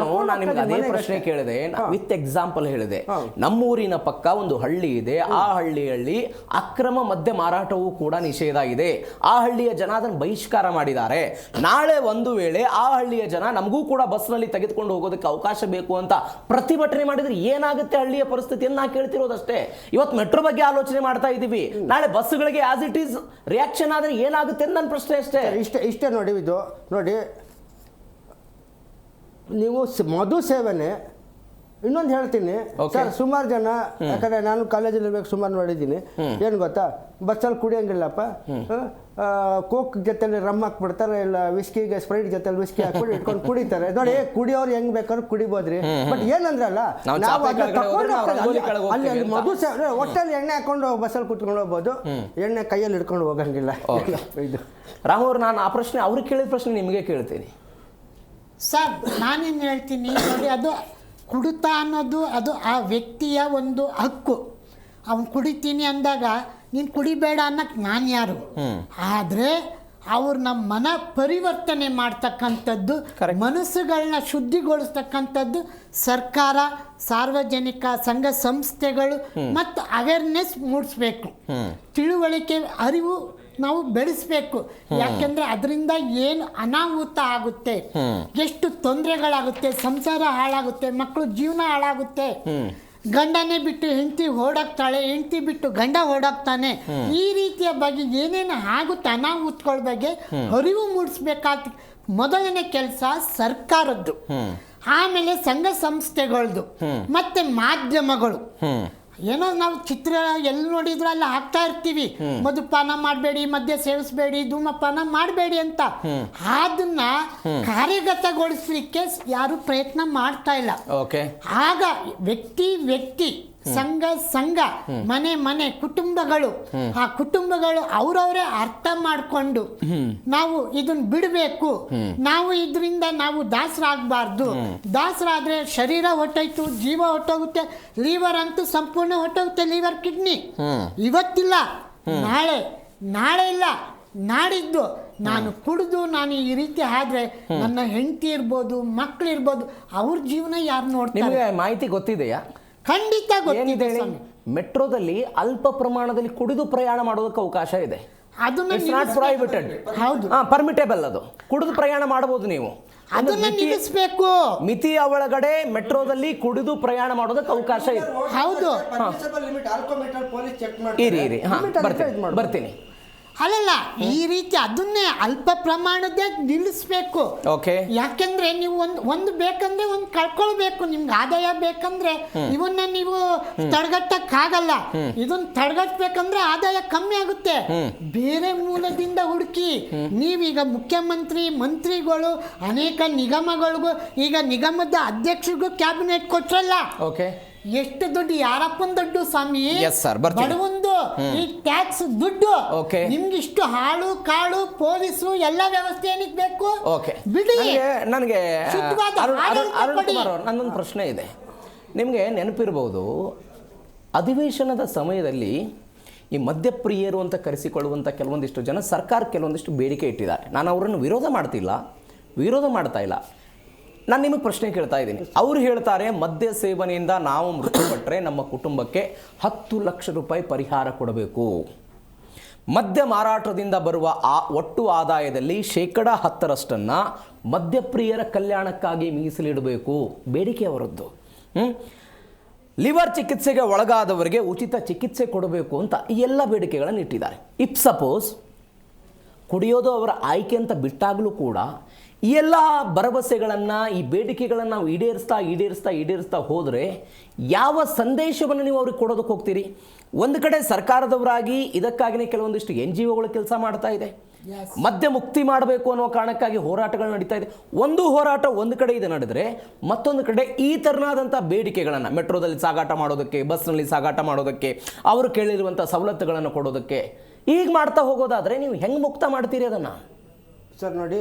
ಅದೇ ಪ್ರಶ್ನೆ ಕೇಳಿದೆ, ವಿತ್ ಎಕ್ಸಾಂಪಲ್ ಹೇಳಿದೆ. ನಮ್ಮೂರಿನ ಪಕ್ಕ ಒಂದು ಹಳ್ಳಿ ಇದೆ, ಆ ಹಳ್ಳಿಯಲ್ಲಿ ಅಕ್ರಮ ಮದ್ಯ ಮಾರಾಟವೂ ಕೂಡ ನಿಷೇಧ ಇದೆ. ಆ ಹಳ್ಳಿಯ ಜನ ಅದನ್ನು ಬಹಿಷ್ಕಾರ ಮಾಡಿದ್ದಾರೆ. ನಾಳೆ ಒಂದು ವೇಳೆ ಆ ಹಳ್ಳಿಯ ಜನ ನಮಗೂ ಕೂಡ ಬಸ್ನಲ್ಲಿ ತೆಗೆದುಕೊಂಡು ಹೋಗೋದಕ್ಕೆ ಅವಕಾಶ ಬೇಕು ಅಂತ ಪ್ರತಿಭಟನೆ ಮಾಡಿದ್ರೆ ಏನಾಗುತ್ತೆ ಹಳ್ಳಿಯ ಪರಿಸ್ಥಿತಿಯನ್ನು ನಾ ಕೇಳ್ತಿರೋದಷ್ಟೇ. ಇವತ್ತು ಮೆಟ್ರೋ ಬಗ್ಗೆ ಆಲೋಚನೆ ಮಾಡ್ತಾ ಇದ್ದೀವಿ, ನಾಳೆ ಬಸ್ಗಳಿಗೆ ಆಸ್ ಇಟ್ ಈಸ್ ರಿಯಾಕ್ಷನ್ ಆದ್ರೆ ಏನಾಗುತ್ತೆ ಅಂತ ನನ್ನ ಪ್ರಶ್ನೆ ಅಷ್ಟೇ. ಇಷ್ಟೇ ನೋಡಿ. ಇದು ನೋಡಿ, ನೀವು ಮಧು ಸೇವನೆ, ಇನ್ನೊಂದು ಹೇಳ್ತೀನಿ ಸರ್, ಸುಮಾರು ಜನ, ಯಾಕಂದ್ರೆ ನಾನು ಕಾಲೇಜಲ್ಲಿ ಇರ್ಬೇಕು, ಸುಮಾರು ನೋಡಿದ್ದೀನಿ. ಏನು ಗೊತ್ತಾ, ಬಸ್ಸಲ್ಲಿ ಕುಡಿಯಂಗಿಲ್ಲಪ್ಪ, ಕೋಕ್ ಜೊತೆಲಿ ರಮ್ ಹಾಕ್ಬಿಡ್ತಾರೆ, ಇಲ್ಲ ವಿಸ್ಕಿಗೆ ಸ್ಪ್ರೈಟ್ ಜೊತೆಲಿ ವಿಸ್ಕಿ ಹಾಕ್ಬಿಟ್ಟು ಇಟ್ಕೊಂಡು ಕುಡಿತಾರೆ. ನೋಡಿ, ಕುಡಿಯೋರು ಹೆಂಗ್ ಬೇಕಾದ್ರು ಕುಡಿಬೋದ್ರಿ, ಬಟ್ ಏನಂದ್ರಲ್ಲ ನಾವು ಅಲ್ಲಿ ಮಧು ಸೇವನೆ, ಒಟ್ಟಲ್ಲಿ ಎಣ್ಣೆ ಹಾಕೊಂಡು ಬಸ್ಸಲ್ಲಿ ಕುತ್ಕೊಂಡು ಹೋಗ್ಬೋದು, ಎಣ್ಣೆ ಕೈಯಲ್ಲಿ ಹಿಡ್ಕೊಂಡು ಹೋಗಂಗಿಲ್ಲ. ಇದು ರಾಮವ್ರು, ನಾನು ಆ ಪ್ರಶ್ನೆ ಅವ್ರಿಗೆ ಕೇಳಿದ ಪ್ರಶ್ನೆ ನಿಮಗೆ ಕೇಳ್ತೀನಿ ಸರ್. ನಾನೇನು ಹೇಳ್ತೀನಿ ನೋಡಿ, ಅದು ಕುಡಿತ ಅನ್ನೋದು ಅದು ಆ ವ್ಯಕ್ತಿಯ ಒಂದು ಹಕ್ಕು. ಅವನು ಕುಡಿತೀನಿ ಅಂದಾಗ ನೀನು ಕುಡಿಬೇಡ ಅನ್ನಕ್ಕೆ ನಾನು ಯಾರು? ಆದರೆ ಅವ್ರು ನಮ್ಮ ಮನ ಪರಿವರ್ತನೆ ಮಾಡ್ತಕ್ಕಂಥದ್ದು, ಮನಸ್ಸುಗಳನ್ನ ಶುದ್ಧಿಗೊಳಿಸ್ತಕ್ಕಂಥದ್ದು ಸರ್ಕಾರ, ಸಾರ್ವಜನಿಕ ಸಂಘ ಸಂಸ್ಥೆಗಳು ಮತ್ತು ಅವೇರ್ನೆಸ್ ಮೂಡಿಸ್ಬೇಕು, ತಿಳುವಳಿಕೆ ಅರಿವು ನಾವು ಬೆಳೆಸಬೇಕು. ಯಾಕೆಂದರೆ ಅದರಿಂದ ಏನು ಅನಾಹುತ ಆಗುತ್ತೆ, ಎಷ್ಟು ತೊಂದರೆಗಳಾಗುತ್ತೆ, ಸಂಸಾರ ಹಾಳಾಗುತ್ತೆ, ಮಕ್ಕಳು ಜೀವನ ಹಾಳಾಗುತ್ತೆ. ಗಂಡನೇ ಬಿಟ್ಟು ಹೆಂಡತಿ ಓಡಾಕ್ತಾಳೆ, ಹೆಂಡತಿ ಬಿಟ್ಟು ಗಂಡ ಓಡಾಕ್ತಾನೆ. ಈ ರೀತಿಯ ಬಗ್ಗೆ ಏನೇನು ಆಗುತ್ತೆ ಅನಾಹುತಗಳ ಬಗ್ಗೆ ಅರಿವು ಮೂಡಿಸ್ಬೇಕಾದ ಮೊದಲನೇ ಕೆಲಸ ಸರ್ಕಾರದ್ದು, ಆಮೇಲೆ ಸಂಘ ಸಂಸ್ಥೆಗಳದ್ದು, ಮತ್ತೆ ಮಾಧ್ಯಮಗಳು. ಏನೋ ನಾವು ಚಿತ್ರ ಎಲ್ಲಿ ನೋಡಿದ್ರು ಅಲ್ಲಿ ಹಾಕ್ತಾ ಇರ್ತೀವಿ, ಮಧುಪಾನ ಮಾಡಬೇಡಿ, ಮದ್ಯ ಸೇವಿಸಬೇಡಿ, ಧೂಮಪಾನ ಮಾಡಬೇಡಿ ಅಂತ. ಅದನ್ನ ಕಾರ್ಯಗತಗೊಳಿಸಲಿಕ್ಕೆ ಯಾರು ಪ್ರಯತ್ನ ಮಾಡ್ತಾ ಇಲ್ಲ. ಆಗ ವ್ಯಕ್ತಿ ಸಂಘ ಮನೆ ಕುಟುಂಬಗಳು, ಆ ಕುಟುಂಬಗಳು ಅವ್ರವರೇ ಅರ್ಥ ಮಾಡಿಕೊಂಡು ನಾವು ಇದನ್ನ ಬಿಡಬೇಕು, ನಾವು ಇದರಿಂದ ನಾವು ದಾಸರಾಗಬಾರ್ದು. ದಾಸರಾದ್ರೆ ಶರೀರ ಹೊಟ್ಟೋಯ್ತು, ಜೀವ ಹೊಟ್ಟೋಗುತ್ತೆ, ಲಿವರ್ ಅಂತೂ ಸಂಪೂರ್ಣ ಹೊಟ್ಟೋಗುತ್ತೆ, ಲಿವರ್ ಕಿಡ್ನಿ. ಇವತ್ತಿಲ್ಲ, ನಾಳೆ ಇಲ್ಲ, ನಾಡಿದ್ದು ನಾನು ಕುಡಿದು ನಾನು ಈ ರೀತಿ ಆದ್ರೆ ನನ್ನ ಹೆಂಡತಿ ಇರ್ಬೋದು, ಮಕ್ಕಳಿರ್ಬೋದು, ಅವ್ರ ಜೀವನ ಯಾರು ನೋಡ್ತಾರೆ? ಮಾಹಿತಿ ಗೊತ್ತಿದೆಯಾ? ಖಂಡಿತ ಗೊತ್ತಿದೆ. ಮೆಟ್ರೋದಲ್ಲಿ ಅಲ್ಪ ಪ್ರಮಾಣದಲ್ಲಿ ಕುಡಿದು ಪ್ರಯಾಣ ಮಾಡೋದಕ್ಕೆ ಅವಕಾಶ ಇದೆ. ಪರ್ಮಿಟೇಬಲ್, ಅದು ಕುಡಿದು ಪ್ರಯಾಣ ಮಾಡಬಹುದು. ನೀವು ಅದನ್ನ ನಿಲ್ಲಿಸಬೇಕು. ಮಿತಿಯ ಒಳಗಡೆ ಮೆಟ್ರೋದಲ್ಲಿ ಕುಡಿದು ಪ್ರಯಾಣ ಮಾಡೋದಕ್ಕೆ ಅವಕಾಶ ಇದೆ. ಹೌದು, ಇರಿ ಬರ್ತೀನಿ. ಅಲ್ಲಲ್ಲ, ಈ ರೀತಿ ಅದನ್ನೇ ಅಲ್ಪ ಪ್ರಮಾಣದ ನಿಲ್ಲಿಸ್ಬೇಕು. ಯಾಕೆಂದ್ರೆ ನೀವು ಒಂದು ಬೇಕಂದ್ರೆ ಒಂದು ಕಳ್ಕೊಳ್ಬೇಕು. ನಿಮ್ಗೆ ಆದಾಯ ಬೇಕಂದ್ರೆ ಇವನ್ನ ನೀವು ತಡೆಗಟ್ಟಕ್ಕಾಗಲ್ಲ. ಇದನ್ನ ತಡೆಗಟ್ಟಬೇಕಂದ್ರೆ ಆದಾಯ ಕಮ್ಮಿ ಆಗುತ್ತೆ. ಬೇರೆ ಮೂಲದಿಂದ ಹುಡುಕಿ ನೀವೀಗ ಮಂತ್ರಿಗಳು ಅನೇಕ ನಿಗಮಗಳಿಗೂ, ಈಗ ನಿಗಮದ ಅಧ್ಯಕ್ಷರಿಗೂ ಕ್ಯಾಬಿನೆಟ್ ಕೊಟ್ರಲ್ಲ, ಎಷ್ಟು ದುಡ್ಡು ಯಾರಪ್ಪನ ದುಡ್ಡು ಸ್ವಾಮಿ? Yes, sir, ಬರ್ತೀನಿ. ಬಡವಂದು ಈ ಟ್ಯಾಕ್ಸ್ ದುಡ್ಡು. Okay. ನಿಮ್ಗೆ ಇಷ್ಟು ಹಾಳು ಕಾಳು ಪೊಲೀಸರು ಎಲ್ಲ ವ್ಯವಸ್ಥೆ ಏನಕ್ಕೆ ಬೇಕು? ಓಕೆ, ಬಿಡಿ. ನನಗೆ ಶುದ್ಧವಾದ ಆಡಳಿತ ಅರುಣ್ ಕೊಡಿ. ಕುಮಾರ್, ನನ್ನೊಂದು ಪ್ರಶ್ನೆ ಇದೆ. ನಿಮಗೆ ನೆನಪಿರ್ಬೋದು, ಅಧಿವೇಶನದ ಸಮಯದಲ್ಲಿ ಈ ಮದ್ಯಪ್ರಿಯರು ಅಂತ ಕರೆಸಿಕೊಳ್ಳುವಂಥ ಕೆಲವೊಂದಿಷ್ಟು ಜನ ಸರ್ಕಾರ ಕೆಲವೊಂದಿಷ್ಟು ಬೇಡಿಕೆ ಇಟ್ಟಿದ್ದಾರೆ. ನಾನು ಅವರನ್ನು ವಿರೋಧ ಮಾಡ್ತಾ ಇಲ್ಲ. ನಾನು ನಿಮಗೆ ಪ್ರಶ್ನೆ ಕೇಳ್ತಾ ಇದ್ದೀನಿ. ಅವರು ಹೇಳ್ತಾರೆ, ಮದ್ಯ ಸೇವನೆಯಿಂದ ನಾವು ಮೃತಪಟ್ಟರೆ ನಮ್ಮ ಕುಟುಂಬಕ್ಕೆ 10 ಲಕ್ಷ ರೂಪಾಯಿ ಪರಿಹಾರ ಕೊಡಬೇಕು. ಮದ್ಯ ಮಾರಾಟದಿಂದ ಬರುವ ಒಟ್ಟು ಆದಾಯದಲ್ಲಿ 10% ಮದ್ಯಪ್ರಿಯರ ಕಲ್ಯಾಣಕ್ಕಾಗಿ ಮೀಸಲಿಡಬೇಕು. ಬೇಡಿಕೆ ಅವರದ್ದು. ಲಿವರ್ ಚಿಕಿತ್ಸೆಗೆ ಒಳಗಾದವರಿಗೆ ಉಚಿತ ಚಿಕಿತ್ಸೆ ಕೊಡಬೇಕು ಅಂತ ಈ ಎಲ್ಲ ಬೇಡಿಕೆಗಳನ್ನು ಇಟ್ಟಿದ್ದಾರೆ. ಇಫ್ ಸಪೋಸ್ ಕುಡಿಯೋದು ಅವರ ಆಯ್ಕೆ ಅಂತ ಬಿಟ್ಟಾಗಲೂ ಕೂಡ ಈ ಎಲ್ಲ ಭರವಸೆಗಳನ್ನು, ಈ ಬೇಡಿಕೆಗಳನ್ನು ನಾವು ಈಡೇರಿಸ್ತಾ ಹೋದರೆ ಯಾವ ಸಂದೇಶವನ್ನು ನೀವು ಅವ್ರಿಗೆ ಕೊಡೋದಕ್ಕೆ ಹೋಗ್ತೀರಿ? ಒಂದು ಕಡೆ ಸರ್ಕಾರದವರಾಗಿ ಇದಕ್ಕಾಗಿಯೇ ಕೆಲವೊಂದಿಷ್ಟು NGOಗಳು ಕೆಲಸ ಮಾಡ್ತಾ ಇದೆ. ಮದ್ಯ ಮುಕ್ತಿ ಮಾಡಬೇಕು ಅನ್ನೋ ಕಾರಣಕ್ಕಾಗಿ ಹೋರಾಟಗಳು ನಡೀತಾ ಇದೆ. ಒಂದು ಹೋರಾಟ ಒಂದು ಕಡೆ ಇದು ನಡೆದರೆ, ಮತ್ತೊಂದು ಕಡೆ ಈ ಥರನಾದಂಥ ಬೇಡಿಕೆಗಳನ್ನು ಮೆಟ್ರೋದಲ್ಲಿ ಸಾಗಾಟ ಮಾಡೋದಕ್ಕೆ, ಬಸ್ನಲ್ಲಿ ಸಾಗಾಟ ಮಾಡೋದಕ್ಕೆ, ಅವರು ಕೇಳಿರುವಂಥ ಸವಲತ್ತುಗಳನ್ನು ಕೊಡೋದಕ್ಕೆ ಈಗ ಮಾಡ್ತಾ ಹೋಗೋದಾದರೆ ನೀವು ಹೆಂಗೆ ಮುಕ್ತ ಮಾಡ್ತೀರಿ ಅದನ್ನು? ಸರ್ ನೋಡಿ,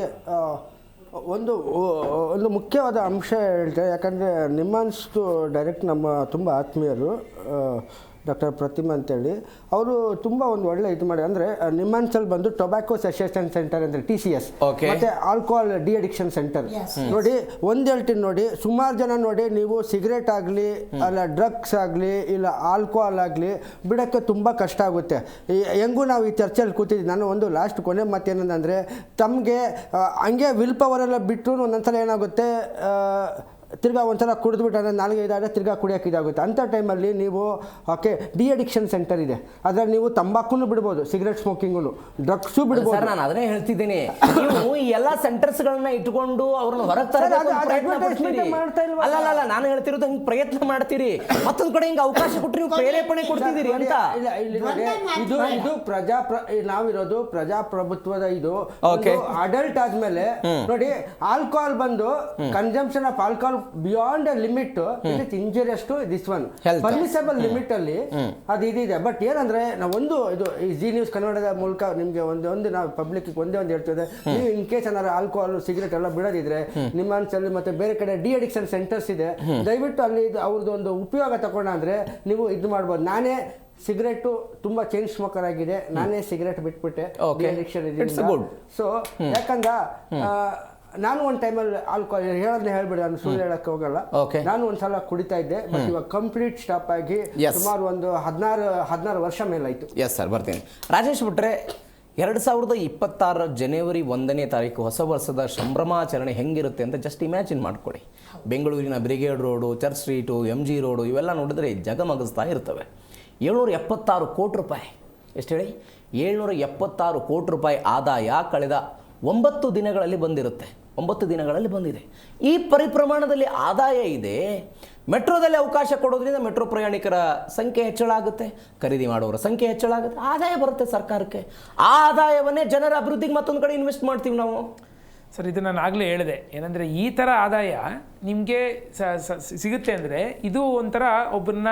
ಒಂದು ಮುಖ್ಯವಾದ ಅಂಶ ಹೇಳ್ತಾರೆ. ಯಾಕಂದರೆ ನಿಮ್ಮನ್ಸ್ತು ಡೈರೆಕ್ಟ್ ನಮ್ಮ ತುಂಬ ಆತ್ಮೀಯರು ಡಾಕ್ಟರ್ ಪ್ರತಿಮಾ ಅಂತೇಳಿ, ಅವರು ತುಂಬ ಒಂದು ಒಳ್ಳೆ ಇದು ಮಾಡಿ, ಅಂದರೆ ನಿಮ್ಮನ್ಸಲ್ಲಿ ಬಂದು ಟೊಬ್ಯಾಕೋ ಸೆಸೇಷನ್ ಸೆಂಟರ್ ಅಂದರೆ TCS, ಮತ್ತು ಆಲ್ಕೋಹಾಲ್ ಡಿ ಅಡಿಕ್ಷನ್ ಸೆಂಟರ್. ನೋಡಿ, ಒಂದು ಹೇಳ್ತೀನಿ ನೋಡಿ, ಸುಮಾರು ಜನ ನೋಡಿ, ನೀವು ಸಿಗರೇಟ್ ಆಗಲಿ ಅಲ್ಲ ಡ್ರಗ್ಸ್ ಆಗಲಿ ಇಲ್ಲ ಆಲ್ಕೋಹಾಲ್ ಆಗಲಿ ಬಿಡೋಕ್ಕೆ ತುಂಬ ಕಷ್ಟ ಆಗುತ್ತೆ. ಹೆಂಗೂ ನಾವು ಈ ಚರ್ಚೆಯಲ್ಲಿ ಕೂತಿದ್ದೀವಿ. ನಾನು ಒಂದು ಲಾಸ್ಟ್ ಕೊನೆ ಮತ್ತೇನಂದರೆ, ತಮಗೆ ಹಂಗೆ ವಿಲ್ ಪವರೆಲ್ಲ ಬಿಟ್ಟರು ಒಂದೊಂದ್ಸಲ ಏನಾಗುತ್ತೆ, ತಿರ್ಗಾ ಒಂಥರ ಕುಡಿದ್ಬಿಟ್ಟು ನಾಲ್ಗೆ ಇದಾದರೆ ತಿರ್ಗಾ ಕುಡಿಯೋಕೆ ಇದಾಗುತ್ತೆ. ಅಂಥ ಟೈಮಲ್ಲಿ ನೀವು ಓಕೆ ಡಿ ಅಡಿಕ್ಷನ್ ಸೆಂಟರ್ ಇದೆ, ಅದರಲ್ಲಿ ನೀವು ತಂಬಾಕುನು ಬಿಡ್ಬೋದು, ಸಿಗರೇಟ್ ಸ್ಮೋಕಿಂಗು, ಡ್ರಗ್ಸು ಬಿಡ್ಬೋದು. ಸರ್, ನಾನು ಅದನ್ನೇ ಹೇಳ್ತಿದ್ದೀನಿ. ನೀವು ಈ ಎಲ್ಲ ಸೆಂಟರ್ಸ್ಗಳನ್ನ ಇಟ್ಕೊಂಡು ಅವ್ರನ್ನ ಹೊರಗೆ ಅಲ್ಲ, ನಾನು ಹೇಳ್ತಿರೋದು ಹಿಂಗೆ ಪ್ರಯತ್ನ ಮಾಡ್ತೀರಿ, ಮತ್ತೊಂದು ಕಡೆ ಹಿಂಗೆ ಅವಕಾಶ ಕೊಟ್ಟರೆ ನೀವು ಪ್ರೇರೇಪಣೆ ಕೊಡ್ತಿದ್ದೀರಿ ಅಂತ. ಇದು ನಾವಿರೋದು ಪ್ರಜಾಪ್ರಭುತ್ವದ ಇದು ಅಡಲ್ಟ್ ಆದ್ಮೇಲೆ ನೋಡಿ, ಆಲ್ಕೋಹಾಲ್ ಬಂದು consumption of alcohol beyond a limit it is injurious to this one. Permissible limit ಅಲ್ಲಿ ಅದು ಇದಿದೆ. ಬಟ್ ಏನಂದ್ರೆ ನಾವೊಂದು ಇದು ಈ ಜಿ ನ್ಯೂಸ್ ಕನ್ನಡದ ಮೂಲಕ ನಿಮ್ಗೆ ಒಂದು ನಾವು ಪಬ್ಲಿಕ್ ಒಂದೇ ಒಂದು ಹೇಳ್ತಿದೆ, ನೀವು ಇನ್ ಕೇಸ್ ಏನಾದ್ರು ಆಲ್ಕೋಹಾಲ್ ಸಿಗರೇಟ್ ಎಲ್ಲ ಬಿಡೋದಿದ್ರೆ ನಿಮ್ಮ ಅನ್ಸಲ್ಲಿ ಮತ್ತೆ ಬೇರೆ ಕಡೆ ಡಿ ಅಡಿಕ್ಷನ್ ಸೆಂಟರ್ಸ್ ಇದೆ, ದಯವಿಟ್ಟು ಅಲ್ಲಿ ಅವ್ರದ್ದು ಒಂದು ಉಪಯೋಗ ತಗೊಂಡ ಅಂದ್ರೆ ನೀವು ಇದು ಮಾಡ್ಬೋದು. ನಾನೇ ಸಿಗರೇಟು ತುಂಬಾ ಚೈನ್ ಸ್ಮೋಕರ್ ಆಗಿದೆ, ನಾನೇ ಸಿಗರೇಟ್ ಬಿಟ್ಬಿಟ್ಟೆ, ಅಡಿಕ್ಷನ್ ಇದೆ. ಸೊ ಯಾಕಂದ್ರೆ ನಾನು ಒಂದು ಟೈಮಲ್ಲಿ ಆಲ್ಕೋಹಾಲ್ ಹೇಳೋದನ್ನ ಹೇಳ್ಬಿಡಿ, ನಾನು ಸುಳ್ಳು ಹೇಳಕ್ಕೆ ಹೋಗಲ್ಲ. ನಾನು ಒಂದ್ಸಲ ಕುಡಿತಾ ಇದ್ದೆ, ಬಟ್ ಇವಾಗ ಕಂಪ್ಲೀಟ್ ಸ್ಟಾಪ್ ಆಗಿ ಸುಮಾರು ಒಂದು 16 ವರ್ಷ ಮೇಲಾಯ್ತು. ಎಸ್ ಸರ್, ಬರ್ತೀನಿ. ರಾಜೇಶ್ ಭಟ್ರೆ, 2026 ಜನವರಿ 1ನೇ ತಾರೀಕು ಹೊಸ ವರ್ಷದ ಸಂಭ್ರಮಾಚರಣೆ ಹೆಂಗಿರುತ್ತೆ ಅಂತ ಜಸ್ಟ್ ಇಮ್ಯಾಜಿನ್ ಮಾಡ್ಕೊಳ್ಳಿ. ಬೆಂಗಳೂರಿನ brigade road, church street, MG road ಇವೆಲ್ಲ ನೋಡಿದ್ರೆ ಜಗಮಗಿಸ್ತಾ ಇರ್ತವೆ. 776 ಕೋಟಿ ರೂಪಾಯಿ, ಎಷ್ಟು ಹೇಳಿ, 776 ಕೋಟಿ ರೂಪಾಯಿ ಆದಾಯ ಕಳೆದ 9 ದಿನಗಳಲ್ಲಿ ಬಂದಿರುತ್ತೆ. 9 ದಿನಗಳಲ್ಲಿ ಬಂದಿದೆ. ಈ ಪರಿಪ್ರಮಾಣದಲ್ಲಿ ಆದಾಯ ಇದೆ. ಮೆಟ್ರೋದಲ್ಲಿ ಅವಕಾಶ ಕೊಡೋದ್ರಿಂದ ಮೆಟ್ರೋ ಪ್ರಯಾಣಿಕರ ಸಂಖ್ಯೆ ಹೆಚ್ಚಳ ಆಗುತ್ತೆ, ಖರೀದಿ ಮಾಡುವವರ ಸಂಖ್ಯೆ ಹೆಚ್ಚಳ ಆಗುತ್ತೆ, ಆದಾಯ ಬರುತ್ತೆ ಸರ್ಕಾರಕ್ಕೆ. ಆ ಆದಾಯವನ್ನೇ ಜನರ ಅಭಿವೃದ್ಧಿಗೆ ಮತ್ತೊಂದು ಕಡೆ ಇನ್ವೆಸ್ಟ್ ಮಾಡ್ತೀವಿ ನಾವು. ಸರ್, ಇದು ನಾನು ಆಗಲೇ ಹೇಳಿದೆ, ಏನಂದರೆ ಈ ಥರ ಆದಾಯ ನಿಮಗೆ ಸಿಗುತ್ತೆ ಅಂದರೆ ಇದು ಒಂಥರ ಒಬ್ಬರನ್ನ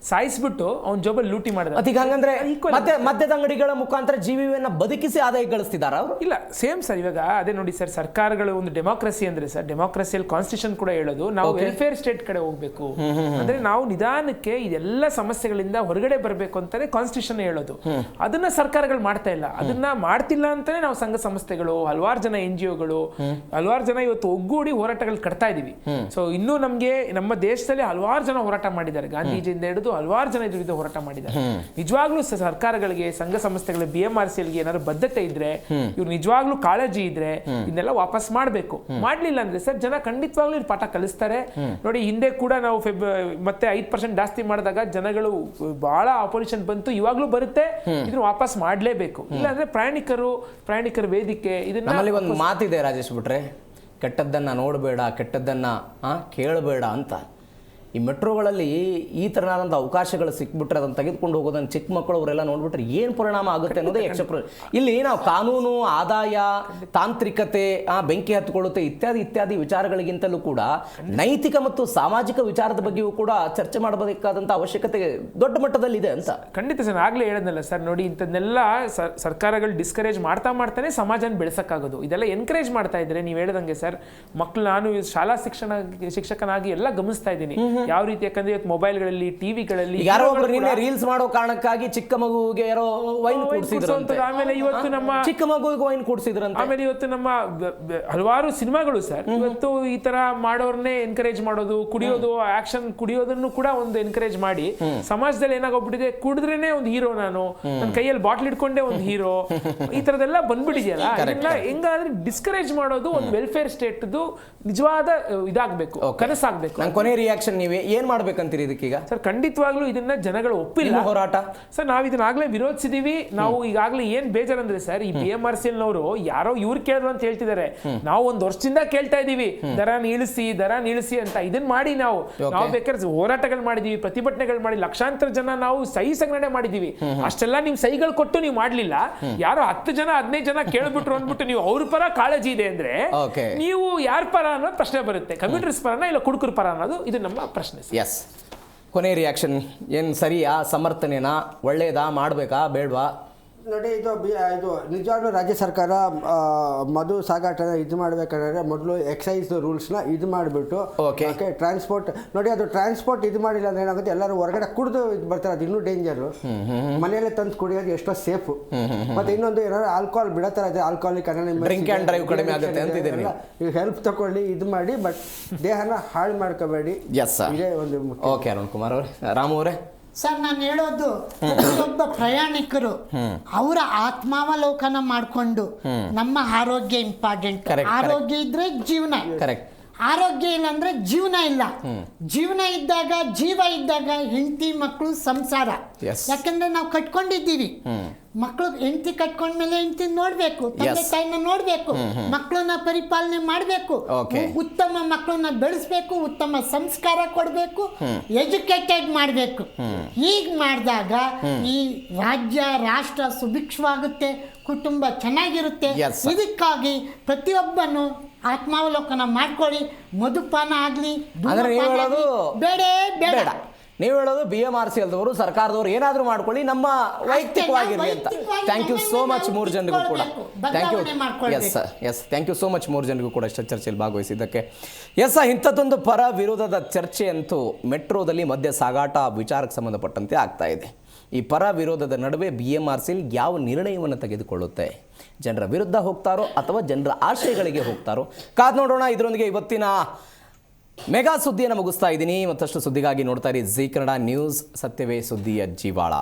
ಸಾಯಿಸ್ಬಿಟ್ಟು ಅವ್ನ ಜೋಬಲ್ಲಿ ಲೂಟಿ ಮಾಡಿದ. ಅದೀಗ ಹಂಗಂದ್ರೆ ಮತ್ತೆ ಮದ್ಯದ ಅಂಗಡಿಗಳ ಮುಖಾಂತರ ಜೀವಿಯನ್ನು ಬದುಕಿಸಿ ಆದಾಯ ಗಳಿಸ್ತಿದಾರ ಅವರು? ಇಲ್ಲ, ಸೇಮ್ ಸರ್. ಇವಾಗ ಅದೇ ನೋಡಿ ಸರ್, ಸರ್ಕಾರಗಳು ಒಂದು ಡೆಮೋಕ್ರಸಿ ಅಂದರೆ ಸರ್, ಡೆಮೋಕ್ರಸಿಯಲ್ಲಿ ಕಾನ್ಸ್ಟಿಟ್ಯೂಷನ್ ಕೂಡ ಹೇಳೋದು ನಾವು ವೆಲ್ಫೇರ್ ಸ್ಟೇಟ್ ಕಡೆ ಹೋಗ್ಬೇಕು ಅಂದ್ರೆ ನಾವು ನಿಧಾನಕ್ಕೆ ಇದೆಲ್ಲ ಸಮಸ್ಯೆಗಳಿಂದ ಹೊರಗಡೆ ಬರಬೇಕು ಅಂತಾನೆ ಕಾನ್ಸ್ಟಿಟ್ಯೂಷನ್ ಹೇಳೋದು. ಅದನ್ನ ಸರ್ಕಾರಗಳು ಮಾಡ್ತಾ ಇಲ್ಲ. ಅದನ್ನ ಮಾಡ್ತಿಲ್ಲ ಅಂತಾನೆ ನಾವು ಸಂಘ ಸಂಸ್ಥೆಗಳು, ಹಲವಾರು ಜನ NGOಗಳು, ಹಲವಾರು ಜನ ಇವತ್ತು ಒಗ್ಗೂಡಿ ಹೋರಾಟಗಳು ಕಟ್ತಾ ಇದೀವಿ. ಸೊ ಇನ್ನೂ ನಮ್ಗೆ ನಮ್ಮ ದೇಶದಲ್ಲಿ ಹಲವಾರು ಜನ ಹೋರಾಟ ಮಾಡಿದ್ದಾರೆ, ಗಾಂಧೀಜಿಯಿಂದ ಹಿಡಿದು ಹಲವಾರು ಜನ ಇದ್ರ ವಿರುದ್ಧ ಹೋರಾಟ ಮಾಡಿದ್ದಾರೆ. ನಿಜವಾಗ್ಲೂ ಸರ್ಕಾರಗಳಿಗೆ, ಸಂಘ ಸಂಸ್ಥೆಗಳಿಗೆ, BMRCLಗೆ ಏನಾದ್ರು ಬದ್ಧತೆ ಇದ್ರೆ, ಇವ್ರು ನಿಜವಾಗ್ಲೂ ಕಾಳಜಿ ಇದ್ರೆ ಇದನ್ನೆಲ್ಲ ವಾಪಸ್ ಮಾಡ್ಬೇಕು. ಮಾಡ್ಲಿಲ್ಲ ಅಂದ್ರೆ ಸರ್ ಜನ ಖಂಡಿತವಾಗ್ಲೂ ಇದು ಪಾಠ ಕಲಿಸ್ತಾರೆ. ನೋಡಿ, ಹಿಂದೆ ಕೂಡ ನಾವು ಮತ್ತೆ 5% ಜಾಸ್ತಿ ಮಾಡಿದಾಗ ಜನಗಳು ಬಹಳ ಅಪೋಸಿಷನ್ ಬಂತು, ಇವಾಗ್ಲೂ ಬರುತ್ತೆ. ಇದನ್ನ ವಾಪಸ್ ಮಾಡ್ಲೇಬೇಕು. ಇಲ್ಲಾಂದ್ರೆ ಪ್ರಯಾಣಿಕರ ವೇದಿಕೆ ಇದನ್ನ. ನಮ್ಮಲ್ಲಿ ಒಂದು ಮಾತಿದೆ ರಾಜೇಶ್ ಭಟ್ರೆ, ಕೆಟ್ಟದ್ದನ್ನ ನೋಡಬೇಡ, ಕೆಟ್ಟದ್ದನ್ನ ಕೇಳಬೇಡ ಅಂತ. ಈ ಮೆಟ್ರೋಗಳಲ್ಲಿ ಈ ಥರನಾದಂಥ ಅವಕಾಶಗಳು ಸಿಕ್ಬಿಟ್ರೆ ಅದನ್ನು ತೆಗೆದುಕೊಂಡು ಹೋಗೋದನ್ನು ಚಿಕ್ಕ ಮಕ್ಕಳು ಅವರೆಲ್ಲ ನೋಡ್ಬಿಟ್ರೆ ಏನು ಪರಿಣಾಮ ಆಗುತ್ತೆ ಅನ್ನೋದೇ ಇಲ್ಲಿ ನಾವು ಕಾನೂನು, ಆದಾಯ, ತಾಂತ್ರಿಕತೆ, ಬೆಂಕಿ ಹತ್ತಿಕೊಳ್ಳುತ್ತೆ ಇತ್ಯಾದಿ ವಿಚಾರಗಳಿಗಿಂತಲೂ ಕೂಡ ನೈತಿಕ ಮತ್ತು ಸಾಮಾಜಿಕ ವಿಚಾರದ ಬಗ್ಗೆಯೂ ಕೂಡ ಚರ್ಚೆ ಮಾಡಬೇಕಾದಂಥ ಅವಶ್ಯಕತೆ ದೊಡ್ಡ ಮಟ್ಟದಲ್ಲಿದೆ ಅಂತ. ಖಂಡಿತ ಸರ್, ಆಗ್ಲೇ ಹೇಳೋದಲ್ಲ ಸರ್, ನೋಡಿ ಇಂಥದ್ದನ್ನೆಲ್ಲ ಸರ್ಕಾರಗಳು ಡಿಸ್ಕರೇಜ್ ಮಾಡ್ತಾನೆ ಸಮಾಜನ ಬೆಳೆಸಕ್ಕಾಗೋದು. ಇದೆಲ್ಲ ಎನ್ಕರೇಜ್ ಮಾಡ್ತಾ ಇದ್ರೆ ನೀವು ಹೇಳ್ದಂಗೆ ಸರ್, ಮಕ್ಕಳು ನಾನು ಶಾಲಾ ಶಿಕ್ಷಕನಾಗಿ ಎಲ್ಲ ಗಮನಿಸ್ತಾ ಇದ್ದೀನಿ ಯಾವ ರೀತಿ. ಯಾಕಂದ್ರೆ ಇವತ್ತು ಮೊಬೈಲ್ಗಳಲ್ಲಿ, ಟಿವಿಗಳಲ್ಲಿ ಯಾರೋ ಒಬ್ರು ನಿನ್ನೆ ರೀಲ್ಸ್ ಮಾಡೋ ಕಾರಣಕ್ಕಾಗಿ ಚಿಕ್ಕ ಮಗುವಿಗೆ ಯಾರೋ ವೈನ್ ಕುಡಿಸಿದ್ರು, ಆಮೇಲೆ ಇವತ್ತು ನಮ್ಮ ಚಿಕ್ಕ ಮಗುವಿಗೆ ವೈನ್ ಕುಡಿಸಿದ್ರಂತೆ. ಆಮೇಲೆ ಇವತ್ತು ನಮ್ಮ ಹಲವಾರು ಸಿನಿಮಾಗಳು ಸರ್ ಇವತ್ತು ಈ ತರ ಮಾಡೋರ್ನೇ ಎನ್ಕರೇಜ್ ಮಾಡೋದು, ಕುಡಿಯೋದು, ಆಕ್ಷನ್ ಕುಡಿಯೋದನ್ನು ಕೂಡ ಒಂದು ಎನ್ಕರೇಜ್ ಮಾಡಿ ಸಮಾಜದಲ್ಲಿ ಏನಾಗೋಗ್ಬಿಟ್ಟಿದೆ, ಕುಡಿದ್ರೇನೆ ಒಂದು ಹೀರೋ, ನಾನು ನನ್ನ ಕೈಯಲ್ಲಿ ಬಾಟ್ಲ್ ಇಟ್ಕೊಂಡೆ ಒಂದು ಹೀರೋ, ಈ ತರದೆಲ್ಲ ಬಂದ್ಬಿಟ್ಟಿದೆಯಲ್ಲ. ಇದೆಲ್ಲ ಹೆಂಗಾದ್ರೆ ಡಿಸ್ಕರೇಜ್ ಮಾಡೋದು ಒಂದು ವೆಲ್ಫೇರ್ ಸ್ಟೇಟ್ ನಿಜವಾದ ಇದಾಗಬೇಕು, ಕನಸಾಗಬೇಕು. ಕೊನೆ ರಿಯಾಕ್ಷನ್ ನೀವೇ ಏನ್ ಮಾಡ್ಬೇಕಂತೀರಿ ಇದಕ್ಕೀಗ? ಸರ್ ಖಂಡಿತವಾಗ್ಲೂ ಇದನ್ನ ಜನಗಳು ಒಪ್ಪಿಲ್ಲ ಹೋರಾಟ ಸರ್. ನಾವು ಇದನ್ನಾಗ್ಲೇ ವಿರೋಧಿಸಿದೀವಿ. ನಾವು ಈಗಾಗಲೇ ಏನ್ ಬೇಜಾರಂದ್ರೆ ಸರ್, ಈ BMRCL ನವರು ಯಾರೋ ಇವ್ರು ಕೇಳಿದ್ರು ಅಂತ ಹೇಳ್ತಿದ್ದಾರೆ. ನಾವು ಒಂದು ವರ್ಷದಿಂದ ಕೇಳ್ತಾ ಇದೀವಿ ದರ ನಿಲ್ಲಿಸಿ ಅಂತ. ಇದನ್ನ ಮಾಡಿ ನಾವು ಬೇಕಾದ್ರೆ ಹೋರಾಟಗಳು ಮಾಡಿದೀವಿ, ಪ್ರತಿಭಟನೆಗಳು ಮಾಡಿ ಲಕ್ಷಾಂತರ ಜನ ನಾವು ಸಹಿ ಸಂಗ್ರಹಣೆ ಮಾಡಿದೀವಿ. ಅಷ್ಟೆಲ್ಲ ನೀವು ಸಹಿಗಳು ಕೊಟ್ಟು ನೀವು ಮಾಡ್ಲಿಲ್ಲ. ಯಾರೋ 10 ಜನ 15 ಜನ ಕೇಳ್ಬಿಟ್ರು ಅಂದ್ಬಿಟ್ಟು ನೀವು ಅವ್ರ ಪರ ಕಾಳಜಿ ಇದೆ ಅಂದ್ರೆ ನೀವು ಯಾರ ಪರ ಅನ್ನೋದು ಪ್ರಶ್ನೆ ಬರುತ್ತೆ. ಕಂಪ್ಯೂಟರ್ಸ್ ಪರನ ಇಲ್ಲ ಕುಡುಕರ ಪರ ಅನ್ನೋದು ಇದು ನಮ್ಮ ಪ್ರಶ್ನೆ. ಎಸ್, ಕೊನೆ ರಿಯಾಕ್ಷನ್ ಏನು ಸರಿಯಾ, ಸಮರ್ಥನೆನಾ, ಒಳ್ಳೇದಾ, ಮಾಡಬೇಕಾ ಬೇಡವಾ? ನೋಡಿ, ಇದು ನಿಜವಾಗ್ಲೂ ರಾಜ್ಯ ಸರ್ಕಾರ ಮಧು ಸಾಗಾಟನ ಇದು ಮಾಡಬೇಕಾದ್ರೆ ಮೊದಲು ಎಕ್ಸೈಸ್ ರೂಲ್ಸ್ನ ಇದು ಮಾಡಿಬಿಟ್ಟು ಓಕೆ ಟ್ರಾನ್ಸ್ಪೋರ್ಟ್ ನೋಡಿ, ಅದು ಟ್ರಾನ್ಸ್ಪೋರ್ಟ್ ಇದು ಮಾಡಿಲ್ಲ ಅಂದ್ರೆ ಏನಾಗುತ್ತೆ, ಎಲ್ಲರೂ ಹೊರಗಡೆ ಕುಡಿದು ಬರ್ತಾರೆ, ಅದು ಇನ್ನೂ ಡೇಂಜರು. ಮನೆಯಲ್ಲೇ ತಂದು ಕುಡಿಯೋದು ಎಷ್ಟೋ ಸೇಫು. ಮತ್ತೆ ಇನ್ನೊಂದು ಏನಾದ್ರು ಆಲ್ಕೋಹಾಲ್ ಬಿಡತ್ತಾರೆ, ಅದೇ ಆಲ್ಕೋಹಾಲಿಕ್ ಡ್ರಿಂಕ್ ಆ್ಯಂಡ್ ಡ್ರೈವ್ ಕಡಿಮೆ ಆಗುತ್ತೆ ಅಂತಿದ್ದೀರಿ. ಈಗ ಹೆಲ್ಪ್ ತಗೊಳ್ಳಿ, ಇದು ಮಾಡಿ, ಬಟ್ ದೇಹನ ಹಾಳು ಮಾಡ್ಕೋಬೇಡಿ. ಎಸ್ ಸರ್, ಇದೇ ಒಂದು ಓಕೆ. ಅರುಣ್ ಕುಮಾರ್ ಅವರೇ, ರಾಮು ಅವರೇ. ಸರ್, ನಾನು ಹೇಳೋದು ಪ್ರತಿಯೊಬ್ಬ ಪ್ರಯಾಣಿಕರು ಅವರ ಆತ್ಮಾವಲೋಕನ ಮಾಡಿಕೊಂಡು ನಮ್ಮ ಆರೋಗ್ಯ ಇಂಪಾರ್ಟೆಂಟ್. ಆರೋಗ್ಯ ಇದ್ರೆ ಜೀವನ, ಆರೋಗ್ಯ ಇಲ್ಲ ಅಂದ್ರೆ ಜೀವನ ಇಲ್ಲ. ಜೀವನ ಇದ್ದಾಗ, ಜೀವ ಇದ್ದಾಗ ಹೆಂಡತಿ ಮಕ್ಕಳು ಸಂಸಾರ. ಯಾಕಂದ್ರೆ ನಾವು ಕಟ್ಕೊಂಡಿದ್ದೀವಿ. ಮಕ್ಕಳು ಹೆಂಡತಿ ಕಟ್ಕೊಂಡ್ಮೇಲೆ ಹೆಂಡತಿ ನೋಡ್ಬೇಕು, ತಂದೆ ತಾಯಿನ ನೋಡ್ಬೇಕು, ಮಕ್ಕಳನ್ನ ಪರಿಪಾಲನೆ ಮಾಡ್ಬೇಕು, ಉತ್ತಮ ಮಕ್ಕಳನ್ನ ಬೆಳೆಸ್ಬೇಕು, ಉತ್ತಮ ಸಂಸ್ಕಾರ ಕೊಡ್ಬೇಕು, ಎಜುಕೇಟೆಡ್ ಮಾಡ್ಬೇಕು. ಹೀಗ್ ಮಾಡಿದಾಗ ಈ ರಾಜ್ಯ ರಾಷ್ಟ್ರ ಸುಭಿಕ್ಷವಾಗುತ್ತೆ, ಕುಟುಂಬ ಚೆನ್ನಾಗಿರುತ್ತೆ. ಇದಕ್ಕಾಗಿ ಪ್ರತಿಯೊಬ್ಬನು ಆತ್ಮಾವಲೋಕನ ಮಾಡ್ಕೊಳ್ಳಿ. ಮಧುಪಾನ ಆಗ್ಲಿ ಬೇಡ. ನೀವು ಹೇಳೋದು BMRCL ದವರು, ಸರ್ಕಾರದವರು ಏನಾದರೂ ಮಾಡ್ಕೊಳ್ಳಿ, ನಮ್ಮ ವೈಯಕ್ತಿಕವಾಗಿರಲಿ ಅಂತ. ಥ್ಯಾಂಕ್ ಯು ಸೋ ಮಚ್ ಮೂರು ಜನರಿಗೂ ಕೂಡ. Thank you. Yes, thank you so much ಮೂರು ಜನರಿಗೂ ಕೂಡ ಇಷ್ಟ ಚರ್ಚೆಯಲ್ಲಿ ಭಾಗವಹಿಸಿದ್ದಕ್ಕೆ. ಎಸ್, ಇಂಥದ್ದೊಂದು ಪರ ವಿರೋಧದ ಚರ್ಚೆ ಅಂತೂ ಮೆಟ್ರೋದಲ್ಲಿ ಮದ್ಯ ಸಾಗಾಟ ವಿಚಾರಕ್ಕೆ ಸಂಬಂಧಪಟ್ಟಂತೆ ಆಗ್ತಾ ಇದೆ. ಈ ಪರ ವಿರೋಧದ ನಡುವೆ BMRCL ಯಾವ ನಿರ್ಣಯವನ್ನು ತೆಗೆದುಕೊಳ್ಳುತ್ತೆ? ಜನರ ವಿರುದ್ಧ ಹೋಗ್ತಾರೋ ಅಥವಾ ಜನರ ಆಶಯಗಳಿಗೆ ಹೋಗ್ತಾರೋ ಕಾದು ನೋಡೋಣ. ಇದರೊಂದಿಗೆ ಇವತ್ತಿನ ಮೆಗಾ ಸುದ್ದಿಯನ್ನು ಮುಗಿಸ್ತಾ ಇದ್ದೀನಿ. ಮತ್ತಷ್ಟು ಸುದ್ದಿಗಾಗಿ ನೋಡ್ತಾ ಇರಿ ಜೀ ಕನ್ನಡ ನ್ಯೂಸ್. ಸತ್ಯವೇ ಸುದ್ದಿಯ ಜೀವಾಳ.